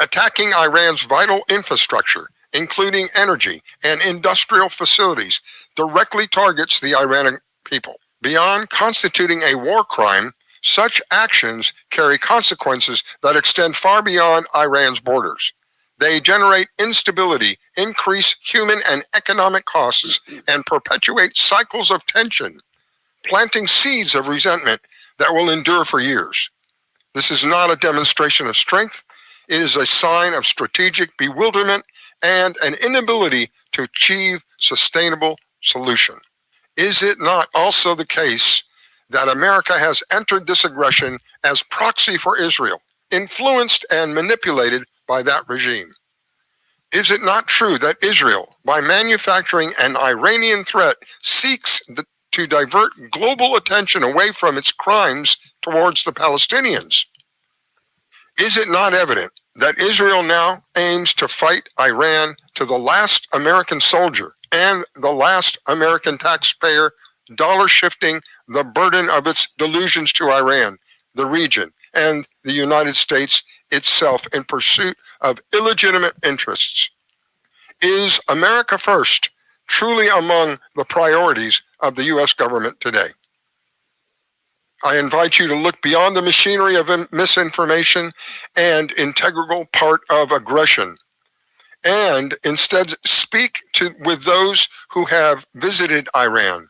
Attacking Iran's vital infrastructure, including energy and industrial facilities, directly targets the Iranian people. Beyond constituting a war crime, such actions carry consequences that extend far beyond Iran's borders. They generate instability, increase human and economic costs, and perpetuate cycles of tension, planting seeds of resentment that will endure for years. This is not a demonstration of strength. It is a sign of strategic bewilderment and an inability to achieve sustainable solution. Is it not also the case that America has entered this aggression as proxy for Israel, influenced and manipulated by that regime? Is it not true that Israel, by manufacturing an Iranian threat, seeks to divert global attention away from its crimes towards the Palestinians? Is it not evident that Israel now aims to fight Iran to the last American soldier and the last American taxpayer, dollar shifting the burden of its delusions to Iran, the region, and the United States itself in pursuit of illegitimate interests? Is America First truly among the priorities of the U.S. government today? I invite you to look beyond the machinery of misinformation and integral part of aggression, and instead speak with those who have visited Iran.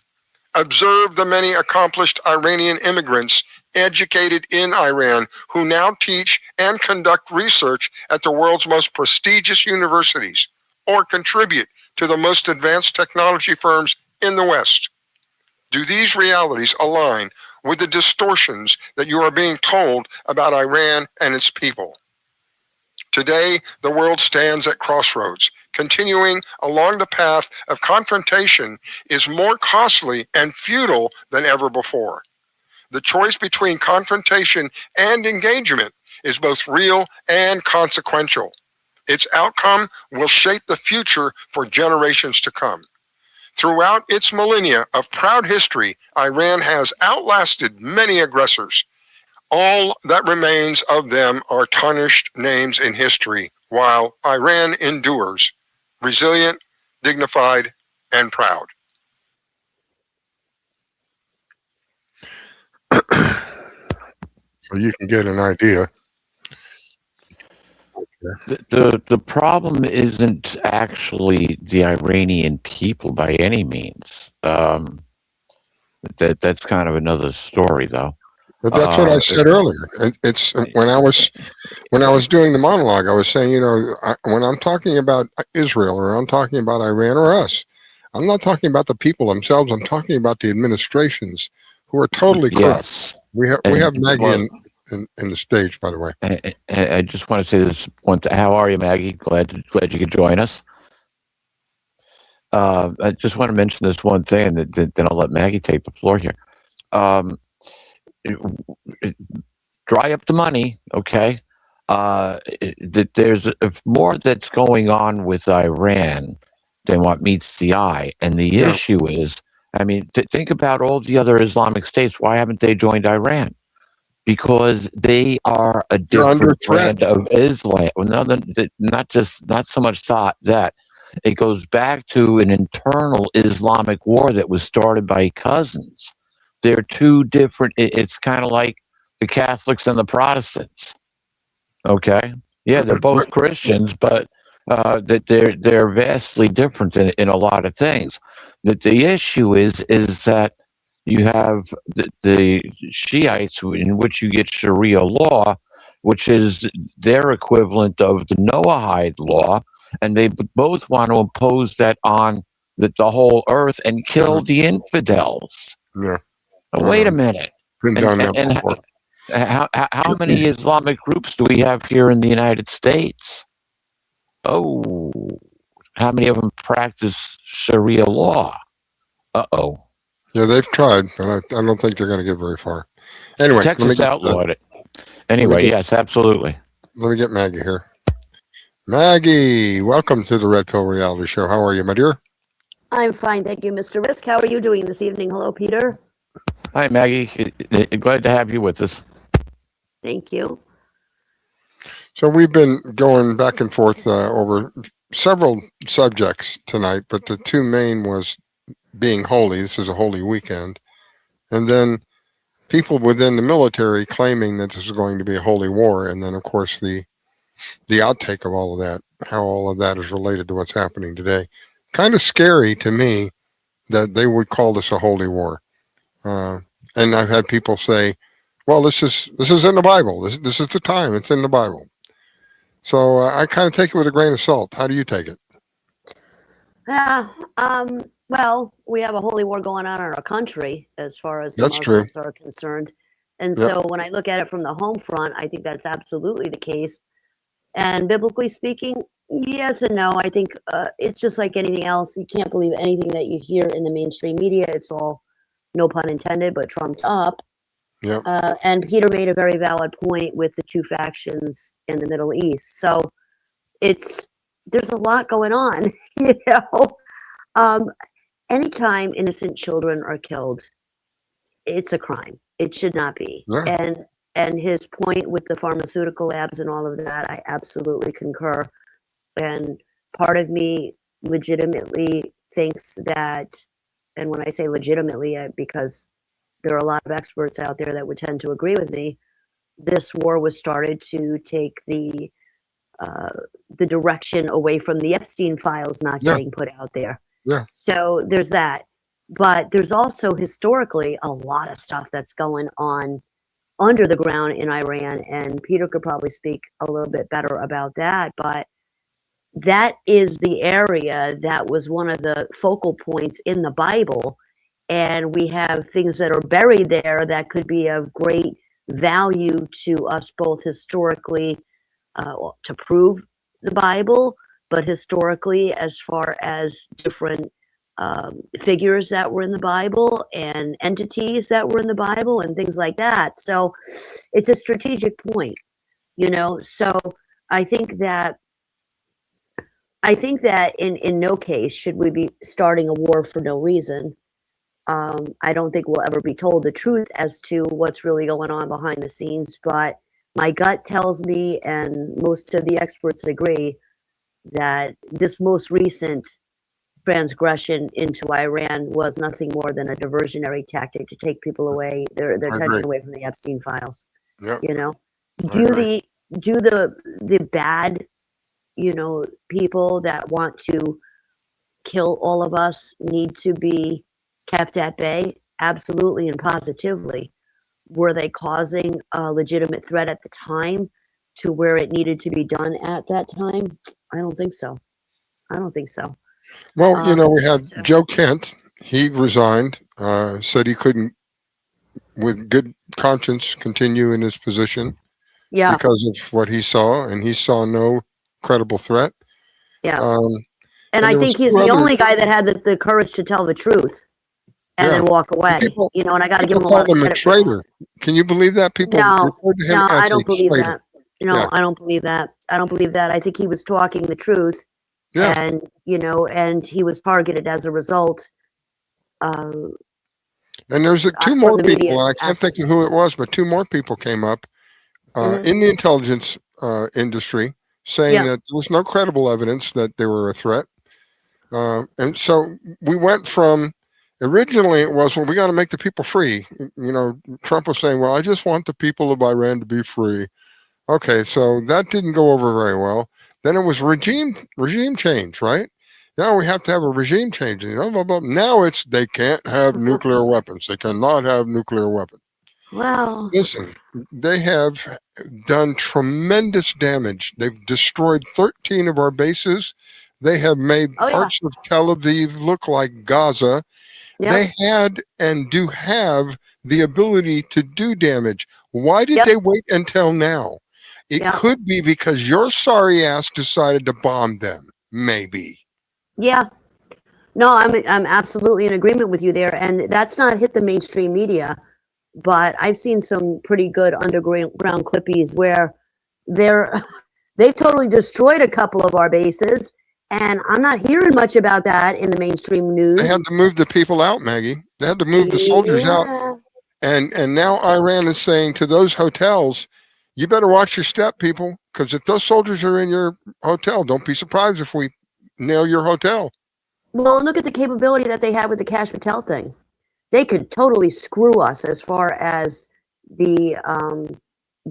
Observe the many accomplished Iranian immigrants educated in Iran who now teach and conduct research at the world's most prestigious universities or contribute to the most advanced technology firms in the West. Do these realities align with the distortions that you are being told about Iran and its people? Today, the world stands at crossroads. Continuing along the path of confrontation is more costly and futile than ever before. The choice between confrontation and engagement is both real and consequential. Its outcome will shape the future for generations to come. Throughout its millennia of proud history, Iran has outlasted many aggressors. All that remains of them are tarnished names in history, while Iran endures, resilient, dignified, and proud. So you can get an idea. The problem isn't actually the Iranian people by any means. That's kind of another story, though. But that's what I said earlier. It's when I was doing the monologue, I was saying, when I'm talking about Israel or I'm talking about Iran or us, I'm not talking about the people themselves. I'm talking about the administrations who are totally corrupt. Yes. We have Maggie in the stage, by the way. I just want to say this one. How are you, Maggie? Glad you could join us. I just want to mention this one thing, and then I'll let Maggie take the floor here. Dry up the money, okay? There's more that's going on with Iran than what meets the eye, and the issue is, I mean, think about all the other Islamic states. Why haven't they joined Iran? Because they are a different brand of Islam. Well, not so much thought that it goes back to an internal Islamic war that was started by cousins. They're two different. It's kind of like the Catholics and the Protestants. Okay, yeah, they're both Christians, but that they're vastly different in a lot of things. That the issue is that you have the Shiites, in which you get Sharia law, which is their equivalent of the Noahide law, and they both want to impose that on the whole earth and kill the infidels. Yeah. Wait a minute. How many Islamic groups do we have here in the United States? Oh, how many of them practice Sharia law? Uh-oh. Yeah, they've tried, but I don't think they're going to get very far. Anyway, Texas outlawed it. Anyway, yes, absolutely. Let me get Maggie here. Maggie, welcome to the Red Pill Reality Show. How are you, my dear? I'm fine, thank you, Mr. Risk. How are you doing this evening? Hello, Peter. Hi, Maggie. Glad to have you with us. Thank you. So we've been going back and forth over several subjects tonight, but the two main was being holy. This is a holy weekend. And then people within the military claiming that this is going to be a holy war. And then, of course, the outtake of all of that, how all of that is related to what's happening today. Kind of scary to me that they would call this a holy war. And I've had people say, well, this is in the Bible. This is the time. It's in the Bible. So I kind of take it with a grain of salt. How do you take it? Well, we have a holy war going on in our country as far as the That's Muslims true. are concerned. And so when I look at it from the home front, I think that's absolutely the case. And biblically speaking, yes and no. I think it's just like anything else. You can't believe anything that you hear in the mainstream media. It's all, no pun intended, but trumped up. Yeah. And Peter made a very valid point with the two factions in the Middle East. So there's a lot going on, you know. Anytime innocent children are killed, it's a crime. It should not be. Yeah. And his point with the pharmaceutical labs and all of that, I absolutely concur. And part of me legitimately thinks that, and when I say legitimately, because there are a lot of experts out there that would tend to agree with me, this war was started to take the direction away from the Epstein files not getting put out there. Yeah. So there's that. But there's also historically a lot of stuff that's going on under the ground in Iran, and Peter could probably speak a little bit better about that. But that is the area that was one of the focal points in the Bible and we have things that are buried there that could be of great value to us both historically, to prove the Bible, but historically as far as different figures that were in the Bible and entities that were in the Bible and things like that. So it's a strategic point, you know. So I think that in no case should we be starting a war for no reason. I don't think we'll ever be told the truth as to what's really going on behind the scenes, but my gut tells me, and most of the experts agree, that this most recent transgression into Iran was nothing more than a diversionary tactic to take people away, their attention away from the Epstein files. Yep. You know, do the bad, you know, people that want to kill all of us need to be kept at bay? Absolutely and positively. Were they causing a legitimate threat at the time to where it needed to be done at that time? I don't think so. I don't think so. Well, you know, we had Joe Kent. He resigned, said he couldn't, with good conscience, continue in his position because of what he saw, and he saw no credible threat. Yeah. And I think he's the only guy that had the courage to tell the truth and then walk away. People, you know, and I got to give him a lot called of him a credit for that. traitor. Can you believe that? People referred to him as I don't believe traitor. that. No, I don't believe that. I don't believe that. I think he was talking the truth. Yeah. And, you know, and he was targeted as a result. And there's two more people, and I can't think of who it was, but two more people came up in the intelligence industry saying that there was no credible evidence that they were a threat. And so we went from, originally it was, well, we got to make the people free. You know, Trump was saying, well, I just want the people of Iran to be free. Okay, so that didn't go over very well. Then it was regime change, right? Now we have to have a regime change. You know, blah, blah. Now it's they can't have nuclear weapons. They cannot have nuclear weapons. Wow. Listen, they have done tremendous damage. They've destroyed 13 of our bases. They have made parts of Tel Aviv look like Gaza. They had and do have the ability to do damage. Why did they wait until now? It could be because your sorry ass decided to bomb them. Maybe. Yeah. No, I'm absolutely in agreement with you there. And that's not hit the mainstream media, but I've seen some pretty good underground clippies where they've totally destroyed a couple of our bases. And I'm not hearing much about that in the mainstream news. They had to move the people out, Maggie. They had to move the soldiers out. And now Iran is saying to those hotels, you better watch your step, people, because if those soldiers are in your hotel, don't be surprised if we nail your hotel. Well, look at the capability that they had with the Cash Patel thing. They could totally screw us as far as the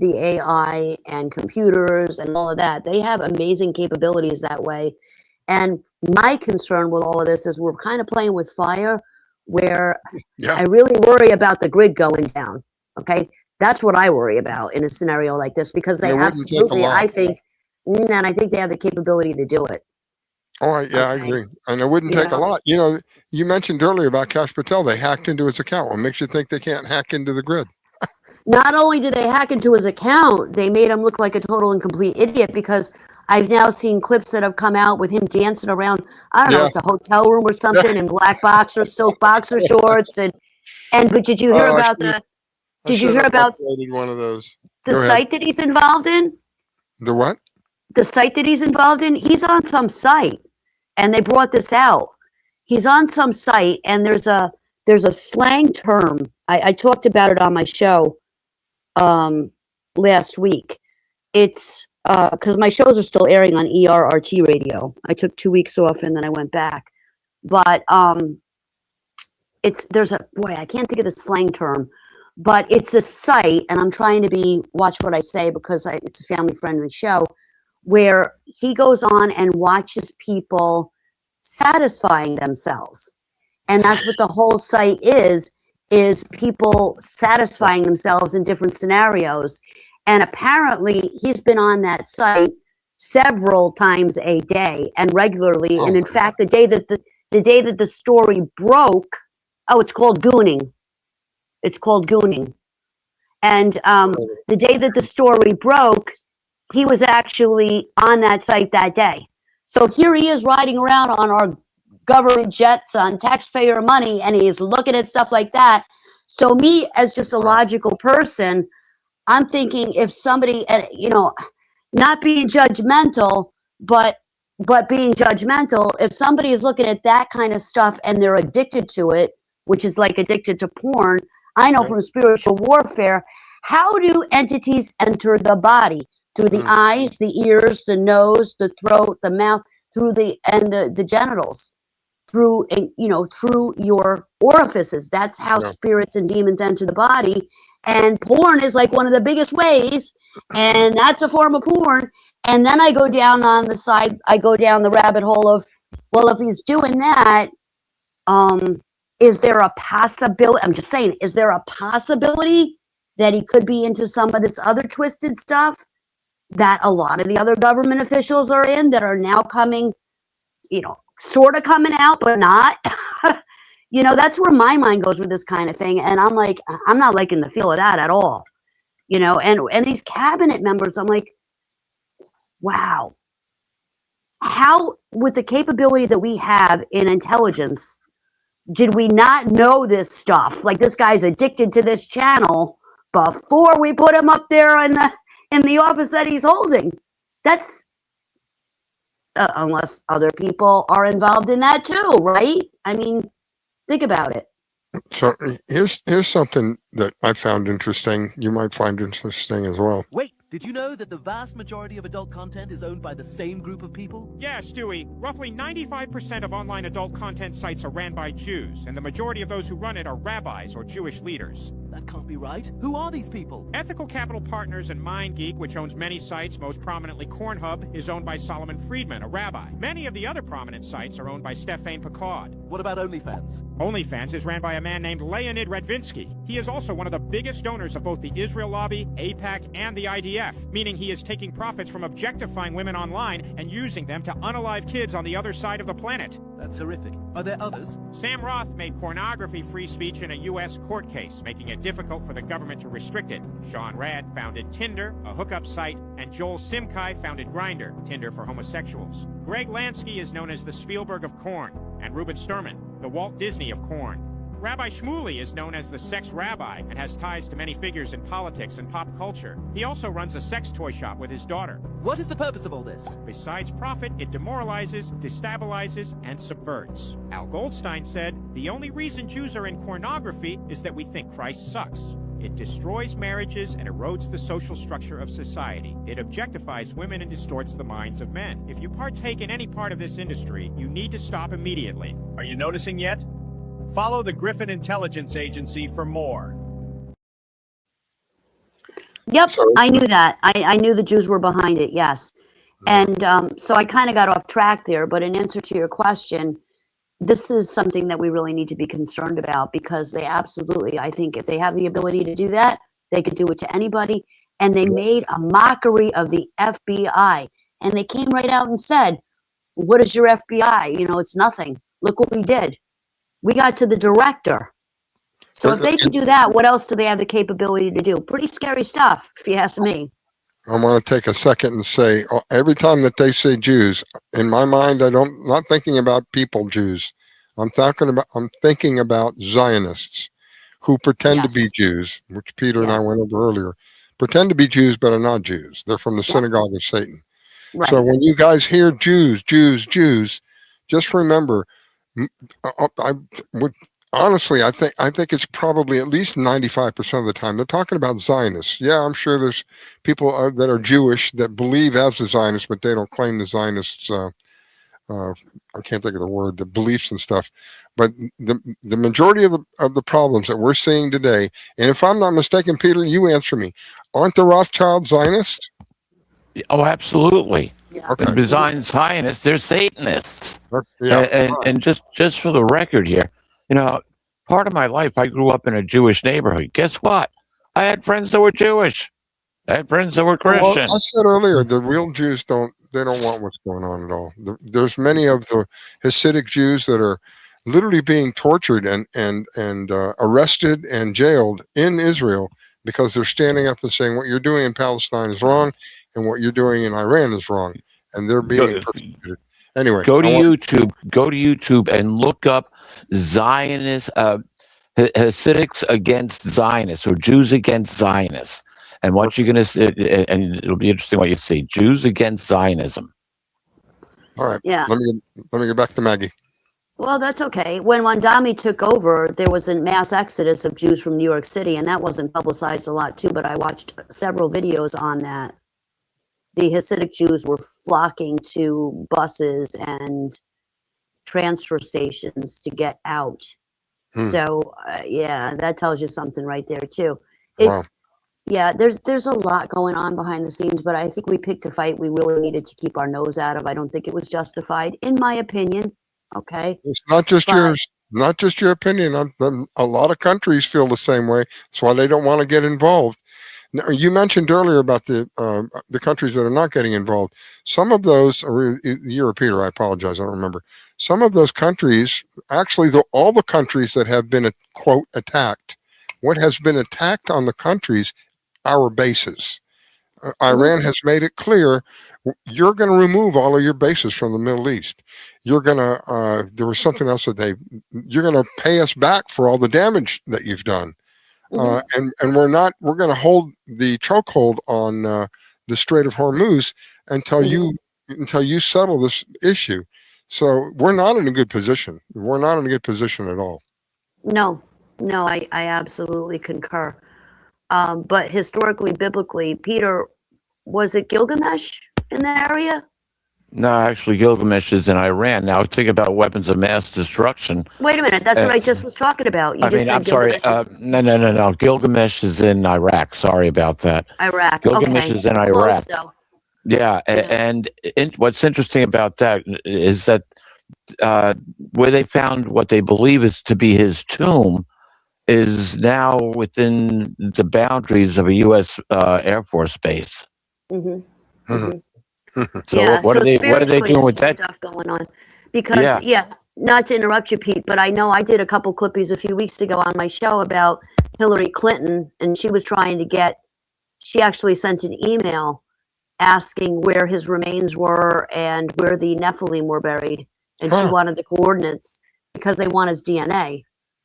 AI and computers and all of that. They have amazing capabilities that way. And my concern with all of this is we're kind of playing with fire where I really worry about the grid going down. Okay. That's what I worry about in a scenario like this, because they absolutely, I think they have the capability to do it. All right. Yeah, I agree. And it wouldn't take a lot. You know, you mentioned earlier about Cash Patel. They hacked into his account. What makes you think they can't hack into the grid? Not only did they hack into his account, they made him look like a total and complete idiot, because I've now seen clips that have come out with him dancing around, I don't know, it's a hotel room or something in black silk boxer shorts. But did you hear about did you hear about one of those? The site that he's involved in? The what? The site that he's involved in? He's on some site, and they brought this out. He's on some site, and there's a slang term. I talked about it on my show last week. It's because my shows are still airing on ERRT radio. I took 2 weeks off and then I went back. But I can't think of the slang term, but it's a site, and I'm trying to watch what I say because it's a family friendly show, where he goes on and watches people satisfying themselves. And that's what the whole site is people satisfying themselves in different scenarios. And apparently he's been on that site several times a day and regularly. And in fact, the day that the story broke, Oh, it's called gooning. It's called gooning. And the day that the story broke, he was actually on that site that day. So here he is riding around on our government jets on taxpayer money, and he's looking at stuff like that. So me, as just a logical person, I'm thinking if somebody, not being judgmental, but being judgmental, if somebody is looking at that kind of stuff and they're addicted to it, which is like addicted to porn, I know from spiritual warfare, how do entities enter the body? Through the eyes, the ears, the nose, the throat, the mouth, through the genitals, through your orifices. That's how spirits and demons enter the body. And porn is like one of the biggest ways, and that's a form of porn. And then I go down on the side, I go down the rabbit hole of, well, if he's doing that, is there a possibility? I'm just saying, is there a possibility that he could be into some of this other twisted stuff that a lot of the other government officials are in, that are now coming, sort of coming out, but not? That's where my mind goes with this kind of thing. And I'm like, I'm not liking the feel of that at all. And these cabinet members, I'm like, wow, how, with the capability that we have in intelligence, did we not know this stuff? Like, this guy's addicted to this channel before we put him up there in the office that he's holding. That's unless other people are involved in that too, right? I mean, think about it. So here's something that I found interesting. You might find interesting as well. Wait, did you know that the vast majority of adult content is owned by the same group of people? Yeah, Stewie. Roughly 95% of online adult content sites are ran by Jews, and the majority of those who run it are rabbis or Jewish leaders. That can't be right. Who are these people? Ethical Capital Partners and MindGeek, which owns many sites, most prominently Cornhub, is owned by Solomon Friedman, a rabbi. Many of the other prominent sites are owned by Stefan Picard. What about OnlyFans? OnlyFans is ran by a man named Leonid Radvinsky. He is also one of the biggest donors of both the Israel Lobby, AIPAC, and the IDF, meaning he is taking profits from objectifying women online and using them to unalive kids on the other side of the planet. That's horrific. Are there others? Sam Roth made pornography free speech in a U.S. court case, making it difficult for the government to restrict it. Sean Rad founded Tinder, a hookup site, and Joel Simkai founded Grindr, Tinder for homosexuals. Greg Lansky is known as the Spielberg of corn, and Ruben Sturman, the Walt Disney of corn. Rabbi Shmuley is known as the sex rabbi and has ties to many figures in politics and pop culture. He also runs a sex toy shop with his daughter. What is the purpose of all this? Besides profit, it demoralizes, destabilizes, and subverts. Al Goldstein said, "The only reason Jews are in pornography is that we think Christ sucks. It destroys marriages and erodes the social structure of society. It objectifies women and distorts the minds of men. If you partake in any part of this industry, you need to stop immediately." Are you noticing yet? Follow the Griffin Intelligence Agency for more. Yep, I knew that. I knew the Jews were behind it, yes. And so I kind of got off track there, but in answer to your question, this is something that we really need to be concerned about, because they absolutely, I think if they have the ability to do that, they could do it to anybody. And they made a mockery of the FBI. And they came right out and said, what is your FBI? It's nothing. Look what we did. We got to the director. So if they can do that, what else do they have the capability to do? Pretty scary stuff, if you ask me. I want to take a second and say, every time that they say Jews, in my mind, not thinking about people Jews. I'm thinking about Zionists who pretend to be Jews, which Peter and I went over earlier. Pretend to be Jews, but are not Jews. They're from the synagogue of Satan. Right. So when you guys hear Jews, Jews, Jews, just remember, honestly, I think it's probably at least 95% of the time they're talking about Zionists. Yeah, I'm sure there's people that are Jewish that believe as the Zionists, but they don't claim the Zionists. I can't think of the word, the beliefs and stuff. But the majority of the problems that we're seeing today, and if I'm not mistaken, Peter, you answer me, aren't the Rothschild Zionists? Oh, absolutely. Yeah. Okay. The Zionists, they're Satanists. Yeah. And just for the record here, part of my life, I grew up in a Jewish neighborhood. Guess what? I had friends that were Jewish. I had friends that were Christian. Well, I said earlier, the real Jews don't want what's going on at all. There's many of the Hasidic Jews that are literally being tortured and arrested and jailed in Israel because they're standing up and saying what you're doing in Palestine is wrong and what you're doing in Iran is wrong, and they're being persecuted. Anyway, Go to YouTube and look up Zionist Hasidics against Zionists or Jews against Zionists, and what you're going to see, and it'll be interesting what you see: Jews against Zionism. All right. Yeah. Let me get back to Maggie. Well, that's okay. When Wandami took over, there was a mass exodus of Jews from New York City, and that wasn't publicized a lot too, but I watched several videos on that. The Hasidic Jews were flocking to buses and transfer stations to get out. So, yeah, that tells you something right there too. It's yeah, there's a lot going on behind the scenes, but I think we picked a fight we really needed to keep our nose out of. I don't think it was justified, in my opinion. Okay. It's not just yours, not just your opinion. A lot of countries feel the same way. That's why they don't want to get involved. Now, you mentioned earlier about the countries that are not getting involved. Some of those, or you're a Peter, I apologize, I don't remember. Some of those countries, actually, all the countries that have been, quote, attacked, what has been attacked on the countries, our bases. Iran has made it clear you're going to remove all of your bases from the Middle East. You're going to, there was something else that you're going to pay us back for all the damage that you've done. And we're going to hold the chokehold on the Strait of Hormuz until you settle this issue. So we're not in a good position. We're not in a good position at all. No, I absolutely concur. But historically, biblically, Peter, was it Gilgamesh in that area? No, actually, Gilgamesh is in Iran. Now, think about weapons of mass destruction. Wait a minute, that's what I just was talking about. I'm sorry. No. Gilgamesh is in Iraq. Sorry about that. Iraq. Gilgamesh is in Iraq. Yeah, and what's interesting about that is that where they found what they believe is to be his tomb is now within the boundaries of a U.S. Air Force base. So yeah, what are they doing with that stuff going on? Because not to interrupt you, Pete, but I know I did a couple clippies a few weeks ago on my show about Hillary Clinton, and she was trying to get. She actually sent an email asking where his remains were and where the Nephilim were buried, and she wanted the coordinates because they want his DNA.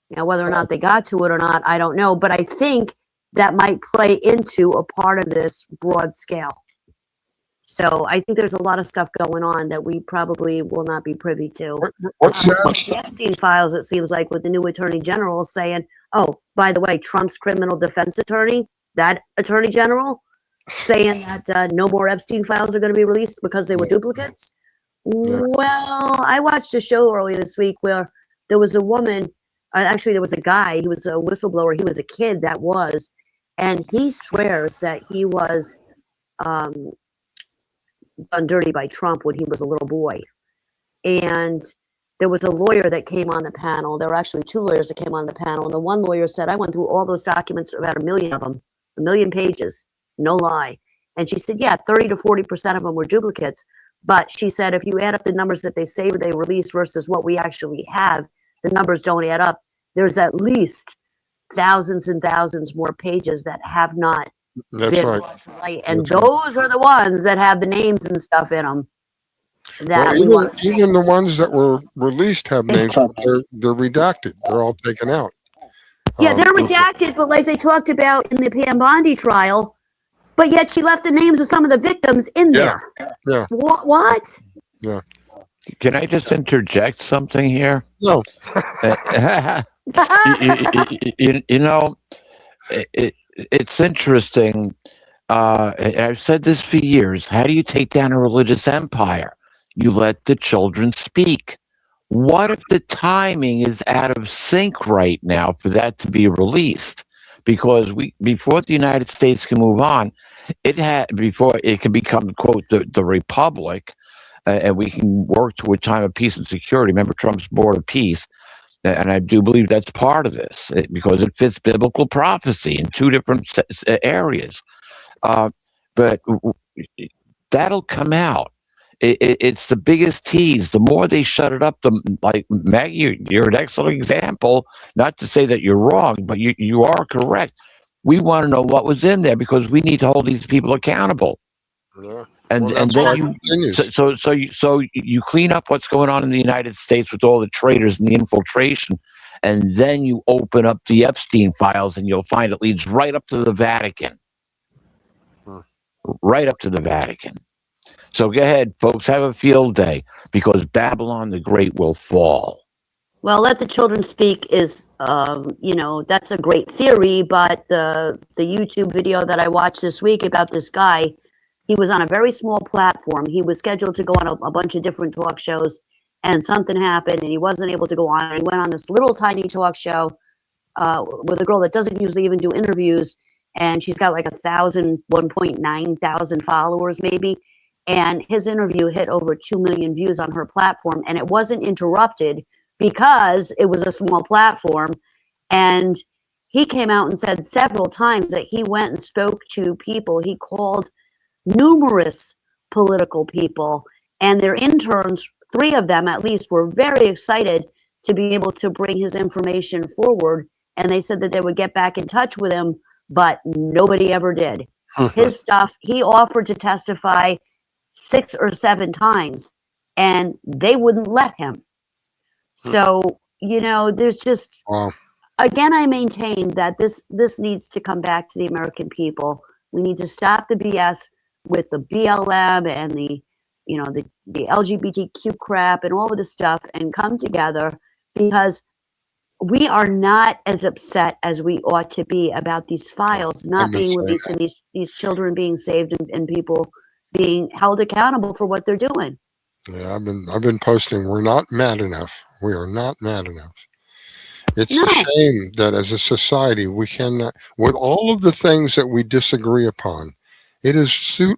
You know, whether or not they got to it or not, I don't know, but I think that might play into a part of this broad scale. So I think there's a lot of stuff going on that we probably will not be privy to. What's the Epstein files, it seems like, with the new attorney general saying, oh, by the way, Trump's criminal defense attorney, that attorney general, saying that no more Epstein files are going to be released because they were duplicates. Well, I watched a show earlier this week where there was a woman, actually there was a guy, he was a whistleblower, he was a kid that was, and he swears that he was done dirty by Trump when he was a little boy. And there was a lawyer that came on the panel. There were actually two lawyers that came on the panel. And the one lawyer said, I went through all those documents, about 1 million of them, 1 million pages, no lie. And she said, yeah, 30 to 40% of them were duplicates. But she said, if you add up the numbers that they say they released versus what we actually have, the numbers don't add up. There's at least thousands and thousands more pages that have not been brought to light. And those are the ones that have the names and stuff in them. That even the ones that were released have names, but they're redacted. They're all taken out. Yeah, they're redacted, but like they talked about in the Pam Bondi trial, but yet she left the names of some of the victims in there. Yeah. What? Yeah. Can I just interject something here? No. you know, it's interesting. I've said this for years. How do you take down a religious empire? You let the children speak. What if the timing is out of sync right now for that to be released? Because before the United States can move on, before it can become, quote, the republic, and we can work to a time of peace and security. Remember Trump's board of peace, and I do believe that's part of this because it fits biblical prophecy in two different areas. But that'll come out. It's the biggest tease. The more they shut it up, like Maggie, you're an excellent example. Not to say that you're wrong, but you are correct. We want to know what was in there because we need to hold these people accountable. Yeah. And then you clean up what's going on in the United States with all the traitors and the infiltration, and then you open up the Epstein files, and you'll find it leads right up to the Vatican. Right up to the Vatican. So go ahead, folks, have a field day because Babylon the Great will fall. Well, let the children speak is, that's a great theory, but the YouTube video that I watched this week about this guy, he was on a very small platform. He was scheduled to go on a bunch of different talk shows, and something happened, and he wasn't able to go on. He went on this little tiny talk show with a girl that doesn't usually even do interviews, and she's got like 1.9 thousand followers maybe. And his interview hit over 2 million views on her platform, and it wasn't interrupted because it was a small platform. And he came out and said several times that he went and spoke to people. He called numerous political people, and their interns, 3 of them at least, were very excited to be able to bring his information forward. And they said that they would get back in touch with him, but nobody ever did. His stuff, he offered to testify 6 or 7 times, and they wouldn't let him. So, there's just, again, I maintain that this needs to come back to the American people. We need to stop the BS with the BLM and the LGBTQ crap and all of this stuff and come together, because we are not as upset as we ought to be about these files not being released and these children being saved and people being held accountable for what they're doing. Yeah, I've been posting. We're not mad enough. We are not mad enough. It's a shame that as a society we cannot, with all of the things that we disagree upon, it is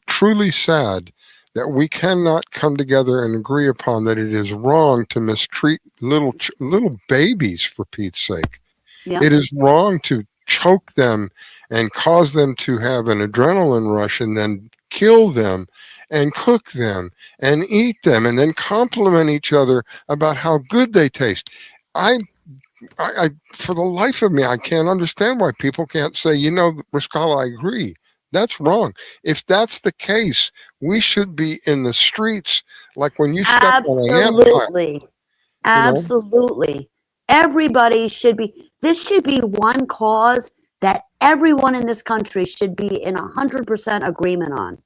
truly sad that we cannot come together and agree upon that it is wrong to mistreat little babies, for Pete's sake. Yeah. It is wrong to choke them and cause them to have an adrenaline rush and then kill them and cook them and eat them and then compliment each other about how good they taste. I for the life of me, I can't understand why people can't say, Riscalla, I agree. That's wrong. If that's the case, we should be in the streets like when you step on an ant. Absolutely. Everybody should be. This should be one cause that everyone in this country should be in 100% agreement on.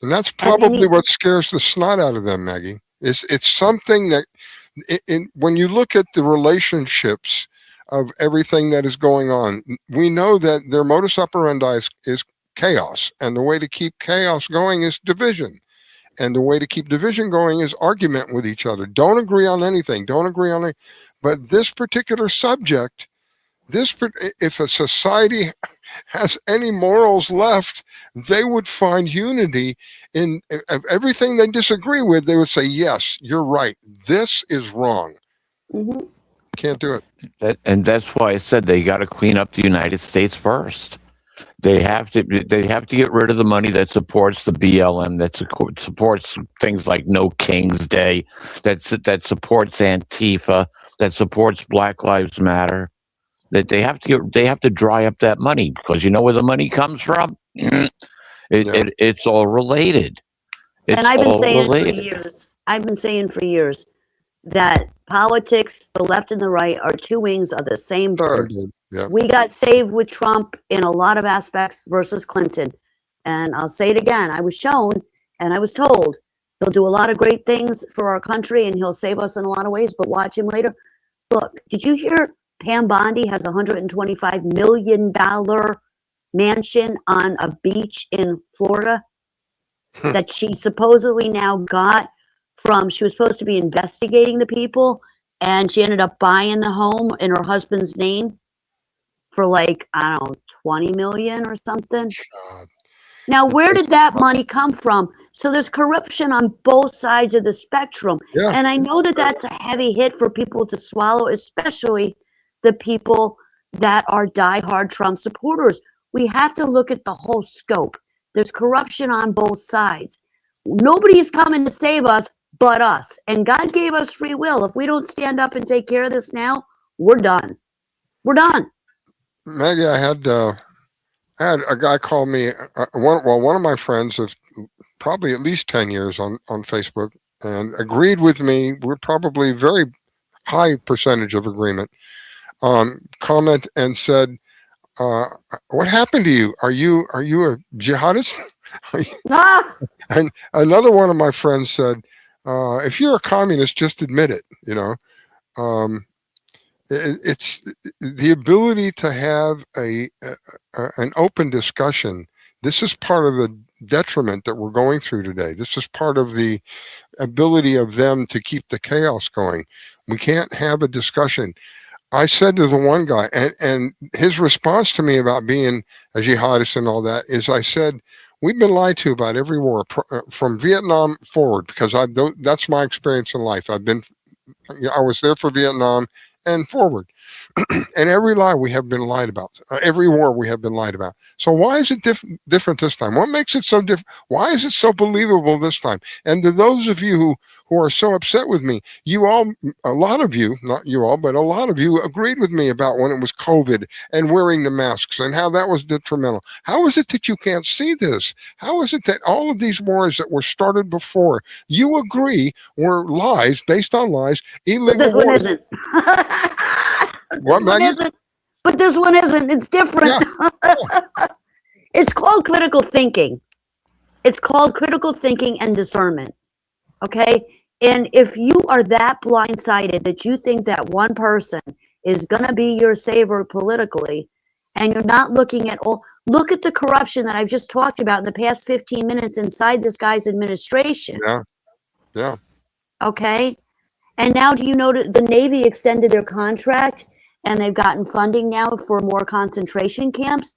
And that's probably what scares the snot out of them, Maggie. It's something that, when you look at the relationships of everything that is going on, we know that their modus operandi is chaos. And the way to keep chaos going is division. And the way to keep division going is argument with each other. Don't agree on anything. But this particular subject, if a society has any morals left, they would find unity in everything they disagree with. They would say, yes, you're right. This is wrong. Mm-hmm. Can't do it. And that's why I said they got to clean up the United States first. They have to get rid of the money that supports the BLM, that supports things like No King's Day, that supports Antifa, that supports Black Lives Matter. That they have to dry up that money, because you know where the money comes from. It's all related. And I've been saying for years that politics, the left and the right, are 2 wings of the same bird. Yeah. We got saved with Trump in a lot of aspects versus Clinton. And I'll say it again. I was shown and I was told he'll do a lot of great things for our country and he'll save us in a lot of ways, but watch him later. Look, did you hear Pam Bondi has a $125 million mansion on a beach in Florida that she supposedly now got from, she was supposed to be investigating the people, and she ended up buying the home in her husband's name for like, I don't know, 20 million or something. Now, where did that money come from? So there's corruption on both sides of the spectrum. Yeah. And I know that that's a heavy hit for people to swallow, especially the people that are diehard Trump supporters. We have to look at the whole scope. There's corruption on both sides. Nobody's coming to save us but us. And God gave us free will. If we don't stand up and take care of this now, we're done. We're done. Maggie, I had a guy call me. One of my friends of probably at least 10 years on Facebook, and agreed with me. We're probably very high percentage of agreement. Comment and said, "What happened to you? Are you a jihadist?" And another one of my friends said, "If you're a communist, just admit it." It's the ability to have an open discussion. This is part of the detriment that we're going through today. This is part of the ability of them to keep the chaos going. We can't have a discussion. I said to the one guy, and his response to me about being a jihadist and all that is, I said, we've been lied to about every war from Vietnam forward, because that's my experience in life. I was there for Vietnam and forward. And every lie we have been lied about. Every war we have been lied about. So why is it different this time? What makes it so different? Why is it so believable this time? And to those of you who are so upset with me, a lot of you, not you all, but a lot of you agreed with me about when it was COVID and wearing the masks and how that was detrimental. How is it that you can't see this? How is it that all of these wars that were started before, you agree were lies, based on lies, illegal But this one isn't. What, Maggie? But this one isn't. It's different. Yeah. It's called critical thinking. It's called critical thinking and discernment. Okay? And if you are that blindsided that you think that one person is going to be your savior politically, and you're not looking at look at the corruption that I've just talked about in the past 15 minutes inside this guy's administration. Yeah. Yeah. Okay? And now do you know that the Navy extended their contract and they've gotten funding now for more concentration camps?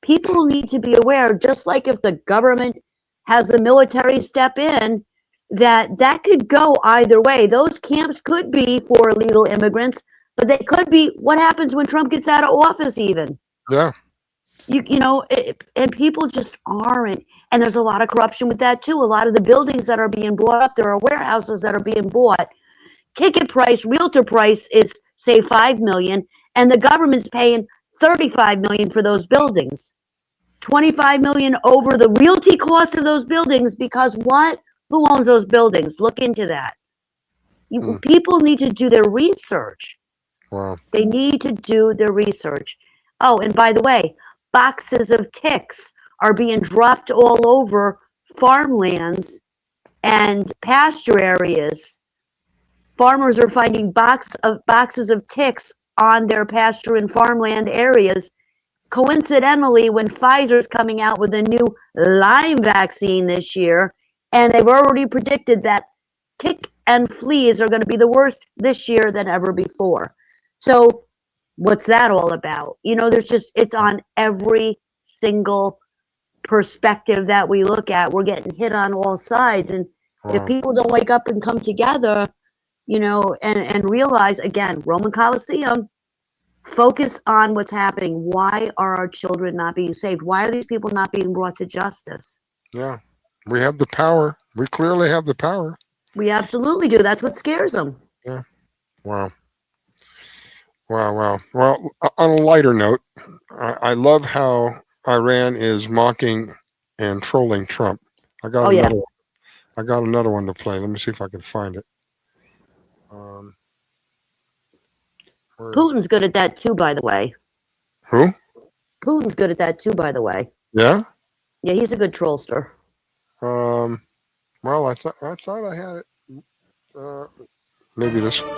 People need to be aware, just like if the government has the military step in, that could go either way. Those camps could be for illegal immigrants, but they could be what happens when Trump gets out of office even. Yeah. And people just aren't. And there's a lot of corruption with that too. A lot of the buildings that are being bought up, there are warehouses that are being bought. Ticket price, realtor price is say 5 million, and the government's paying 35 million for those buildings. 25 million over the realty cost of those buildings, because what? Who owns those buildings? Look into that. People need to do their research. Wow. They need to do their research. Oh, and by the way, boxes of ticks are being dropped all over farmlands and pasture areas. Farmers are finding boxes of ticks on their pasture and farmland areas. Coincidentally, when Pfizer's coming out with a new Lyme vaccine this year, and they've already predicted that tick and fleas are going to be the worst this year than ever before. So what's that all about? It's on every single perspective that we look at. We're getting hit on all sides. And if people don't wake up and come together, and realize, again, Roman Colosseum, focus on what's happening. Why are our children not being saved? Why are these people not being brought to justice? Yeah. We have the power. We clearly have the power. We absolutely do. That's what scares them. Yeah. Wow. Well, on a lighter note, I love how Iran is mocking and trolling Trump. I got another one to play. Let me see if I can find it. Putin's good at that too, by the way. Who? Putin's good at that too, by the way. Yeah? Yeah, he's a good trollster. Well, I thought I had it. Maybe this one.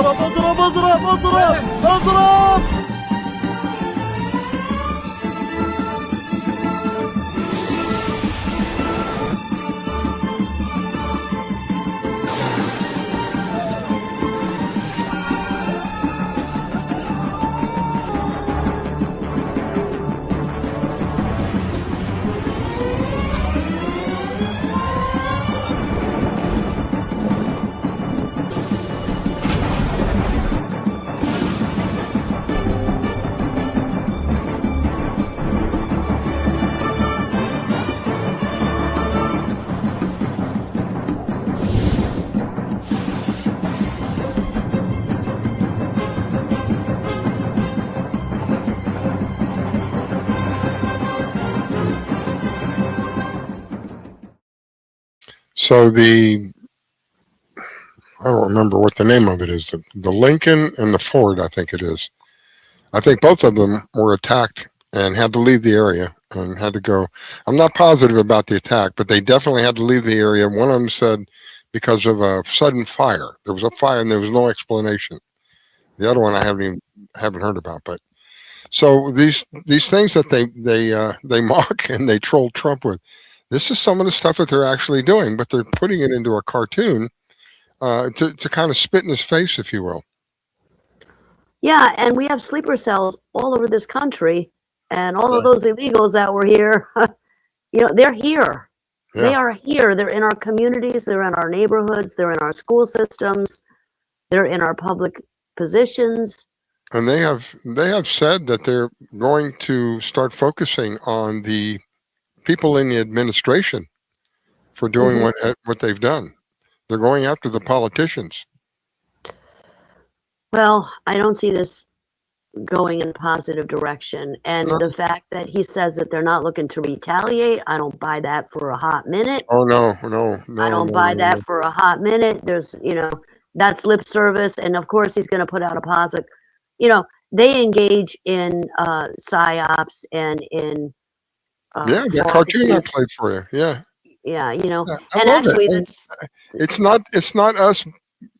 اضرب اضرب اضرب اضرب اضرب. So I don't remember what the name of it is. The Lincoln and the Ford, I think it is. I think both of them were attacked and had to leave the area and had to go. I'm not positive about the attack, but they definitely had to leave the area. One of them said because of a sudden fire. There was a fire and there was no explanation. The other one I haven't heard about. But so these things that they mock and they troll Trump with, this is some of the stuff that they're actually doing, but they're putting it into a cartoon to kind of spit in his face, if you will. Yeah, and we have sleeper cells all over this country, and all of those illegals that were here, they're here. Yeah. They are here. They're in our communities. They're in our neighborhoods. They're in our school systems. They're in our public positions. And they have said that they're going to start focusing on the people in the administration for doing what they've done. They're going after the politicians. Well, I don't see this going in a positive direction. And the fact that he says that they're not looking to retaliate, I don't buy that for a hot minute. Oh, no. I don't buy that for a hot minute. There's, that's lip service. And of course, he's going to put out a positive. They engage in psyops and in. The cartoon I played for you. Yeah. Yeah, and actually, it's not us.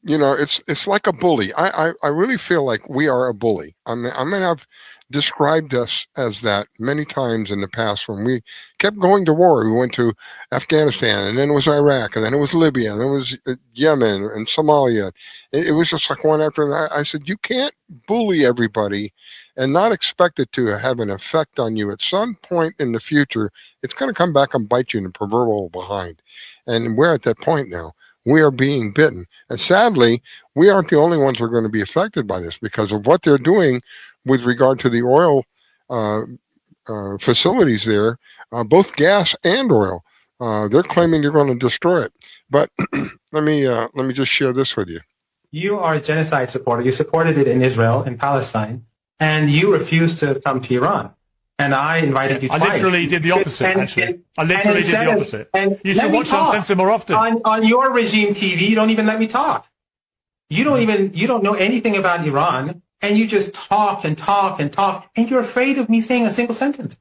It's like a bully. I really feel like we are a bully. I mean, I've described us as that many times in the past when we kept going to war. We went to Afghanistan, and then it was Iraq, and then it was Libya, and then it was Yemen and Somalia. It was just like one after another. I said, you can't bully everybody and not expect it to have an effect on you. At some point in the future, it's going to come back and bite you in the proverbial behind. And we're at that point now. We are being bitten. And sadly, we aren't the only ones who are going to be affected by this because of what they're doing with regard to the oil facilities there, both gas and oil. They're claiming they're going to destroy it. But let me just share this with you. You are a genocide supporter. You supported it in Israel and Palestine, and you refused to come to Iran. And I invited you twice. I literally did the opposite, actually. I literally did the opposite. You should watch Uncensored more often. On your regime TV, you don't even let me talk. You don't know anything about Iran, and you just talk and talk and talk, and you're afraid of me saying a single sentence.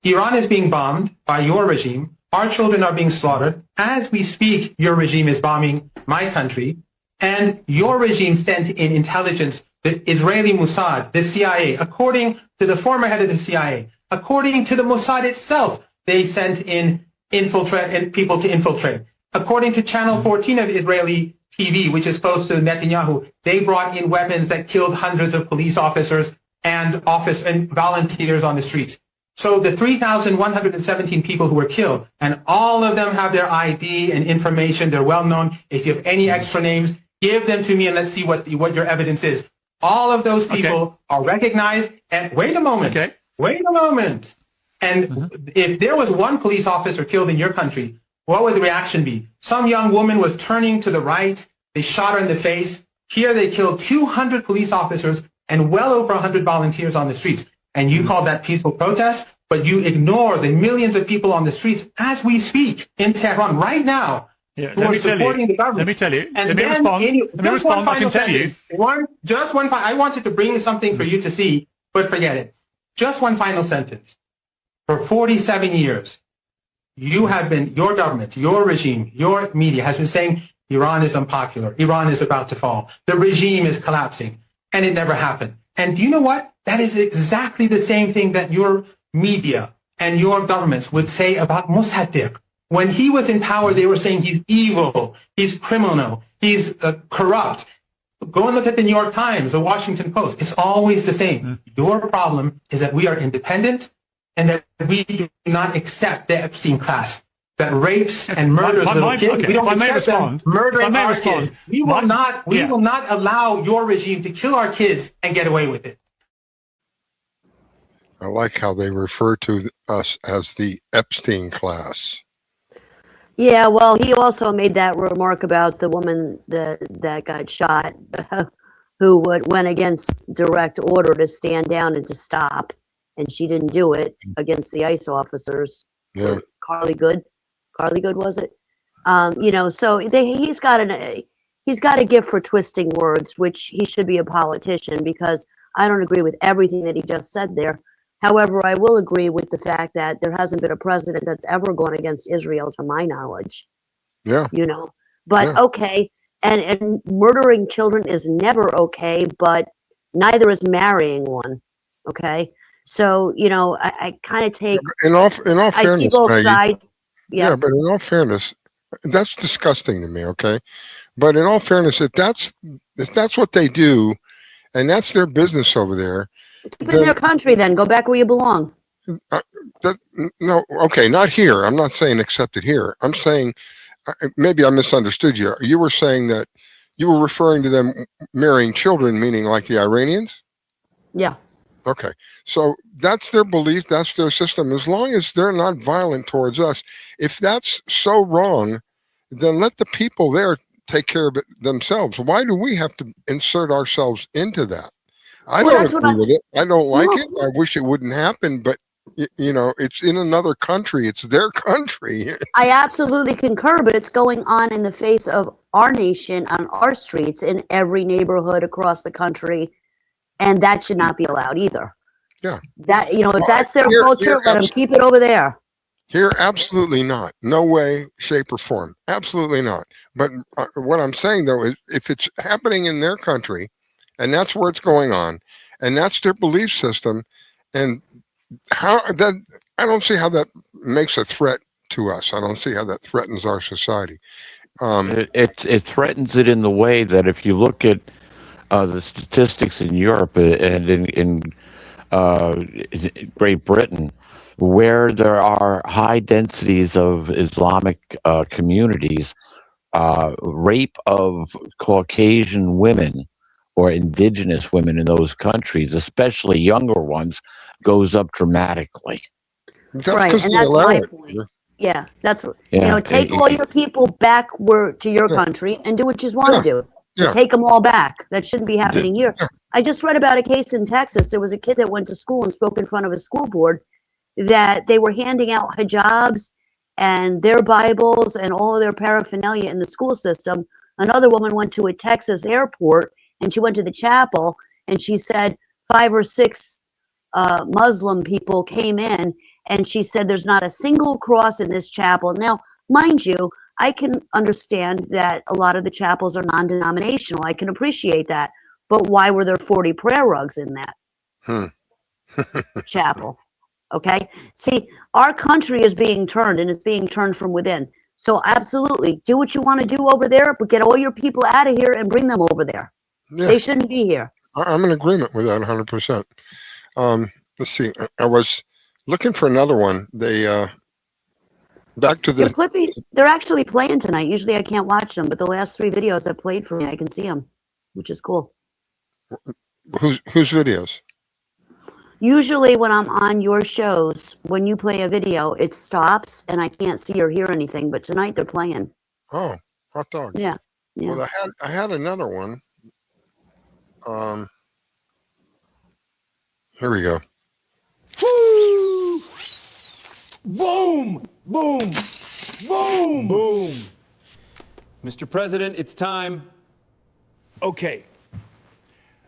Iran is being bombed by your regime. Our children are being slaughtered. As we speak, your regime is bombing my country, and your regime sent in intelligence, the Israeli Mossad, the CIA, according to the former head of the CIA, according to the Mossad itself, they sent in people to infiltrate. According to Channel 14 of Israeli TV, which is close to Netanyahu, they brought in weapons that killed hundreds of police officers and volunteers on the streets. So the 3,117 people who were killed, and all of them have their ID and information, they're well known. If you have any extra names, give them to me and let's see what your evidence is. All of those people are recognized. And wait a moment. Wait a moment. And if there was one police officer killed in your country, what would the reaction be? Some young woman was turning to the right. They shot her in the face. Here they killed 200 police officers and well over 100 volunteers on the streets. And you call that peaceful protest, but you ignore the millions of people on the streets as we speak in Tehran right now. Yeah, who are supporting the government. Let me tell you. And let me respond. I can tell you. I wanted to bring something for you to see, but forget it. Just one final sentence. For 47 years, your government, your regime, your media has been saying Iran is unpopular. Iran is about to fall. The regime is collapsing. And it never happened. And do you know what? That is exactly the same thing that your media and your governments would say about Mossadegh. When he was in power, they were saying he's evil, he's criminal, he's corrupt. Go and look at the New York Times, the Washington Post. It's always the same. Your problem is that we are independent and that we do not accept the Epstein class that rapes and murders little kids. We don't accept them murdering our kids. We will not allow your regime to kill our kids and get away with it. I like how they refer to us as the Epstein class. Yeah, well, he also made that remark about the woman that got shot, who went against direct order to stand down and to stop, and she didn't do it against the ICE officers. Yeah, Carly Good was it? So he's got a gift for twisting words, which he should be a politician, because I don't agree with everything that he just said there. However, I will agree with the fact that there hasn't been a president that's ever gone against Israel, to my knowledge. Yeah. But okay, and murdering children is never okay, but neither is marrying one. Okay, so I kind of take. In all fairness, I see both sides. Yeah, but in all fairness, that's disgusting to me. Okay, but in all fairness, if that's what they do, and that's their business over there. Keep in their country, then go back where you belong. No, okay, not here. I'm not saying accept it here. I'm saying maybe I misunderstood you. You were saying that you were referring to them marrying children, meaning like the Iranians? Yeah. Okay, so that's their belief. That's their system. As long as they're not violent towards us, if that's so wrong, then let the people there take care of it themselves. Why do we have to insert ourselves into that? I don't agree with it. I don't like it. I wish it wouldn't happen, but it's in another country. It's their country. I absolutely concur, but it's going on in the face of our nation, on our streets, in every neighborhood across the country, and that should not be allowed either. Yeah. That if that's their culture, let them keep it over there. Here, absolutely not. No way, shape, or form. Absolutely not. But what I'm saying, though, is if it's happening in their country, and that's where it's going on, and that's their belief system, and I don't see how that makes a threat to us. I don't see how that threatens our society. It threatens it in the way that if you look at the statistics in Europe and in Great Britain, where there are high densities of Islamic communities, rape of Caucasian women or indigenous women in those countries, especially younger ones, goes up dramatically. Right, and that's my point. Yeah, that's take all your people back to your country and do what you want to do. Yeah. Take them all back. That shouldn't be happening here. I just read about a case in Texas. There was a kid that went to school and spoke in front of his school board that they were handing out hijabs and their Bibles and all of their paraphernalia in the school system. Another woman went to a Texas airport and she went to the chapel and she said 5 or 6 Muslim people came in, and she said there's not a single cross in this chapel. Now, mind you, I can understand that a lot of the chapels are non-denominational. I can appreciate that. But why were there 40 prayer rugs in that chapel? Okay. See, our country is being turned, and it's being turned from within. So absolutely, do what you want to do over there, but get all your people out of here and bring them over there. Yeah. They shouldn't be here. I'm in agreement with that 100%. Let's see. I was looking for another one. They back to the. They're actually playing tonight. Usually I can't watch them, but the last 3 videos have played for me. I can see them, which is cool. Whose videos? Usually when I'm on your shows, when you play a video, it stops and I can't see or hear anything. But tonight they're playing. Oh, hot dog. Yeah. Well, I had another one. Here we go. Woo! Boom! Boom! Boom! Boom! Mr. President, it's time. Okay.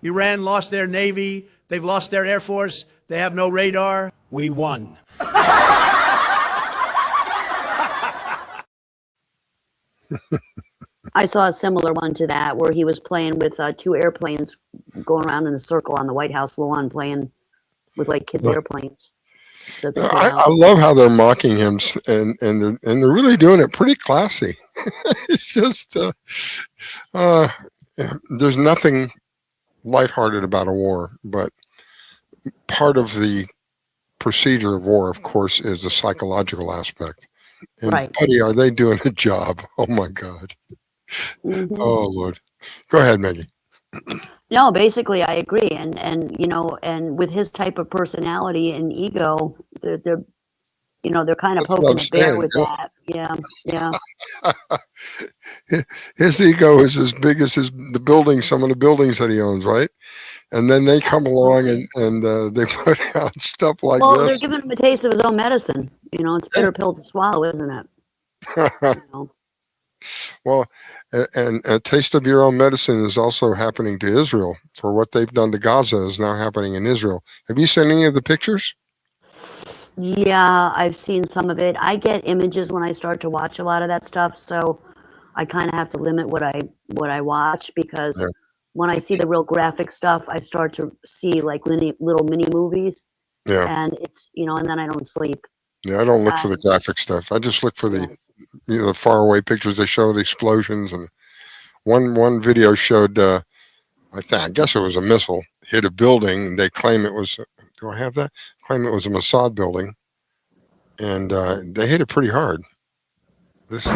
Iran lost their Navy. They've lost their Air Force. They have no radar. We won. I saw a similar one to that where he was playing with two airplanes going around in a circle on the White House lawn, playing with like kids' airplanes. I love how they're mocking him, and they're really doing it pretty classy. It's just there's nothing lighthearted about a war, but part of the procedure of war, of course, is the psychological aspect. And Right. buddy, are they doing a job? Oh my God. Mhm. Oh Lord. Go ahead, Maggie. No, basically, I agree, and you know, and with his type of personality and ego, they're you know, they're kind of That's what poking I'm the bear saying. with Yeah. that. Yeah, yeah. His ego is as big as the buildings, some of the buildings that he owns, right? And then they come along and they put out stuff like Well, they're this. giving him a taste of his own medicine. You know, it's a bitter pill to swallow, isn't it? You know? Well, and a taste of your own medicine is also happening to Israel. For what they've done to Gaza is now happening in Israel. Have you seen any of the pictures? Yeah, I've seen some of it. I get images when I start to watch a lot of that stuff, so I kind of have to limit what I watch because Yeah. when I see the real graphic stuff, I start to see like little mini movies, Yeah. and it's you know, and then I don't sleep. Yeah, I don't look for the graphic stuff. I just look for the the faraway pictures they show, the explosions, and one video showed I guess it was a missile hit a building. They claim it was. Do I have that? Claim it was a Mossad building, and they hit it pretty hard. This.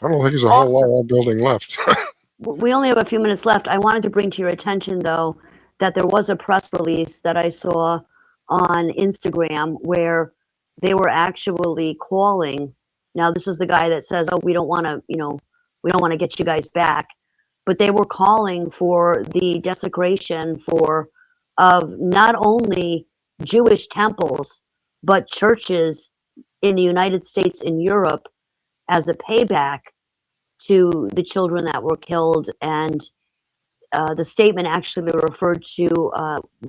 I don't think there's a whole lot of that building left. We only have a few minutes left. I wanted to bring to your attention, though, that there was a press release that I saw on Instagram where they were actually calling. Now, this is the guy that says, "Oh, we don't want to, you know, we don't want to get you guys back," but they were calling for the desecration of not only Jewish temples but churches in the United States and Europe as a payback to the children that were killed. And the statement actually referred to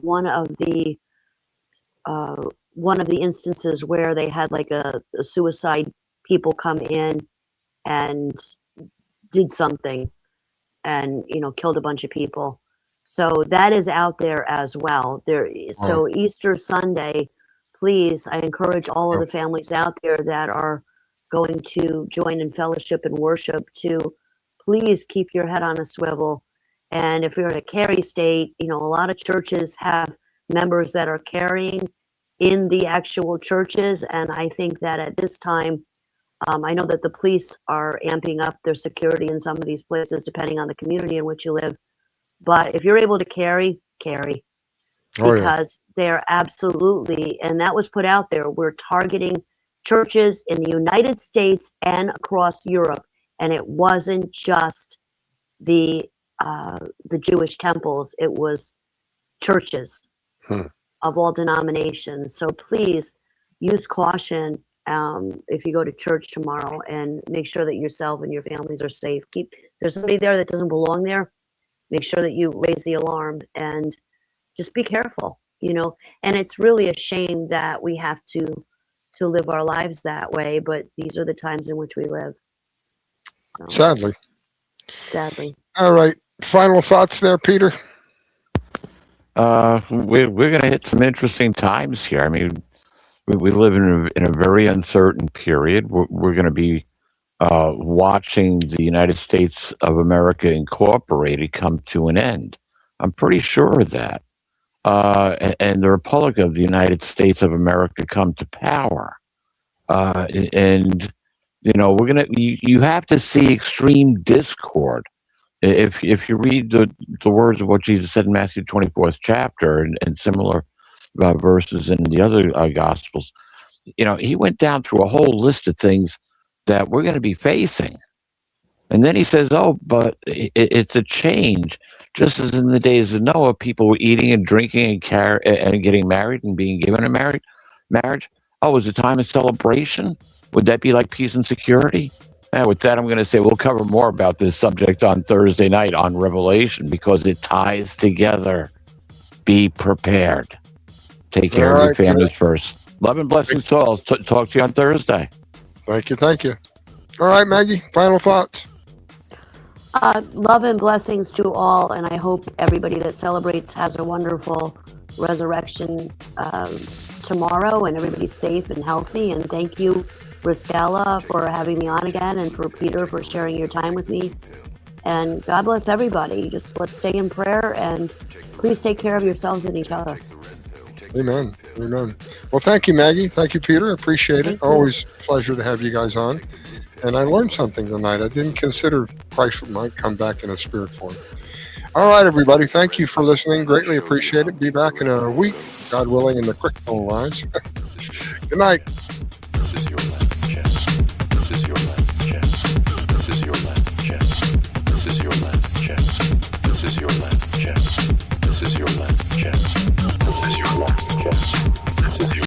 one of the instances where they had like a suicide people come in and did something and you know killed a bunch of people. So that is out there as well. So Easter Sunday, please, I encourage all of the families out there that are going to join in fellowship and worship to please keep your head on a swivel. And if you're in a carry state, you know, a lot of churches have members that are carrying in the actual churches. And I think that at this time, I know that the police are amping up their security in some of these places, depending on the community in which you live. But if you're able to carry. Because they're absolutely, and that was put out there, we're targeting churches in the United States and across Europe. And it wasn't just the Jewish temples, it was churches of all denominations. So please use caution if you go to church tomorrow, and make sure that yourself and your families are safe. There's somebody there that doesn't belong there, make sure that you raise the alarm and just be careful, you know. And it's really a shame that we have to live our lives that way, but these are the times in which we live. So, sadly. All right. Final thoughts there, Peter? We're going to hit some interesting times here. I mean, we live in a very uncertain period. We're going to be watching the United States of America Incorporated come to an end. I'm pretty sure of that. And the Republic of the United States of America come to power. And, you know, you have to see extreme discord. If you read the words of what Jesus said in Matthew 24th chapter and similar verses in the other Gospels, you know, he went down through a whole list of things that we're going to be facing. And then he says, oh, but it's a change. Just as in the days of Noah, people were eating and drinking and getting married and being given a marriage. Oh, is it time of celebration? Would that be like peace and security? And with that, I'm going to say we'll cover more about this subject on Thursday night on Revelation because it ties together. Be prepared. Take care of your families first. Love and blessings to all. Talk to you on Thursday. Thank you. Thank you. All right, Maggie, final thoughts. Love and blessings to all, and I hope everybody that celebrates has a wonderful resurrection tomorrow, and everybody's safe and healthy. And thank you, Riscalla, for having me on again, and for Peter for sharing your time with me. And God bless everybody. Just let's stay in prayer, and please take care of yourselves and each other. Amen. Amen. Well, thank you, Maggie. Thank you, Peter. Appreciate it. Always a pleasure to have you guys on. And I learned something tonight. I didn't consider Christ might come back in a spirit form. All right, everybody. Thank you for listening. Greatly appreciate it. Be back in a week, God willing, in the quick phone lines. Good night.